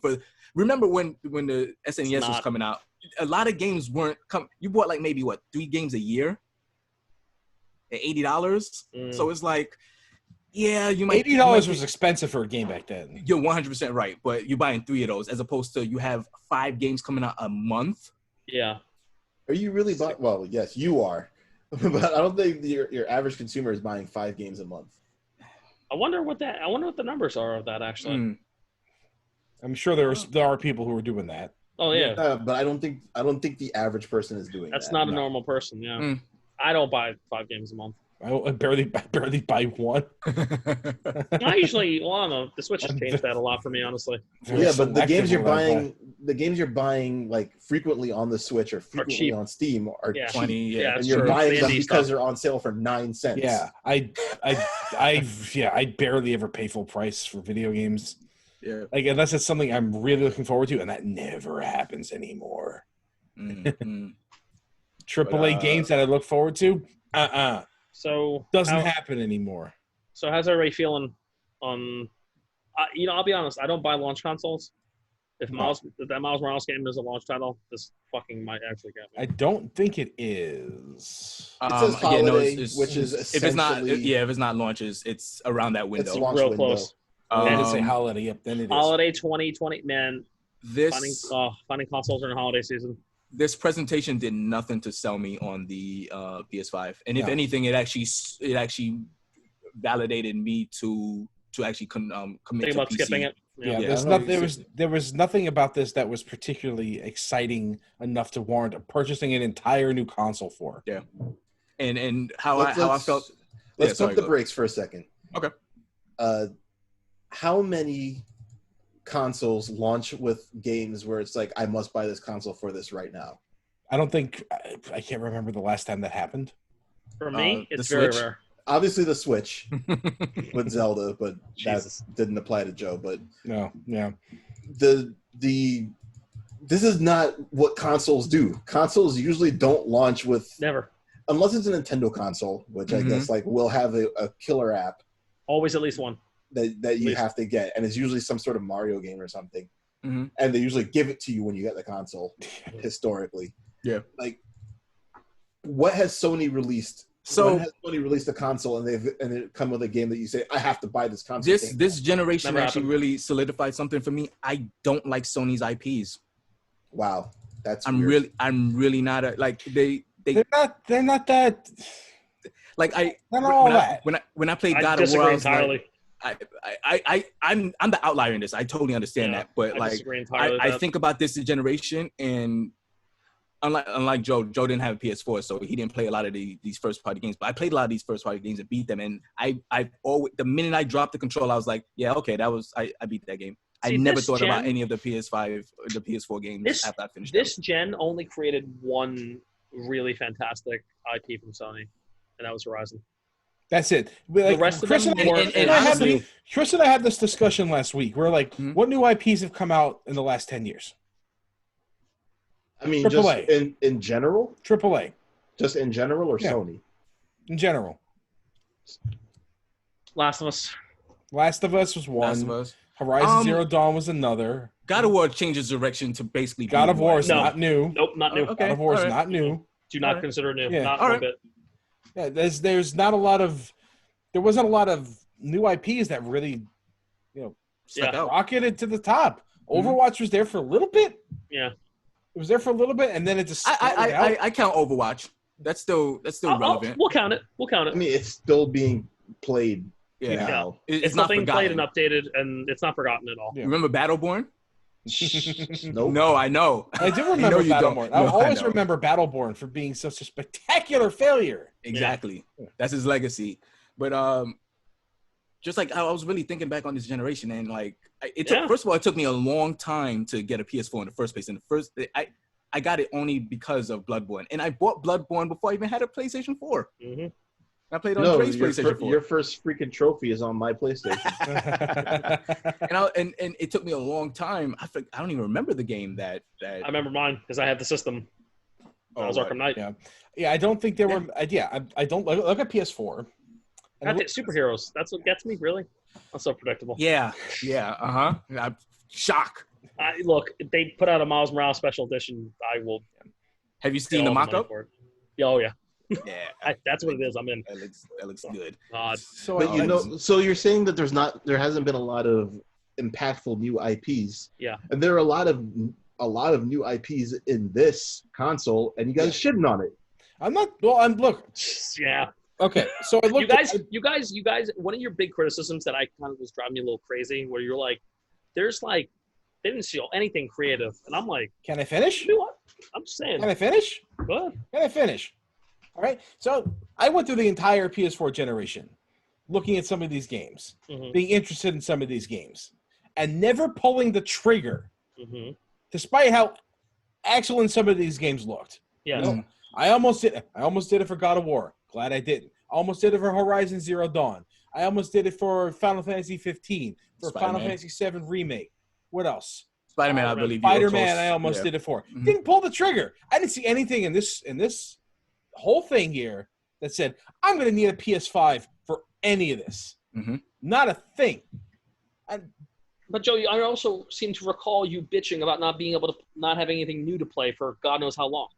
Remember when the SNES was not. coming out, a lot of games weren't come. You bought like maybe 3 games a year at $80. So it's like, yeah, you might $80 was expensive for a game back then. You're 100% right, but you're buying 3 of those as opposed to you have 5 games coming out a month. Yeah. Are you really buying? Well, yes, you are. But I don't think your average consumer is buying 5 games a month. I wonder what the numbers are of that actually. Mm. I'm sure there are people who are doing that. Oh yeah. But I don't think the average person is doing That's that. not a No. normal person, yeah. Mm. I don't buy 5 games a month. I barely buy one. I usually, well, I don't know. The Switch has changed that a lot for me, honestly. Very Yeah, but the games selective you're buying like frequently on the Switch or frequently cheap. on Steam are Yeah. cheap. 20, yeah. And it's you're true. buying The them indie because stuff. they're on sale for 9 cents. Yeah, I barely ever pay full price for video games. Yeah. Like unless it's something I'm really looking forward to, and that never happens anymore. Mm. AAA games that I look forward to, So doesn't happen anymore. So how's everybody feeling on? I'll be honest. I don't buy launch consoles. If that Miles Morales game is a launch title, this fucking might actually get me. I don't think it is. It says Yeah, no, holiday, it's- which is if it's not, essentially- if it's not launches, it's around that window. It's launch Real window. close. Then it's a Um, holiday. Yep, then it is. Holiday 2020, man. This Finding consoles during the holiday season. this presentation did nothing to sell me on the PS5, and if No. anything, it actually validated me to actually commit Think to about PC. skipping it. Yeah, Yeah. there's I don't not, know. there was nothing about this that was particularly exciting enough to warrant purchasing an entire new console for. And how I Let's felt. Let's sorry, pump the go. brakes for a second. Okay. How many consoles launch with games where it's like, I must buy this console for this right now? I don't think I can't remember the last time that happened. For me, The it's very Switch? rare. obviously the Switch with Zelda, but Jesus. that didn't apply to Joe. But No, yeah. This is not what consoles do. Consoles usually don't launch with Never. unless it's a Nintendo console, which I guess like will have a killer app Always at least one. that you have to get, and it's usually some sort of Mario game or something. Mm-hmm. And they usually give it to you when you get the console. Historically, Yeah. Like, what has Sony released? So when has Sony released a console and it come with a game that you say I have to buy this console? this generation Never actually happened. really solidified something for me. I don't like Sony's IPs. Wow, that's I'm weird. really not a, like they They're not that. like I Not all that. when I played I God of War, disagree I was entirely. like, I'm the outlier in this. I totally understand Yeah, that, but I like disagree entirely with I that. think about this generation, and unlike Joe didn't have a PS4, so he didn't play a lot of these first party games. But I played a lot of these first party games and beat them. And I always, the minute I dropped the control, I was like, yeah, okay, I beat that game. I See, never this thought about gen- any of the PS5 or the PS4 games This- after I finished them. This gen only created one really fantastic IP from Sony, and that was Horizon. That's it. Like, The rest of Chris them and I- were- and honestly, Chris and I had this discussion last week. We're like, Mhm. what new IPs have come out in the last 10 years? I mean, just AAA. in general, AAA, just in general, or Yeah. Sony. in general. Last of Us. Last of Us was Last of one. Us. Horizon Zero Dawn was another. God of War changes direction to basically God be of War is No. not new. Nope, not new. Okay. God of War is alright. not new. Do not Alright. consider it new. Yeah. Not Alright. one bit. Yeah, there's not a lot of. There wasn't a lot of new IPs that really, Stuck Yeah. out. rocketed to the top. Mhm. Overwatch was there for a little bit. Yeah. It was there for a little bit, and then it just. stalled out. I count Overwatch. That's still relevant. We'll count it. We'll count I it. mean, it's still being played Yeah. now. It's still not being played and forgotten. updated, and it's not forgotten at all. Yeah. Remember Battleborn? Nope. No, I know. I do remember you don't. Battleborn. No, I I always know. remember Battleborn for being such a spectacular failure. Exactly. Yeah. That's his legacy. But just like I was really thinking back on this generation, and like first of all, it took me a long time to get a PS4 in the first place. I got it only because of Bloodborne, and I bought Bloodborne before I even had a PlayStation 4. Mm-hmm. I played on No, Dre's your, PlayStation 4. your first freaking trophy is on my PlayStation. And it took me a long time. I don't even remember the game that I remember mine because I had the system. That was what? Arkham Knight. Yeah, I don't think there were. I don't look at PS4. God, superheroes. That's what gets me, really. That's so predictable. Yeah. Shock. Look, if they put out a Miles Morales special edition, I will. Have you pay seen the all money mock-up? for it. Yeah, oh, yeah. Yeah, That's what it is. I'm in. that looks good. God. So But so you're saying that there hasn't been a lot of impactful new IPs. Yeah. And there are a lot of new IPs in this console, and you guys shitting on it. I'm not. Well, I'm look. Yeah. Okay, so I looked. You guys. One of your big criticisms that I kind of was driving me a little crazy, where you're like, "There's like, they didn't show anything creative," and I'm like, Can I finish? "You know what? I'm just saying." Can I finish? Go ahead. Can I finish? All right. So I went through the entire PS4 generation, looking at some of these games, Mhm. being interested in some of these games, and never pulling the trigger, Mm-hmm. despite how excellent some of these games looked. Yeah. You know, I almost did it for God of War. Glad I didn't. I almost did it for Horizon Zero Dawn. I almost did it for Final Fantasy 15, for Final Spider-Man. Fantasy 7 Remake. What else? Spider-Man, I believe. you were Spider-Man, close. I almost Yeah. did it for. Mhm. Didn't pull the trigger. I didn't see anything in this whole thing here that said, I'm going to need a PS5 for any of this. Mhm. Not a thing. But Joe, I also seem to recall you bitching about not being able to, not having anything new to play for God knows how long.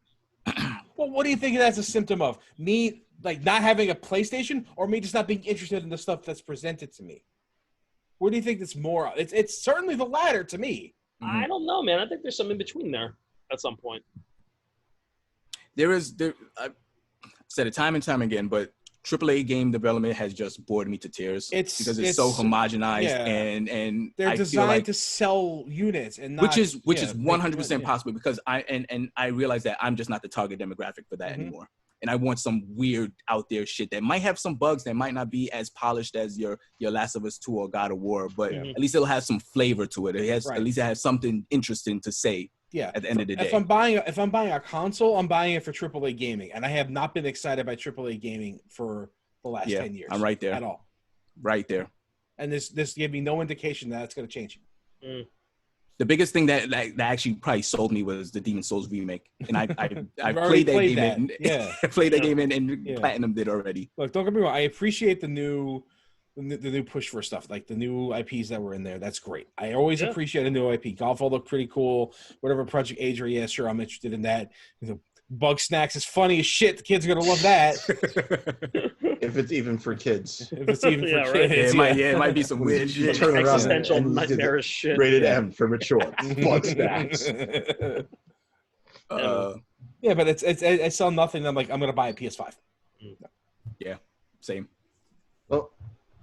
Well, what do you think that's a symptom of? Me, like, not having a PlayStation, or me just not being interested in the stuff that's presented to me? What do you think that's more of? It's certainly the latter to me. I don't know, man. I think there's some in between there at some point. I've said it time and time again, but AAA game development has just bored me to tears because it's so homogenized yeah. and They're I feel designed like, to sell units and not, which is yeah, 100% yeah. possible because I realize that I'm just not the target demographic for that Mhm. anymore. And I want some weird out there shit that might have some bugs that might not be as polished as your Last of Us 2 or God of War, but Yeah. at least it'll have some flavor to it. It has Right. at least it has something interesting to say Yeah. at the end of the day. If I'm buying a console, I'm buying it for AAA gaming, and I have not been excited by AAA gaming for the the last 10 years. I'm right there. At all. Right there. And this gave me no indication that it's going to change. The biggest thing that actually probably sold me was the Demon Souls remake, and I already played that game. Yeah, I played that game, and Platinum did already. Look, don't get me wrong. I appreciate the new push for stuff, like the new IPs that were in there. That's great. I always appreciate a new IP. Godfall looked pretty cool. Whatever Project Adria, yeah, sure, I'm interested in that. Bug Snacks is funny as shit. The kids are gonna love that. If it's even for kids. If it's even for right. kids, It might be some weird You shit. turn around Existential and nightmarish shit. Rated M for mature. Bug Snacks. Yeah, but I sell nothing. I'm like, I'm gonna buy a PS5. Yeah, same. Well,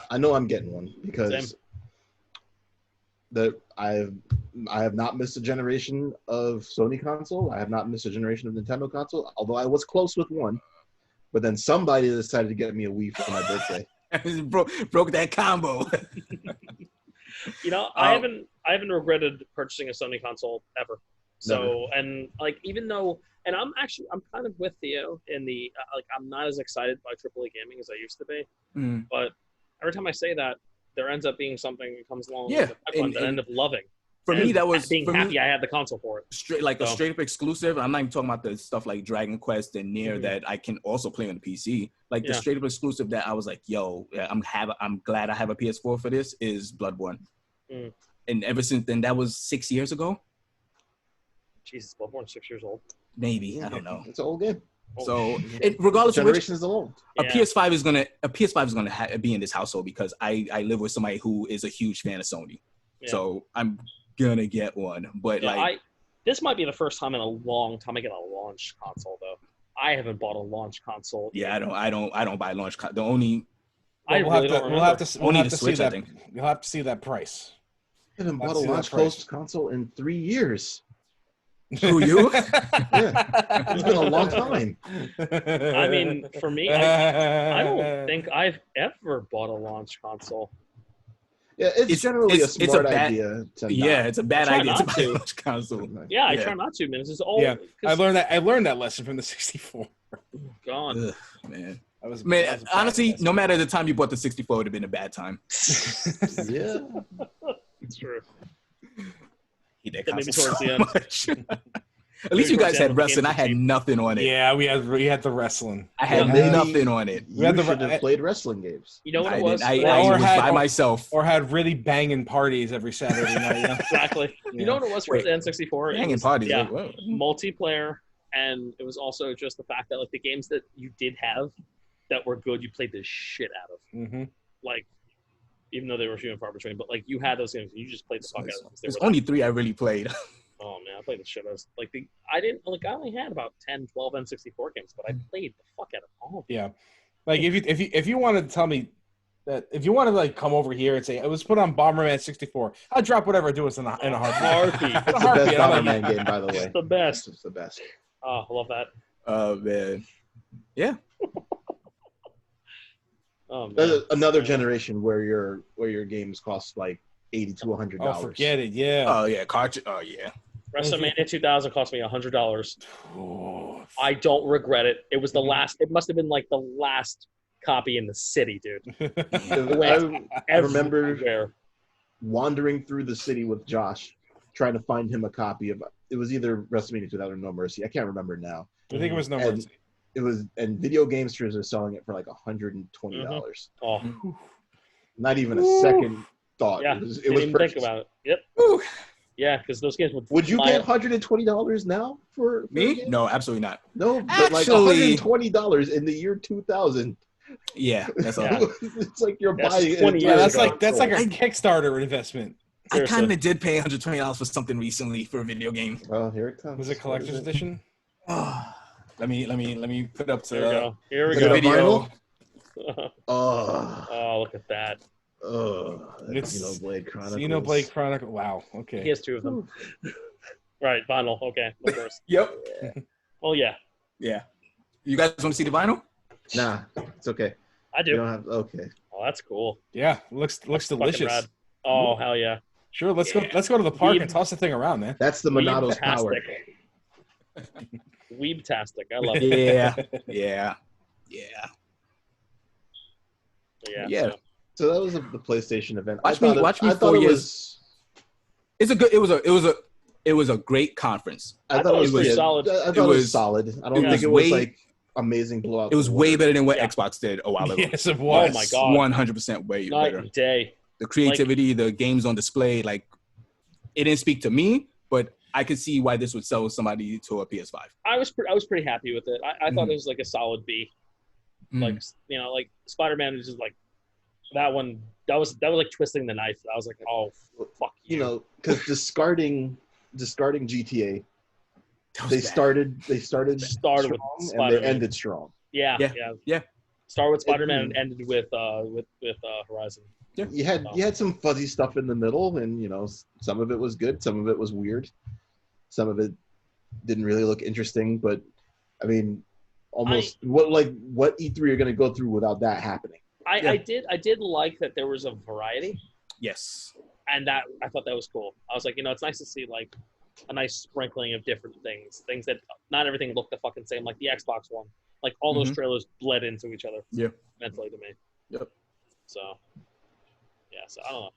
I know I'm getting one because I have not missed a generation of Sony console. I have not missed a generation of Nintendo console, although I was close with one. But then somebody decided to get me a Wii for my birthday. broke that combo. I haven't regretted purchasing a Sony console ever. So, and like, even though, and I'm kind of with Theo in the, I'm not as excited by AAA gaming as I used to be. But every time I say that, there ends up being something that comes along that I end up loving. For me, that was being happy I had the console for it. A straight up exclusive. I'm not even talking about the stuff like Dragon Quest and Nier that I can also play on the PC. Like the straight up exclusive that I was like, yo, I'm glad I have a PS4 for this is Bloodborne. And ever since then, that was 6 years ago. Jesus, Bloodborne's 6 years old. Maybe, I don't know. It's an old game. So, regardless of which, is old. A PS5 is gonna be in this household because I live with somebody who is a huge fan of Sony. Yeah. So I'm gonna get one. But this might be the first time in a long time I get a launch console though. I haven't bought a launch console. Yeah, I don't buy launch. The only we'll have to see that. You'll have to see that price. I haven't bought a launch console in 3 years. Who, you? Yeah, it's been a long time. I mean, for me, I don't think I've ever bought a launch console. Yeah, it's generally a smart idea. It's a bad idea to buy a launch console. Yeah, I try not to, man. It's just all. Yeah, I learned that lesson from the 64. God, man. Honestly, no matter the time you bought the 64, it would have been a bad time. Yeah, it's true. That maybe towards the end. Much. At least you guys had wrestling. I had nothing on it. Yeah, we had the wrestling. I had nothing on it. You should have played wrestling games. You know what it was? I was by myself. Or had really banging parties every Saturday night. You know? Exactly. Yeah. You know what it was for the N64? Banging parties. Yeah, multiplayer, and it was also just the fact that like the games that you did have that were good, you played the shit out of. Mm-hmm. Like, even though they were few and far between, but like you had those games and you just played the fuck out of them. There's only 3 I really played. Oh man, I played the shit out of I only had about 10, 12 N64 games, but I played the fuck out of all of them. Yeah. Like if you wanted to tell me that if you want to like come over here and say it was put on Bomberman 64, I'd drop whatever I do in a heartbeat. It's the best Bomberman game, by the way. It's the best. It's the best. Oh, I love that. Oh man. Yeah. Oh, man. Another generation where your games cost like $80 to $100. Oh, forget it. Yeah. Oh yeah, cartridge. Oh yeah. WrestleMania 2000 cost me $100. I don't regret it. It was the last. It must have been like the last copy in the city, dude. I remember wandering through the city with Josh, trying to find him a copy of. It was either WrestleMania 2000 or No Mercy. I can't remember now. I think it was No Mercy. It was, and Video Gamesters are selling it for like $120. Oh, not even a second thought. Yeah, it was even think about it. Yep. Ooh. Yeah, because those games would you pay $120 now for me? No, absolutely not. No, but like $120 in the year 2000. Yeah, that's all. It's like you're buying. 20 years ago. That's like a Kickstarter investment. Seriously. I kind of did pay $120 for something recently for a video game. Oh, here it comes. Was it collector's edition? Let me put up to here we the go. video. Oh, look at that. It's Xenoblade Chronicles. Xenoblade Chronicles. Wow. Okay. He has 2 of them. Right, vinyl. Okay, of course. Yep. Well, yeah. Yeah. You guys want to see the vinyl? Nah, it's okay. I do. You don't have, okay. Oh, that's cool. Yeah, looks delicious. Rad. Oh, hell yeah. Sure, let's go to the park and toss the thing around, man. That's the Monato's power. Weebtastic. I love it. Yeah. Yeah. Yeah. Yeah. So that was the PlayStation event. Watch me 4 years. It's a good. It was a great conference. I thought it was pretty pretty solid. I thought it was solid. I don't think it was like amazing blowout. It was way better than what Xbox did a while ago. Yes, it was. Oh my god, 100% way night better. and day. The creativity, the games on display, like it didn't speak to me, but I could see why this would sell somebody to a PS5. I was pretty happy with it. I thought it was like a solid B. Like like Spider-Man was just like that one. That was like twisting the knife. I was like, oh fuck you. Because discarding GTA, they started strong with and Spider-Man. they ended strong. Yeah. Start with Spider-Man and ended with Horizon. Yeah. You had some fuzzy stuff in the middle, and some of it was good, some of it was weird, some of it didn't really look interesting. But I mean, almost what E3 are going to go through without that happening? I did like that there was a variety. Yes. And that I thought that was cool. I was like, it's nice to see like a nice sprinkling of different things that not everything looked the fucking same. Like the Xbox one, like all those trailers bled into each other. Yeah. Mentally to me. Yep. So, yeah. So I don't know.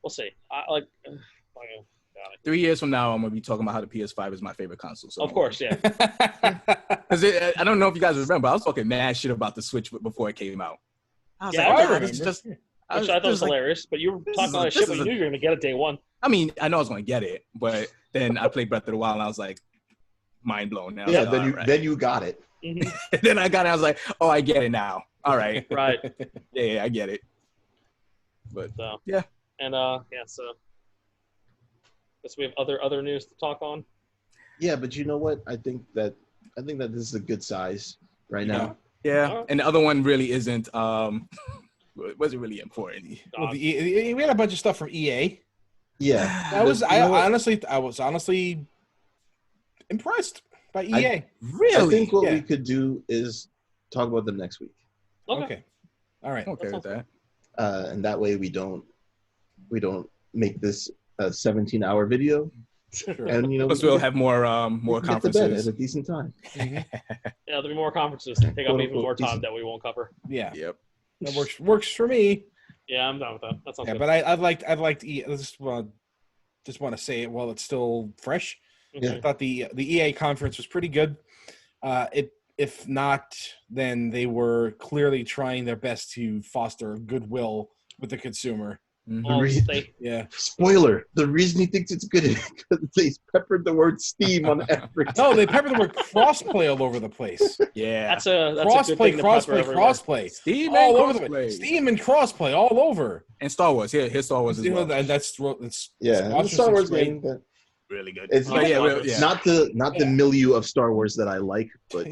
We'll see. I like. 3 years from now, I'm gonna be talking about how the PS5 is my favorite console. So of course, yeah. Because I don't know if you guys remember, I was talking mad shit about the Switch before it came out. I was I like, remember. this is just. Which I thought was hilarious, but you were talking all that shit, but you knew you were going to get it day one. I mean, I know I was going to get it, but then I played Breath of the Wild, and I was like, mind blown. Now, Yeah, like, then you got it. Mm-hmm. Then I got it. I was like, oh, I get it now. All right, right. Yeah, I get it. But yeah, and so guess we have other news to talk on. Yeah, but you know what? I think that this is a good size right now. Yeah, Right. and the other one really isn't. Wasn't really important. Well, we had a bunch of stuff from EA. Yeah, I was honestly impressed by EA. Really? I think what we could do is talk about them next week. Okay. All right. Okay with that. And that way we don't make this a 17-hour video. Sure. And Plus we'll have more get to bed conferences. at a decent time. Yeah, there'll be more conferences. Take up even more time that we won't cover. Yeah. Yep. That works for me. Yeah, I'm done with that. That sounds good. But I've liked EA. I just want to say it while it's still fresh. Yeah. I thought the EA conference was pretty good. If not, then they were clearly trying their best to foster goodwill with the consumer. Yeah. Spoiler: the reason he thinks it's good is because they peppered the word Steam on every. No, they peppered the word crossplay all over the place. Yeah. That's a good crossplay, thing to pepper everywhere. Steam all over the place. Steam and crossplay all over. And Star Wars. Yeah, here's Star Wars as well. And that's the Star Wars game. Really good. It's not the Yeah. milieu of Star Wars that I like, but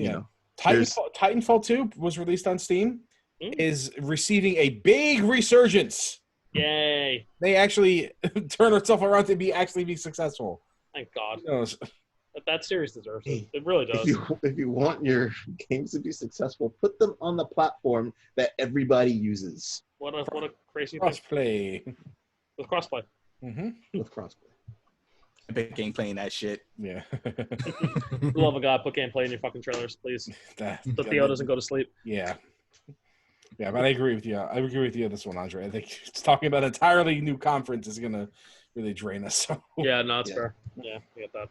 Titanfall 2 was released on Steam. Is receiving a big resurgence. Yay! They actually turn itself around to be successful. Thank God. But that series deserves it. It really does. If you want your games to be successful, put them on the platform that everybody uses. What a crazy crossplay. Thing. With crossplay. Mm-hmm. With crossplay. Epic ain't playing that shit. Yeah. For the love of God, put gameplay in your fucking trailers, please. So Theo doesn't go to sleep. Yeah. Yeah, but I agree with you. I agree with you on this one, Andre. I think it's talking about an entirely new conference is going to really drain us. So. Yeah, no, it's fair. Yeah, I get that.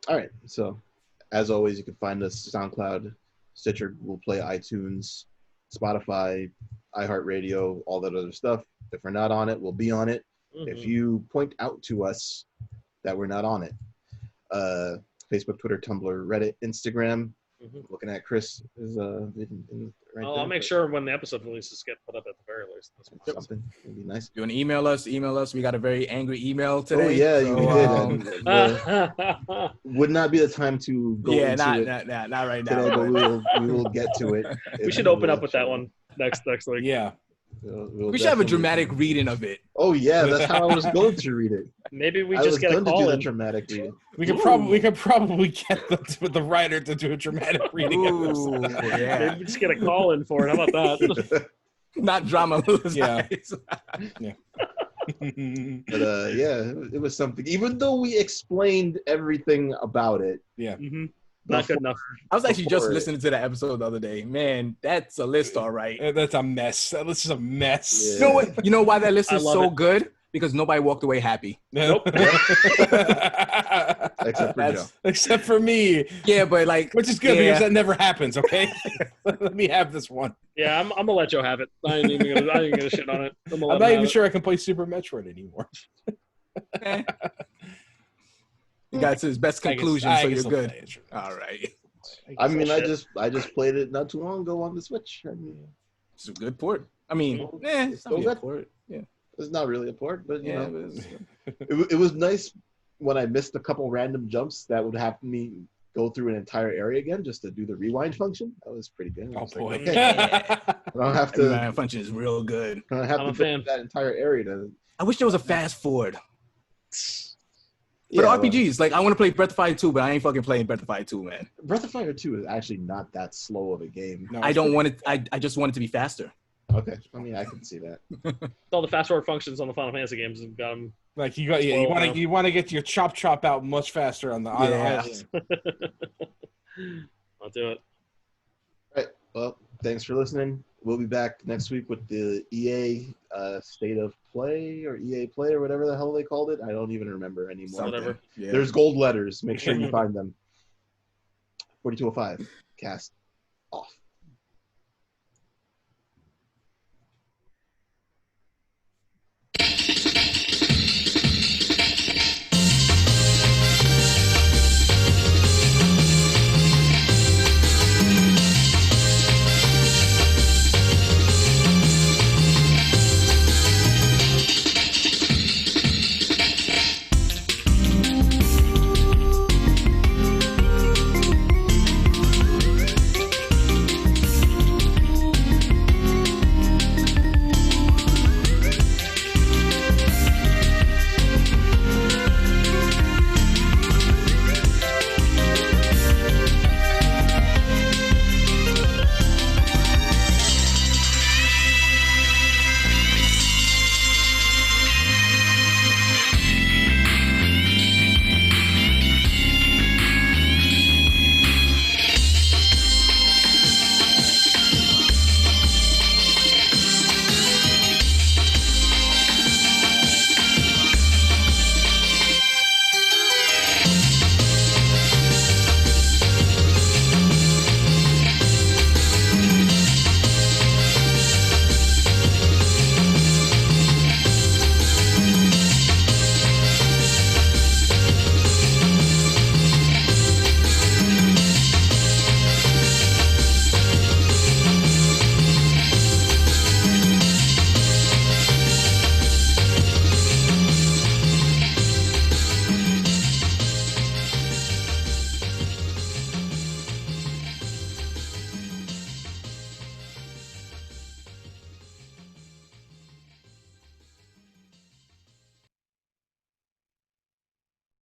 All right. So, as always, you can find us SoundCloud, Stitcher, Google Play, iTunes, Spotify, iHeartRadio, all that other stuff. If we're not on it, we'll be on it. Mm-hmm. If you point out to us that we're not on it, Facebook, Twitter, Tumblr, Reddit, Instagram. Mm-hmm. Looking at Chris is I'll make sure when the episode releases get put up at the very least. Something would be nice. You want to email us? Email us. We got a very angry email today. Oh yeah, you did. Would not be the time to go into it. Not right now. Today, but we will get to it. We should open up with that one next week. Yeah. We should have a dramatic reading of it. Oh yeah, that's how I was going to read it. Maybe we just get a call in. Dramatic reading. We could probably get the writer to do a dramatic reading. Ooh, yeah. Maybe we just get a call in for it. How about that? Not drama. Yeah. Yeah. But it was something. Even though we explained everything about it, yeah, Not good enough. I was actually just Before- listening to that episode the other day. Man, that's a list, all right. That's a mess. That list is a mess. Yeah. You know what? You know why that list I is love so it. good? Because nobody walked away happy. Nope. Except for Joe. Except for me, Yeah, but like, which is good yeah. because that never happens. Okay, let me have this one. Yeah, I'm gonna let Joe have it. I ain't even gonna shit on it. I'm not even sure I can play Super Metroid anymore. Eh. You got to his best conclusion, I so can you're still good. play it, sure. All right. I mean, I Bullshit. just played it not too long ago on the Switch. I mean, It's a good port. I mean, it's Still not really a good. port. Yeah. it's not really a port, but you Yeah. know, But it's, it was nice when I missed a couple random jumps that would have me go through an entire area again just to do the rewind function. That was pretty good. I Oh was boy. like, okay, I don't have to. Man, function is real good. I don't have I'm to a go fan. through that entire area to. I wish there was a fast forward. Yeah, But well, RPGs, like I want to play Breath of Fire 2, but I ain't fucking playing Breath of Fire 2, man. Breath of Fire 2 is actually not that slow of a game. No, I it's don't pretty- want it. I just want it to be faster. Okay, I mean, I can see that. All the fast forward functions on the Final Fantasy games have got them. Like you got, yeah, Spoiled now. you want to get your chop out much faster on the. Yeah. I'll do it. Right. Well, thanks for listening. We'll be back next week with the EA State of Play or EA Play or whatever the hell they called it. I don't even remember anymore. Something. Whatever. Yeah. There's gold letters. Make sure you find them. 4205 cast.